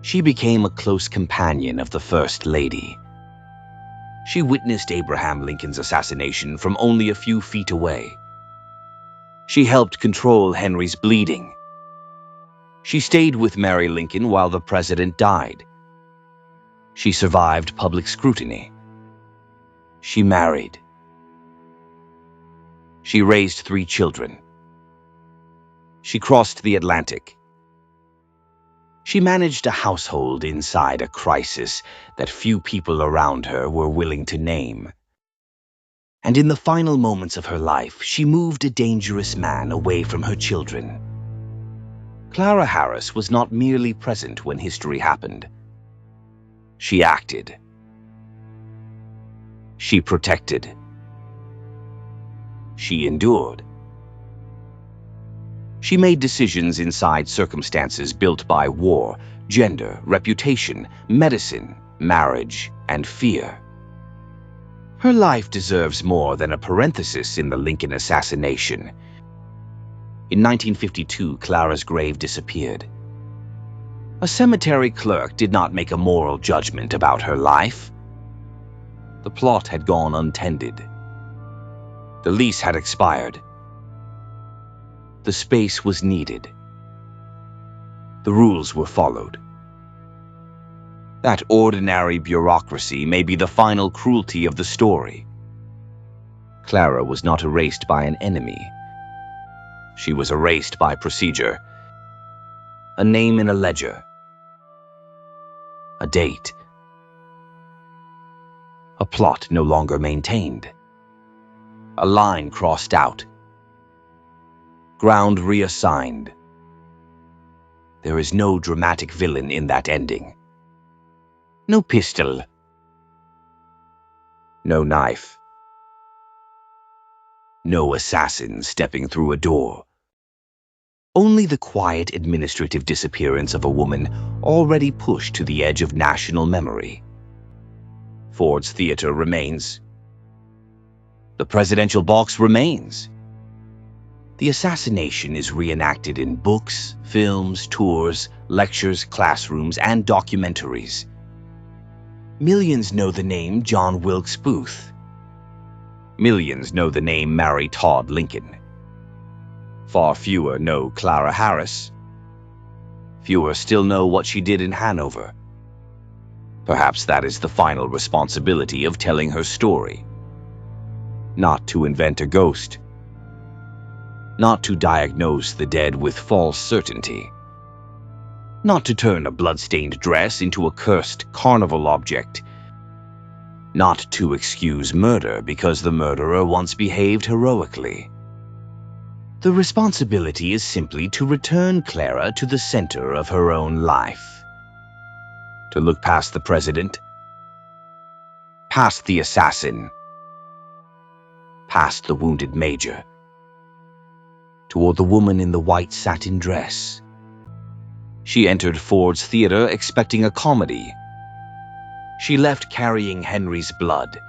She became a close companion of the First Lady. She witnessed Abraham Lincoln's assassination from only a few feet away. She helped control Henry's bleeding. She stayed with Mary Lincoln while the president died. She survived public scrutiny. She married. She raised 3 children. She crossed the Atlantic. She managed a household inside a crisis that few people around her were willing to name. And in the final moments of her life, she moved a dangerous man away from her children. Clara Harris was not merely present when history happened. She acted. She protected. She endured. She made decisions inside circumstances built by war, gender, reputation, medicine, marriage, and fear. Her life deserves more than a parenthesis in the Lincoln assassination. In 1952, Clara's grave disappeared. A cemetery clerk did not make a moral judgment about her life. The plot had gone untended. The lease had expired. The space was needed. The rules were followed. That ordinary bureaucracy may be the final cruelty of the story. Clara was not erased by an enemy. She was erased by procedure. A name in a ledger. A date. A plot no longer maintained. A line crossed out. Ground reassigned. There is no dramatic villain in that ending. No pistol. No knife. No assassin stepping through a door. Only the quiet administrative disappearance of a woman already pushed to the edge of national memory. Ford's Theater remains. The presidential box remains. The assassination is reenacted in books, films, tours, lectures, classrooms, and documentaries. Millions know the name John Wilkes Booth. Millions know the name Mary Todd Lincoln. Far fewer know Clara Harris. Fewer still know what she did in Hanover. Perhaps that is the final responsibility of telling her story. Not to invent a ghost. Not to diagnose the dead with false certainty. Not to turn a blood-stained dress into a cursed carnival object. Not to excuse murder because the murderer once behaved heroically. The responsibility is simply to return Clara to the center of her own life. To look past the president, past the assassin, past the wounded major, toward the woman in the white satin dress. She entered Ford's Theater expecting a comedy. She left carrying Henry's blood.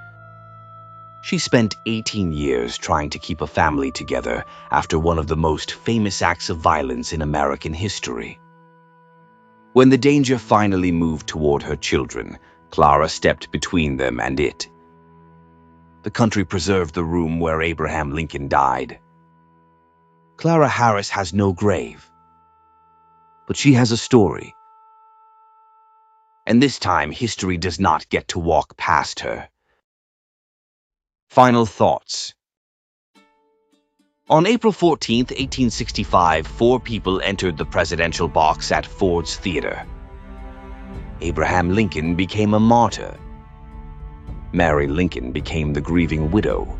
She spent 18 years trying to keep a family together after one of the most famous acts of violence in American history. When the danger finally moved toward her children, Clara stepped between them and it. The country preserved the room where Abraham Lincoln died. Clara Harris has no grave, but she has a story. And this time, history does not get to walk past her. Final thoughts. On April 14, 1865, 4 people entered the presidential box at Ford's Theater. Abraham Lincoln became a martyr. Mary Lincoln became the grieving widow.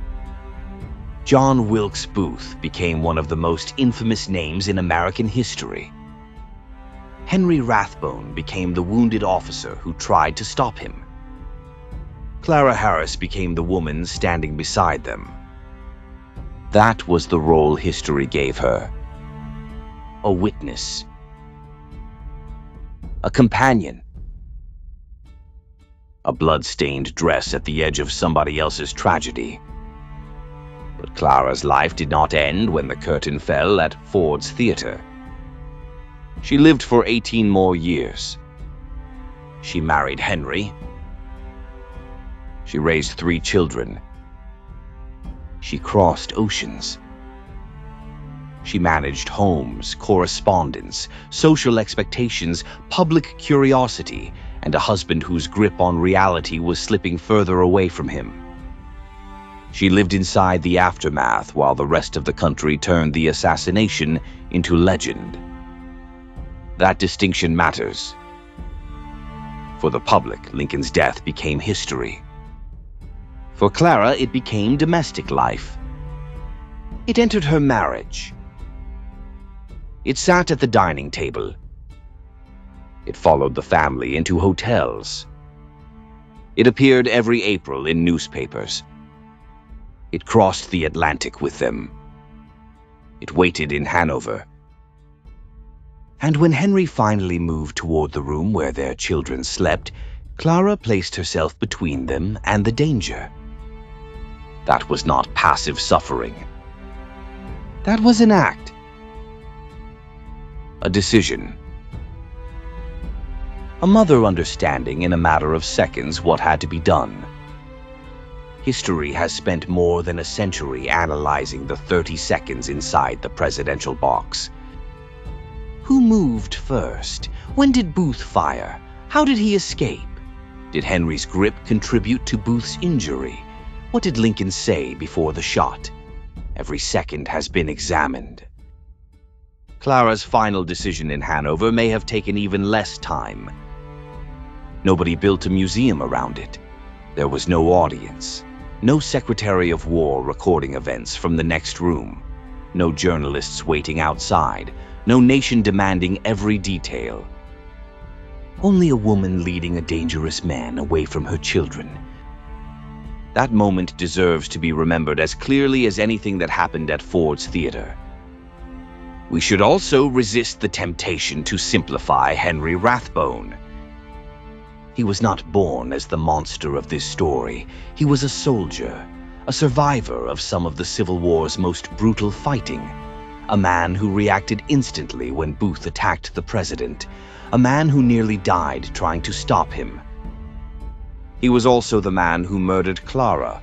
John Wilkes Booth became one of the most infamous names in American history. Henry Rathbone became the wounded officer who tried to stop him. Clara Harris became the woman standing beside them. That was the role history gave her. A witness. A companion. A blood-stained dress at the edge of somebody else's tragedy. But Clara's life did not end when the curtain fell at Ford's Theater. She lived for 18 more years. She married Henry. She raised 3 children. She crossed oceans. She managed homes, correspondence, social expectations, public curiosity, and a husband whose grip on reality was slipping further away from him. She lived inside the aftermath while the rest of the country turned the assassination into legend. That distinction matters. For the public, Lincoln's death became history. For Clara, it became domestic life. It entered her marriage. It sat at the dining table. It followed the family into hotels. It appeared every April in newspapers. It crossed the Atlantic with them. It waited in Hanover. And when Henry finally moved toward the room where their children slept, Clara placed herself between them and the danger. That was not passive suffering. That was an act. A decision. A mother understanding in a matter of seconds what had to be done. History has spent more than a century analyzing the 30 seconds inside the presidential box. Who moved first? When did Booth fire? How did he escape? Did Henry's grip contribute to Booth's injury? What did Lincoln say before the shot? Every second has been examined. Clara's final decision in Hanover may have taken even less time. Nobody built a museum around it. There was no audience. No Secretary of War recording events from the next room. No journalists waiting outside. No nation demanding every detail. Only a woman leading a dangerous man away from her children. That moment deserves to be remembered as clearly as anything that happened at Ford's Theater. We should also resist the temptation to simplify Henry Rathbone. He was not born as the monster of this story. He was a soldier, a survivor of some of the Civil War's most brutal fighting, a man who reacted instantly when Booth attacked the president, a man who nearly died trying to stop him. He was also the man who murdered Clara.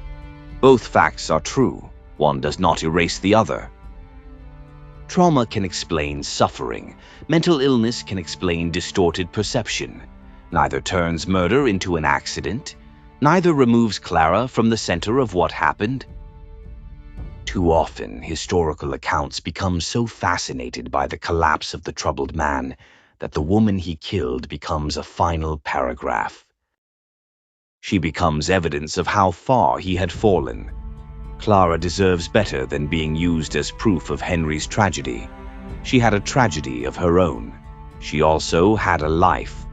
Both facts are true. One does not erase the other. Trauma can explain suffering. Mental illness can explain distorted perception. Neither turns murder into an accident. Neither removes Clara from the center of what happened. Too often, historical accounts become so fascinated by the collapse of the troubled man that the woman he killed becomes a final paragraph. She becomes evidence of how far he had fallen. Clara deserves better than being used as proof of Henry's tragedy. She had a tragedy of her own. She also had a life.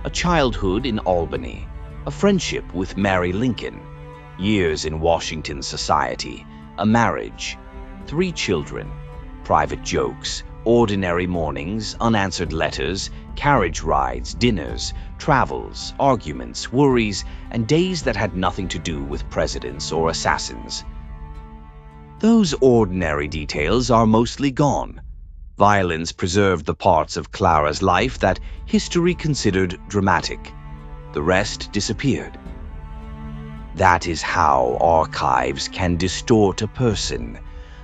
A childhood in Albany, a friendship with Mary Lincoln, years in Washington society, a marriage, 3 children, private jokes, ordinary mornings, unanswered letters, carriage rides, dinners, travels, arguments, worries, and days that had nothing to do with presidents or assassins. Those ordinary details are mostly gone. Violence preserved the parts of Clara's life that history considered dramatic. The rest disappeared. That is how archives can distort a person.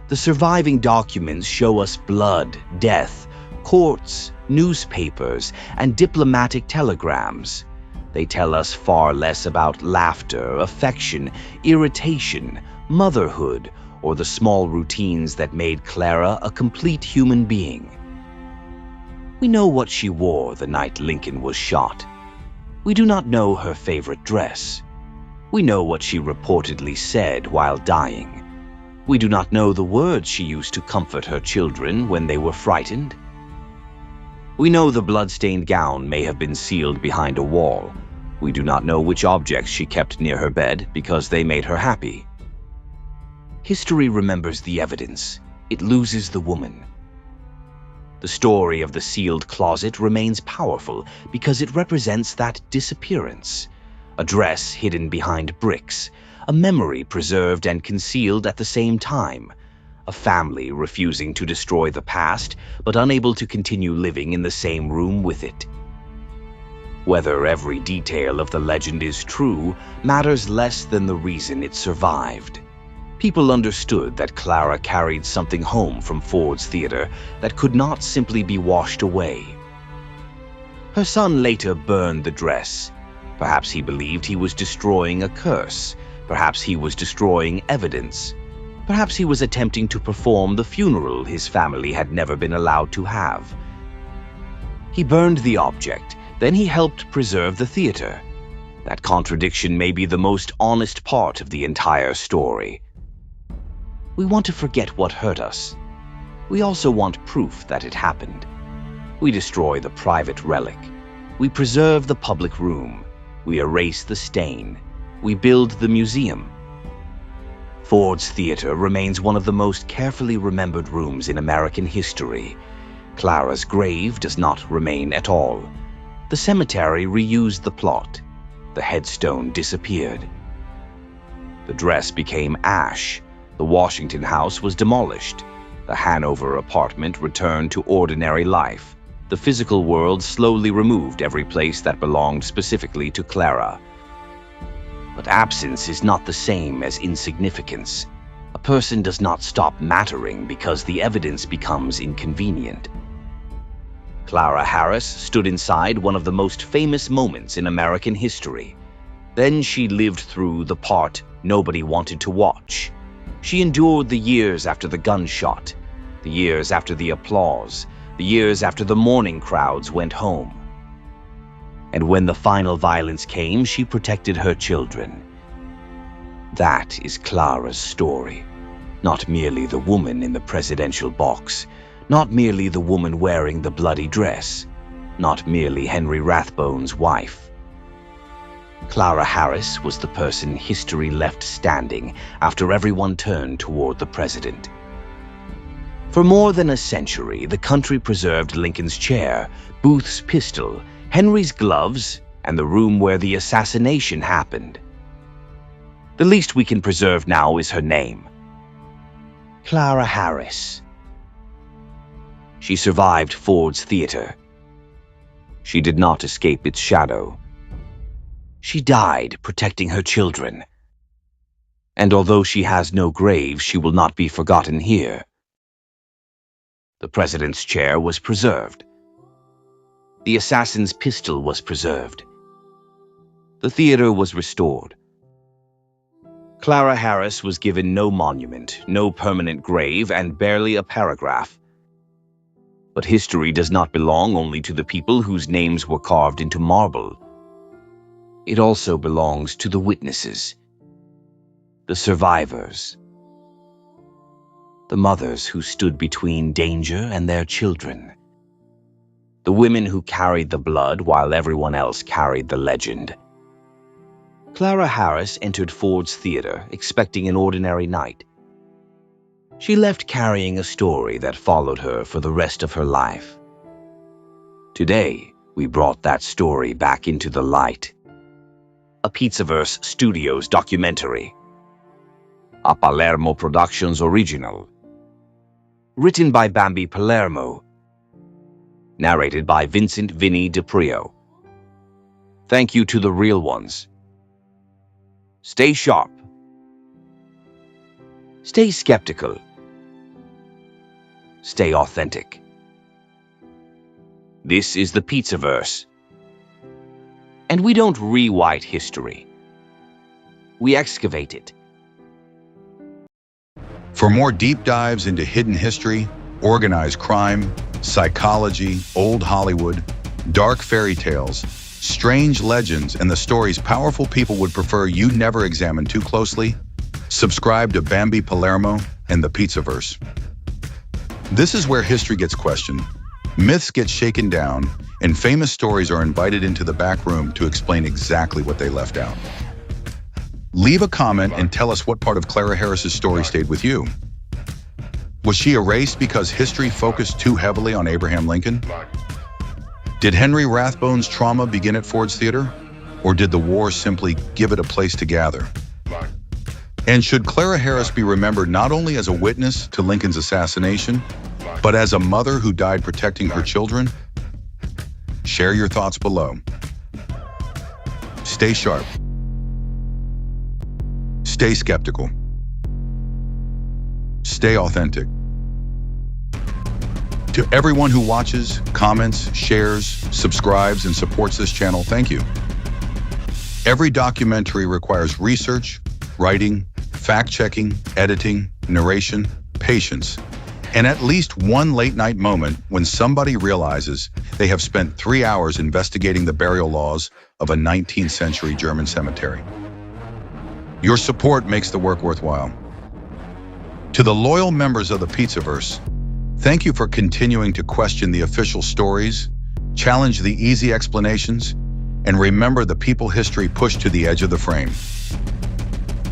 The surviving documents show us blood, death, courts, newspapers, and diplomatic telegrams. They tell us far less about laughter, affection, irritation, motherhood, or the small routines that made Clara a complete human being. We know what she wore the night Lincoln was shot. We do not know her favorite dress. We know what she reportedly said while dying. We do not know the words she used to comfort her children when they were frightened. We know the blood-stained gown may have been sealed behind a wall. We do not know which objects she kept near her bed because they made her happy. History remembers the evidence. It loses the woman. The story of the sealed closet remains powerful because it represents that disappearance. A dress hidden behind bricks, a memory preserved and concealed at the same time, a family refusing to destroy the past but unable to continue living in the same room with it. Whether every detail of the legend is true matters less than the reason it survived. People understood that Clara carried something home from Ford's Theater that could not simply be washed away. Her son later burned the dress. Perhaps he believed he was destroying a curse. Perhaps he was destroying evidence. Perhaps he was attempting to perform the funeral his family had never been allowed to have. He burned the object, then he helped preserve the theater. That contradiction may be the most honest part of the entire story. We want to forget what hurt us. We also want proof that it happened. We destroy the private relic. We preserve the public room. We erase the stain. We build the museum. Ford's Theater remains one of the most carefully remembered rooms in American history. Clara's grave does not remain at all. The cemetery reused the plot. The headstone disappeared. The dress became ash. The Washington house was demolished. The Hanover apartment returned to ordinary life. The physical world slowly removed every place that belonged specifically to Clara. But absence is not the same as insignificance. A person does not stop mattering because the evidence becomes inconvenient. Clara Harris stood inside one of the most famous moments in American history. Then she lived through the part nobody wanted to watch. She endured the years after the gunshot, the years after the applause, the years after the mourning crowds went home. And when the final violence came, she protected her children. That is Clara's story. Not merely the woman in the presidential box, not merely the woman wearing the bloody dress, not merely Henry Rathbone's wife. Clara Harris was the person history left standing after everyone turned toward the president. For more than a century, the country preserved Lincoln's chair, Booth's pistol, Henry's gloves, and the room where the assassination happened. The least we can preserve now is her name. Clara Harris. She survived Ford's Theater. She did not escape its shadow. She died protecting her children. And although she has no grave, she will not be forgotten here. The president's chair was preserved. The assassin's pistol was preserved. The theater was restored. Clara Harris was given no monument, no permanent grave, and barely a paragraph. But history does not belong only to the people whose names were carved into marble. It also belongs to the witnesses, the survivors, the mothers who stood between danger and their children, the women who carried the blood while everyone else carried the legend. Clara Harris entered Ford's Theater expecting an ordinary night. She left carrying a story that followed her for the rest of her life. Today, we brought that story back into the light. A Pizzaverse Studios documentary. A Palermo Productions original. Written by Bambi Palermo. Narrated by Vincent Vinny DiPrio. Thank you to the real ones. Stay sharp. Stay skeptical. Stay authentic. This is the Pizzaverse. And we don't rewrite history. We excavate it. For more deep dives into hidden history, organized crime, psychology, old Hollywood, dark fairy tales, strange legends, and the stories powerful people would prefer you never examine too closely, subscribe to Bambi Palermo and the Pizzaverse. This is where history gets questioned, myths get shaken down, and famous stories are invited into the back room to explain exactly what they left out. Leave a comment and tell us what part of Clara Harris's story stayed with you. Was she erased because history focused too heavily on Abraham Lincoln? Did Henry Rathbone's trauma begin at Ford's Theater? Or did the war simply give it a place to gather? And should Clara Harris be remembered not only as a witness to Lincoln's assassination, but as a mother who died protecting her children? Share your thoughts below. Stay sharp. Stay skeptical. Stay authentic. To everyone who watches, comments, shares, subscribes, and supports this channel, thank you. Every documentary requires research, writing, fact-checking, editing, narration, patience, and at least one late-night moment when somebody realizes they have spent 3 hours investigating the burial laws of a 19th century German cemetery. Your support makes the work worthwhile. To the loyal members of the Pizzaverse, thank you for continuing to question the official stories, challenge the easy explanations, and remember the people history pushed to the edge of the frame.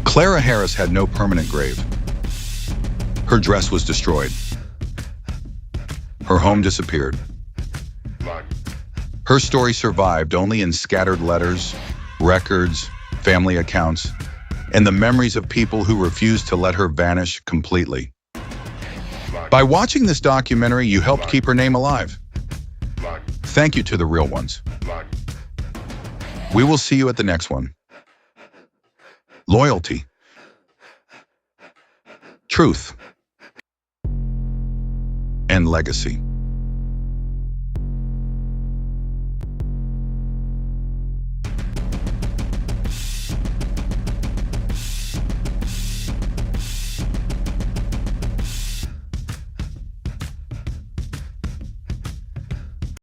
Clara Harris had no permanent grave. Her dress was destroyed. Her home disappeared. Her story survived only in scattered letters, records, family accounts, and the memories of people who refused to let her vanish completely. By watching this documentary, you helped keep her name alive. Thank you to the real ones. We will see you at the next one. Loyalty, truth, and legacy.